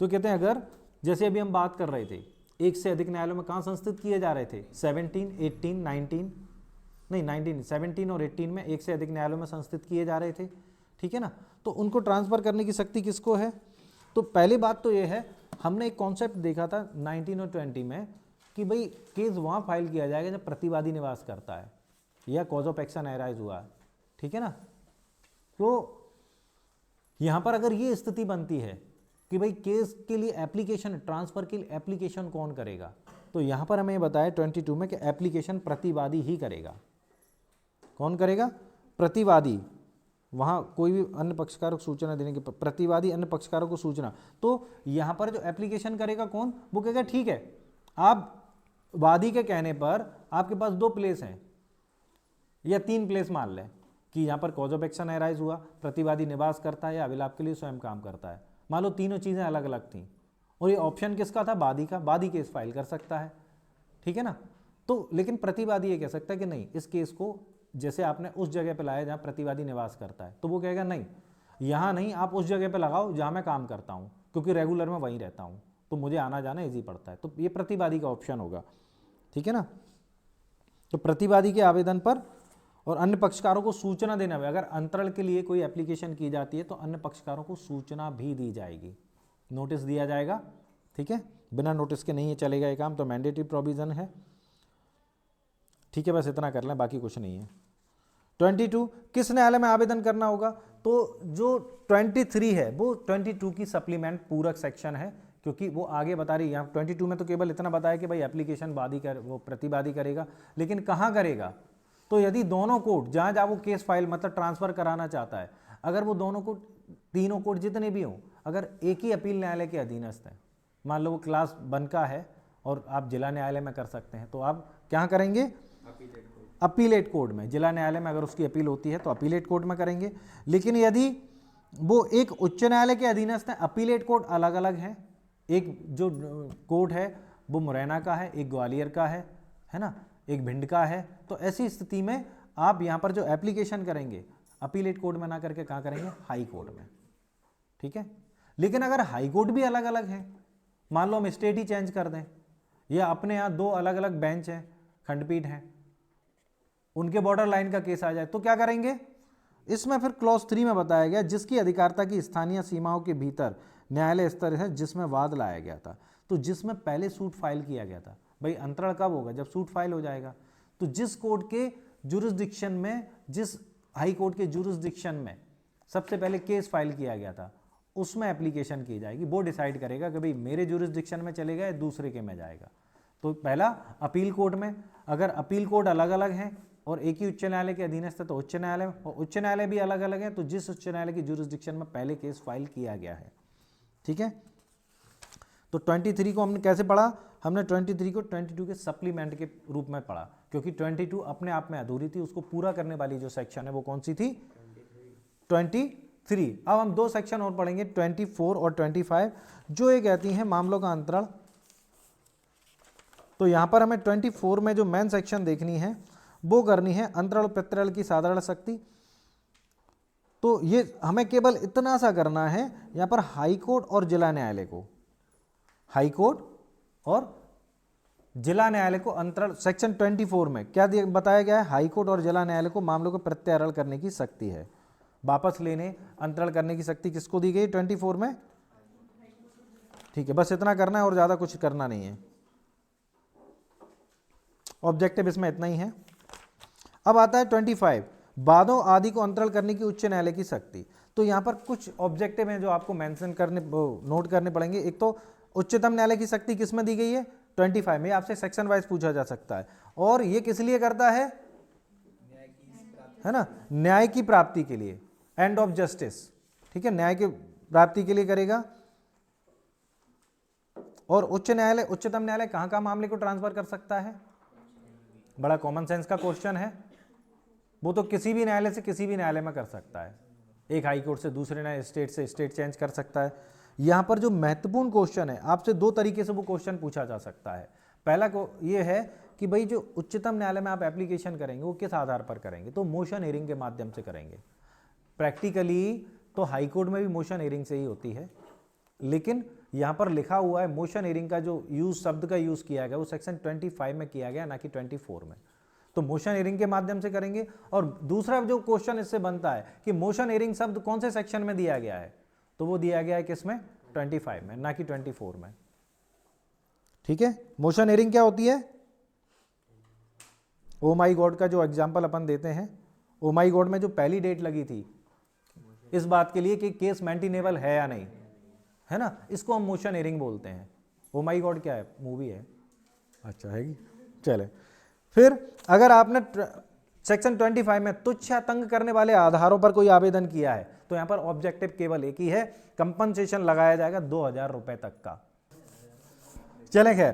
तो कहते हैं अगर जैसे अभी हम बात कर रहे थे एक से अधिक न्यायालयों में कहाँ संस्थित किए जा रहे थे, 17, 18, 19, नहीं 19, 17 और 18 में एक से अधिक न्यायालयों में संस्थित किए जा रहे थे। ठीक है ना, तो उनको ट्रांसफर करने की शक्ति किसको है? तो पहली बात तो ये है, हमने एक कॉन्सेप्ट देखा था 19 और 20 में कि भाई केस वहाँ फाइल किया जाएगा जब प्रतिवादी निवास करता है या कॉज ऑफ एक्शन एराइज हुआ है। ठीक है ना, तो यहाँ पर अगर ये स्थिति बनती है कि भाई केस के लिए एप्लीकेशन, ट्रांसफर के लिए एप्लीकेशन कौन करेगा, तो यहाँ पर हमें बताया 22 में कि एप्लीकेशन प्रतिवादी ही करेगा। कौन करेगा? प्रतिवादी। वहाँ कोई भी अन्य पक्षकारों को सूचना देने की, प्रतिवादी अन्य पक्षकारों को सूचना, तो यहाँ पर जो एप्लीकेशन करेगा कौन? वो कहेगा ठीक है, आप वादी के कहने पर आपके पास 2 प्लेस हैं या 3 प्लेस मान लें कि यहाँ पर कॉज ऑफ एक्शन एराइज हुआ, प्रतिवादी निवास करता है या अभिलाप के लिए स्वयं काम करता है। मान लो तीनों चीज़ें अलग अलग थीं और ये ऑप्शन किसका था, वादी का। वादी केस फाइल कर सकता है, ठीक है ना। तो लेकिन प्रतिवादी ये कह सकता है कि नहीं, इस केस को जैसे आपने उस जगह पे लाया जहाँ प्रतिवादी निवास करता है, तो वो कहेगा नहीं, यहाँ नहीं, आप उस जगह पे लगाओ जहाँ मैं काम करता हूँ, क्योंकि रेगुलर में वहीं रहता हूँ, तो मुझे आना जाना ईजी पड़ता है। तो ये प्रतिवादी का ऑप्शन होगा, ठीक है ना। तो प्रतिवादी के आवेदन पर और अन्य पक्षकारों को सूचना देना है। अगर अंतरण के लिए कोई एप्लीकेशन की जाती है तो अन्य पक्षकारों को सूचना भी दी जाएगी, नोटिस दिया जाएगा, ठीक है। बिना नोटिस के नहीं ये चलेगा ये काम, तो मैंडेटरी प्रोविजन है, ठीक है। बस इतना कर लें, बाकी कुछ नहीं है। 22 किस न्यायालय में आवेदन करना होगा, तो जो 23 है वो 22 की सप्लीमेंट पूरक सेक्शन है, क्योंकि वो आगे बता रही है। यहाँ 22 में तो केवल इतना बताया कि भाई एप्लीकेशन वादी कर, वो प्रतिवादी करेगा, लेकिन कहाँ करेगा, तो यदि दोनों कोर्ट जहाँ जहाँ वो केस फाइल मतलब ट्रांसफर कराना चाहता है, अगर वो दोनों कोर्ट, तीनों कोर्ट जितने भी हों, अगर एक ही अपील न्यायालय के अधीनस्थ है, मान लो वो क्लास 1 का है और आप जिला न्यायालय में कर सकते हैं, तो आप क्या करेंगे, अपीलेट कोर्ट में, जिला न्यायालय में अगर उसकी अपील होती है तो अपीलेट कोर्ट में करेंगे। लेकिन यदि वो एक उच्च न्यायालय के अधीनस्थ है, अपीलेट कोर्ट अलग अलग हैं, एक जो कोर्ट है वो मुरैना का है, एक ग्वालियर का है ना, एक भिंड का है, तो ऐसी स्थिति में आप यहाँ पर जो एप्लीकेशन करेंगे अपीलेट कोर्ट में ना करके कहाँ करेंगे, हाई कोर्ट में, ठीक है। लेकिन अगर हाई कोर्ट भी अलग अलग है, मान लो हम स्टेट ही चेंज कर दें, या अपने यहाँ 2 अलग अलग बेंच हैं, खंडपीठ हैं, उनके बॉर्डर लाइन का केस आ जाए, तो क्या करेंगे, इसमें फिर क्लॉज 3 में बताया गया जिसकी अधिकारिता की स्थानीय सीमाओं के भीतर न्यायालय स्तर है जिसमें वाद लाया गया था। तो जिसमें पहले सूट फाइल किया गया था, भाई अंतरण कब होगा, जब सूट फाइल हो जाएगा। तो जिस कोर्ट के जुरिस्डिक्शन में, जिस हाई कोर्ट के जुरिस्डिक्शन में सबसे पहले केस फाइल किया गया था, उसमें एप्लीकेशन की जाएगी। वो डिसाइड करेगा कि भाई मेरे जुरिस्डिक्शन में चलेगा या दूसरे के में जाएगा। तो पहला अपील कोर्ट में, अगर अपील कोर्ट अलग अलग हैं और एक ही उच्च न्यायालय के अधीनस्थ है तो उच्च न्यायालय में, और उच्च न्यायालय भी अलग अलग है तो जिस उच्च न्यायालय की जुरिस्डिक्शन में पहले केस फाइल किया गया है, ठीक है। तो 23 को हमने कैसे पढ़ा, हमने 23 को 22 के सप्लीमेंट के रूप में पढ़ा, क्योंकि 22 अपने आप में अधूरी थी, उसको पूरा करने वाली जो सेक्शन है वो कौन सी थी, 23। अब हम 2 सेक्शन और पढ़ेंगे, 24 और 25, जो ये कहती हैं मामलों का अंतरण। तो यहां पर हमें 24 में जो मेन सेक्शन देखनी है वो करनी है अंतरण प्रत्यरण की साधारण शक्ति। तो ये हमें केवल इतना सा करना है, यहां पर हाई कोर्ट और जिला न्यायालय को, हाई कोर्ट और जिला न्यायालय को अंतरण, सेक्शन 24 में क्या बताया गया है, हाई कोर्ट और जिला न्यायालय को मामलों को प्रत्यारोपण करने की शक्ति है, वापस लेने, अंतरण करने की शक्ति किसको दी गई 24 में, ठीक है। बस इतना करना है और ज्यादा कुछ करना नहीं है, ऑब्जेक्टिव इसमें इतना ही है। अब आता है 25, वादों आदि को अंतरण करने की उच्च न्यायालय की शक्ति। तो यहां पर कुछ ऑब्जेक्टिव हैं जो आपको मेंशन करने, नोट करने पड़ेंगे। एक तो उच्चतम न्यायालय की शक्ति किस में दी गई है, 25 में, आपसे सेक्शन वाइज पूछा जा सकता है। और ये किस लिए करता है ना, न्याय की प्राप्ति के लिए, एंड ऑफ जस्टिस, ठीक है, न्याय की प्राप्ति के लिए करेगा। और उच्च न्यायालय, उच्चतम न्यायालय कहां कहां मामले को ट्रांसफर कर सकता है, बड़ा कॉमन सेंस का क्वेश्चन है, वो तो किसी भी न्यायालय से किसी भी न्यायालय में कर सकता है, एक हाई कोर्ट से दूसरे न्याय, स्टेट से स्टेट चेंज कर सकता है। यहां पर जो महत्वपूर्ण क्वेश्चन है, आपसे 2 तरीके से वो क्वेश्चन पूछा जा सकता है। पहला को ये है कि भाई जो उच्चतम न्यायालय में आप एप्लीकेशन करेंगे वो किस आधार पर करेंगे, तो मोशन हियरिंग के माध्यम से करेंगे। प्रैक्टिकली तो हाई कोर्ट में भी मोशन हियरिंग से ही होती है, लेकिन यहां पर लिखा हुआ है मोशन हियरिंग का जो यूज, शब्द का यूज किया गया वो सेक्शन 25 में किया गया, ना कि 24 में। तो मोशन हियरिंग के माध्यम से करेंगे। और दूसरा जो क्वेश्चन इससे बनता है कि मोशन हियरिंग शब्द कौन से सेक्शन में दिया गया है, तो वो दिया गया है किसमें, 25 में, ना कि 24 में, ठीक है। मोशन हियरिंग क्या होती है, ओ माई गॉड का जो एग्जाम्पल अपन देते हैं, ओ माई गॉड में जो पहली डेट लगी थी इस बात के लिए कि केस मेंटेनेबल है या नहीं, है ना, इसको हम मोशन हियरिंग बोलते हैं। ओ माई गॉड क्या है, मूवी है, अच्छा है, चले। फिर अगर आपने सेक्शन 25 में तुच्छ या तंग करने वाले आधारों पर कोई आवेदन किया है तो यहां पर ऑब्जेक्टिव केवल एक ही है, कंपनसेशन लगाया जाएगा 2000 रुपए तक का। चलें, खैर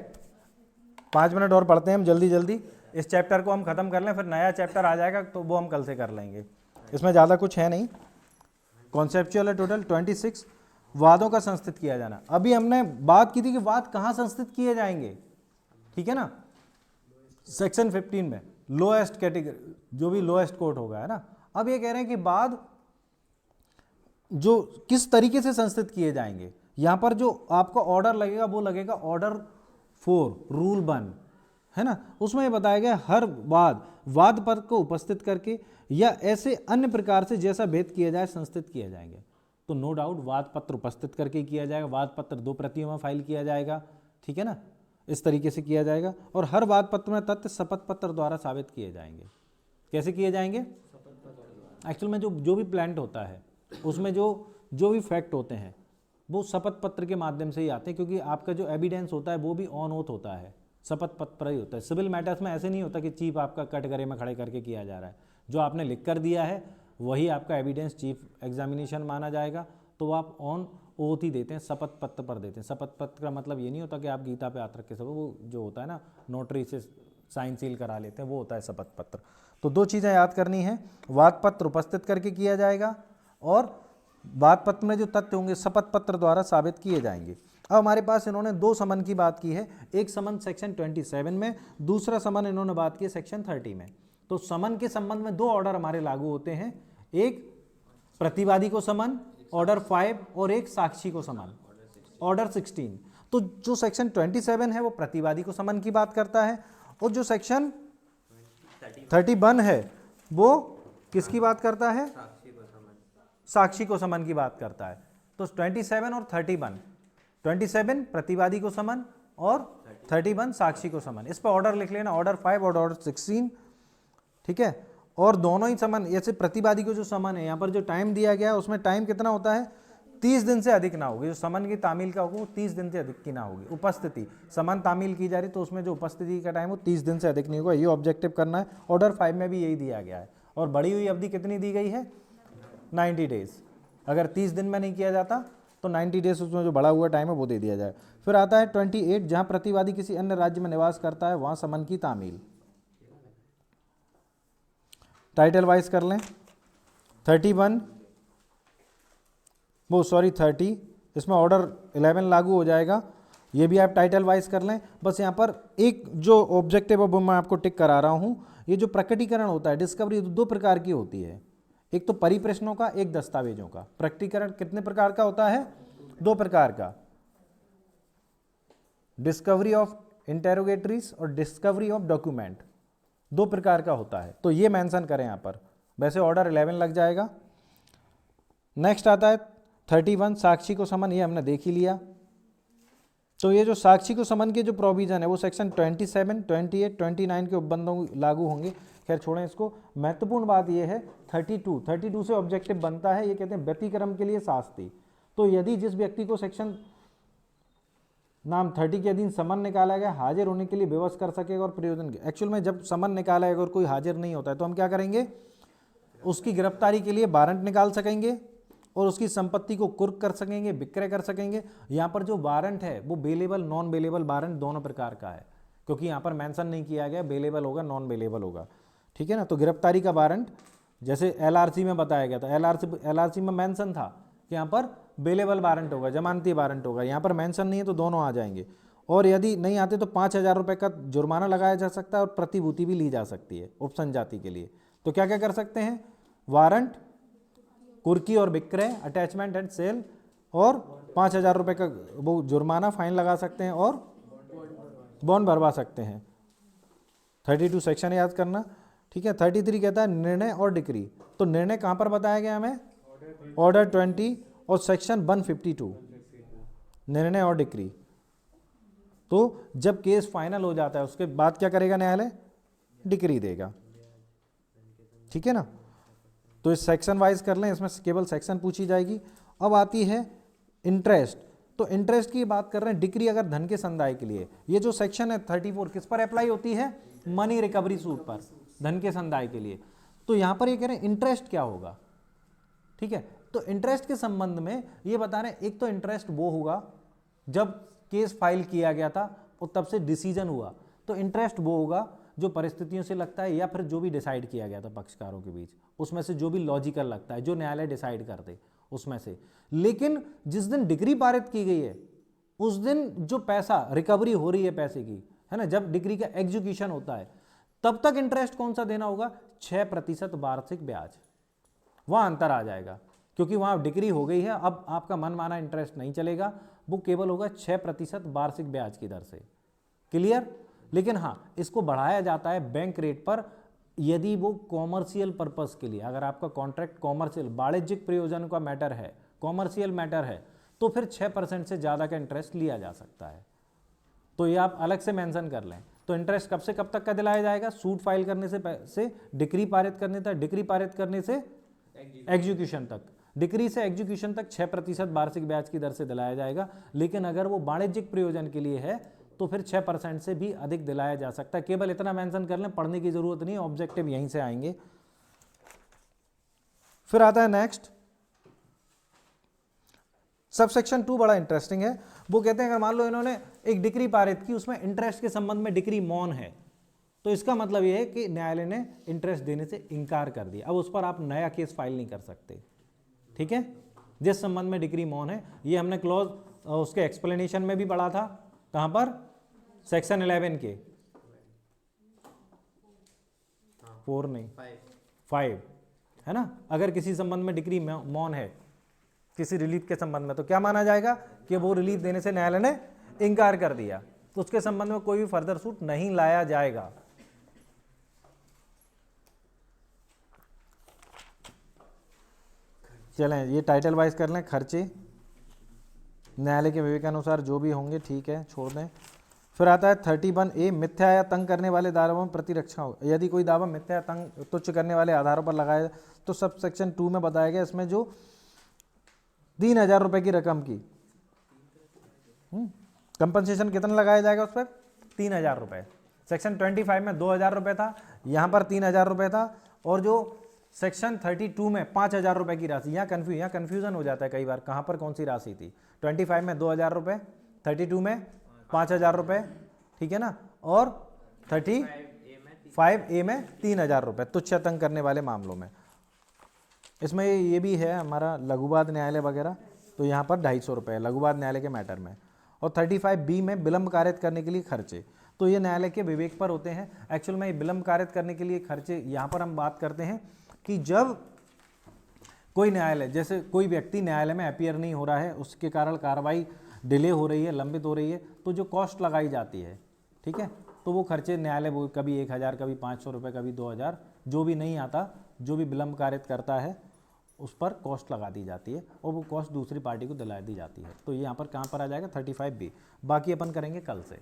5 मिनट और पढ़ते हैं हम जल्दी जल्दी। इस चैप्टर को हम खत्म कर लें, फिर नया चैप्टर आ जाएगा तो वो हम कल से कर लेंगे। इसमें ज़्यादा कुछ है नहीं, कॉन्सेप्चुअल है टोटल 26। वादों का संस्थित किया जाना, अभी हमने बात की थी कि वाद कहाँ संस्थित किए जाएंगे, ठीक है ना, सेक्शन 15 में लोएस्ट कैटेगरी, जो भी लोएस्ट कोर्ट होगा, है ना। अब ये कह रहे हैं कि वाद जो किस तरीके से संस्थित किए जाएंगे, यहां पर जो आपका ऑर्डर लगेगा वो लगेगा ऑर्डर 4 रूल 1, है ना। उसमें ये बताया गया हर वाद पद को उपस्थित करके या ऐसे अन्य प्रकार से जैसा भेद किया जाए संस्थित किए जाएंगे। तो नो डाउट वाद पत्र उपस्थित करके किया जाएगा, वाद पत्र 2 प्रतियों में फाइल किया जाएगा, ठीक है ना, इस तरीके से किया जाएगा। और हर वाद पत्र में तथ्य शपथ पत्र द्वारा साबित किए जाएंगे। कैसे किए जाएंगे? एक्चुअल में जो भी प्लांट होता है उसमें जो भी फैक्ट होते हैं वो शपथ पत्र के माध्यम से ही आते हैं, क्योंकि आपका जो एविडेंस होता है वो भी ऑन ओथ होता है, शपथ पत्र पर ही होता है। सिविल मैटर्स में ऐसे नहीं होता कि चीफ आपका कटघरे में खड़े करके किया जा रहा है, जो आपने लिख कर दिया है वही आपका एविडेंस चीफ एग्जामिनेशन माना जाएगा, तो वो आप ऑन ओथ ही देते हैं, शपथ पत्र पर देते हैं। शपथ पत्र का मतलब ये नहीं होता कि आप गीता पे हाथ रख के सब, वो जो होता है ना नोटरी से साइन सील करा लेते हैं, वो होता है शपथ पत्र। तो 2 चीज़ें याद करनी है, वाद पत्र उपस्थित करके किया जाएगा और वाद पत्र में जो तथ्य होंगे शपथ पत्र द्वारा साबित किए जाएंगे। अब हमारे पास इन्होंने 2 समन की बात की है, एक समन सेक्शन 27 में, दूसरा समन इन्होंने बात की है सेक्शन 30 में। तो समन के संबंध में 2 ऑर्डर हमारे लागू होते हैं, एक प्रतिवादी को समन ऑर्डर 5 और एक साक्षी को समन ऑर्डर 16। तो जो सेक्शन 27 है वो प्रतिवादी को समन की बात करता है और जो सेक्शन 31 है वो किसकी बात करता है? साक्षी को समन की बात करता है। तो 27 और 31, 27 प्रतिवादी को समन और 31 साक्षी को समन। इस पर ऑर्डर लिख लेना, ऑर्डर 5 और ऑर्डर 16, ठीक है। और दोनों ही समन, जैसे प्रतिवादी को जो समन है यहाँ पर जो टाइम दिया गया है उसमें टाइम कितना होता है? 30 दिन से अधिक ना होगी। जो समन की तामील का होगा वो 30 दिन से अधिक की ना होगी। उपस्थिति, समन तामील की जा रही तो उसमें जो उपस्थिति का टाइम वो 30 दिन से अधिक नहीं होगा, ये ऑब्जेक्टिव करना है। ऑर्डर 5 में भी यही दिया गया है। और बढ़ी हुई अवधि कितनी दी गई है? 90 डेज। अगर 30 दिन में नहीं किया जाता तो 90 डेज उसमें जो बढ़ा हुआ टाइम है वो दे दिया जाए। फिर आता है 28, जहाँ प्रतिवादी किसी अन्य राज्य में निवास करता है वहाँ समन की तामील। टाइटल वाइज कर लें, 31 30, इसमें ऑर्डर 11 लागू हो जाएगा, ये भी आप टाइटल वाइज कर लें। बस यहाँ पर एक जो ऑब्जेक्टिव है वो मैं आपको टिक करा रहा हूँ, ये जो प्रकटीकरण होता है, डिस्कवरी 2 प्रकार की होती है, एक तो परिप्रश्नों का, एक दस्तावेजों का। प्रकटीकरण कितने प्रकार का होता है? 2 प्रकार का, डिस्कवरी ऑफ इंटेरोगेटरीज और डिस्कवरी ऑफ डॉक्यूमेंट, 2 प्रकार का होता है। तो ये मेंशन करें यहाँ पर, वैसे ऑर्डर 11 लग जाएगा। नेक्स्ट आता है 31 साक्षी को समन, ये हमने देख ही लिया। तो ये जो साक्षी को समन के जो प्रोविजन है वो सेक्शन 27, 28, 29 के उपबंधों लागू होंगे। खैर छोड़ें इसको। महत्वपूर्ण बात ये है 32 से ऑब्जेक्टिव बनता है, ये कहते हैं व्यतिक्रम के लिए शास्ति। तो यदि जिस व्यक्ति को सेक्शन नाम 30 के अधीन समन निकाला गया हाजिर होने के लिए विवश कर सकेगा और प्रयोजन के, एक्चुअल में जब समन निकाला है अगर कोई हाजिर नहीं होता है तो हम क्या करेंगे? उसकी गिरफ्तारी के लिए वारंट निकाल सकेंगे और उसकी संपत्ति को कुर्क कर सकेंगे, विक्रय कर सकेंगे। यहाँ पर जो वारंट है वो बेलेबल नॉन बेलेबल वारंट दोनों प्रकार का है, क्योंकि यहाँ पर मेंशन नहीं किया गया बेलेबल होगा नॉन बेलेबल होगा, ठीक है ना। तो गिरफ्तारी का वारंट जैसे एलआरसी में बताया गया था, एलआरसी में मेंशन था कि यहाँ पर बेलेबल वारंट होगा, जमानती वारंट होगा, यहाँ पर मेंशन नहीं है तो दोनों आ जाएंगे। और यदि नहीं आते तो 5,000 रुपये का जुर्माना लगाया जा सकता है और प्रतिभूति भी ली जा सकती है उपसन जाति के लिए। तो क्या क्या कर सकते हैं? वारंट, कुर्की और विक्रय, अटैचमेंट एंड सेल, और 5,000 रुपये का वो जुर्माना फाइन लगा सकते हैं और बॉन्ड भरवा सकते हैं। 32 सेक्शन याद करना, ठीक है। 33 कहता है निर्णय और डिक्री। तो निर्णय कहाँ पर बताया गया हमें? ऑर्डर 20 और सेक्शन 152, निर्णय और डिक्री। तो जब केस फाइनल हो जाता है उसके बाद क्या करेगा न्यायालय? डिक्री देगा, ठीक है ना। तो इस सेक्शन वाइज कर लें, इसमें केवल सेक्शन पूछी जाएगी। अब आती है इंटरेस्ट। तो इंटरेस्ट की बात कर रहे हैं, डिक्री अगर धन के संदाय के लिए, ये जो सेक्शन है 34 किस पर अप्लाई होती है? मनी रिकवरी सूट पर, धन के संदाय के लिए। तो यहां पर ये कह रहे हैं इंटरेस्ट क्या होगा, ठीक है। तो इंटरेस्ट के संबंध में ये बता रहे हैं, एक तो इंटरेस्ट वो होगा जब केस फाइल किया गया था और तब से डिसीजन हुआ, तो इंटरेस्ट वो होगा जो परिस्थितियों से लगता है या फिर जो भी डिसाइड किया गया था पक्षकारों के बीच, उसमें से जो भी लॉजिकल लगता है, जो न्यायालय डिसाइड करते उसमें से। लेकिन जिस दिन डिक्री पारित की गई है उस दिन जो पैसा रिकवरी हो रही है पैसे की, है ना, जब डिक्री का एग्जीक्यूशन होता है तब तक इंटरेस्ट कौन सा देना होगा? 6% वार्षिक ब्याज। वहाँ अंतर आ जाएगा क्योंकि वहाँ डिक्री हो गई है, अब आपका मनमाना इंटरेस्ट नहीं चलेगा, वो केवल होगा 6% वार्षिक ब्याज की दर से। क्लियर? लेकिन हाँ, इसको बढ़ाया जाता है बैंक रेट पर यदि वो कॉमर्शियल पर्पस के लिए, अगर आपका कॉन्ट्रैक्ट कॉमर्शियल वाणिज्यिक प्रयोजन का मैटर है, कॉमर्शियल मैटर है, तो फिर 6% से ज़्यादा का इंटरेस्ट लिया जा सकता है। तो ये आप अलग से मेंशन कर लें। तो इंटरेस्ट कब से कब तक का दिलाया जाएगा? सूट फाइल करने से डिक्री पारित करने तक, डिक्री पारित करने से एग्जीक्यूशन तक, डिक्री से एग्जीक्यूशन तक 6% वार्षिक ब्याज की दर से दिलाया जाएगा। लेकिन अगर वो वाणिज्यिक प्रयोजन के लिए है तो फिर 6% से भी अधिक दिलाया जा सकता है। केवल इतना मेंशन कर लें, पढ़ने की जरूरत नहीं, ऑब्जेक्टिव यहीं से आएंगे। फिर आता है नेक्स्ट सबसेक्शन 2, बड़ा इंटरेस्टिंग है। वो कहते हैं अगर मान लो इन्होंने एक डिक्री पारित की, उसमें इंटरेस्ट के संबंध में डिक्री मौन है, तो इसका मतलब यह है कि न्यायालय ने इंटरेस्ट देने से इनकार कर दिया। अब उस पर आप नया केस फाइल नहीं कर सकते, ठीक है, जिस संबंध में डिक्री मौन है। ये हमने क्लॉज उसके एक्सप्लेनेशन में भी पढ़ा था। कहां पर? सेक्शन 11 के 4 नहीं 5, है ना। अगर किसी संबंध में डिक्री मौन है किसी रिलीफ के संबंध में, तो क्या माना जाएगा कि वो रिलीफ देने से न्यायालय ने इनकार कर दिया, तो उसके संबंध में कोई भी फर्दर सूट नहीं लाया जाएगा। चलें, ये टाइटल वाइज कर लें। खर्चे न्यायालय के विवेकानुसार जो भी होंगे ठीक है, छोड़ दें। फिर आता है 31A, मिथ्या या तंग करने वाले दावों में प्रतिरक्षा हो। यदि कोई दावा मिथ्या या तंग तुच्छ करने वाले आधारों पर लगाया तो सब सेक्शन 2 में बताया गया, इसमें जो 3000 रुपए की रकम की कंपनसेशन कितना लगाया जाएगा उस पर? 3000 रुपये। सेक्शन 25 में 2000 रुपये था, यहाँ पर 3000 रुपये था। और जो सेक्शन 32 में 5000 रुपये की राशि, यहाँ कन्फ्यूजन हो जाता है कई बार, कहाँ पर कौन सी राशि थी। 25 में 2000 रुपये, 32 में 5000 रुपये, ठीक है ना, और 35A में 3000 रुपये तुच्छ या तंग करने वाले मामलों में। इसमें ये भी है हमारा लघुवाद न्यायालय वगैरह, तो यहाँ पर 250 रुपये लघुवाद न्यायालय के मैटर में। और 35B में विलंब कारित करने के लिए खर्चे, तो ये न्यायालय के विवेक पर होते हैं। एक्चुअल में ये विलंब कारित करने के लिए खर्चे, यहाँ पर हम बात करते हैं कि जब कोई न्यायालय, जैसे कोई व्यक्ति न्यायालय में अपीयर नहीं हो रहा है, उसके कारण कार्रवाई डिले हो रही है, लंबित हो रही है, तो जो कॉस्ट लगाई जाती है, ठीक है, तो वो खर्चे न्यायालय वो कभी 1000, कभी 500 रुपये, कभी 2000, जो भी नहीं आता, जो भी विलंब कारित करता है उस पर कॉस्ट लगा दी जाती है और वो कॉस्ट दूसरी पार्टी को दिला दी जाती है। तो ये यहाँ पर कहाँ पर आ जाएगा? 35B। बाकी अपन करेंगे कल से।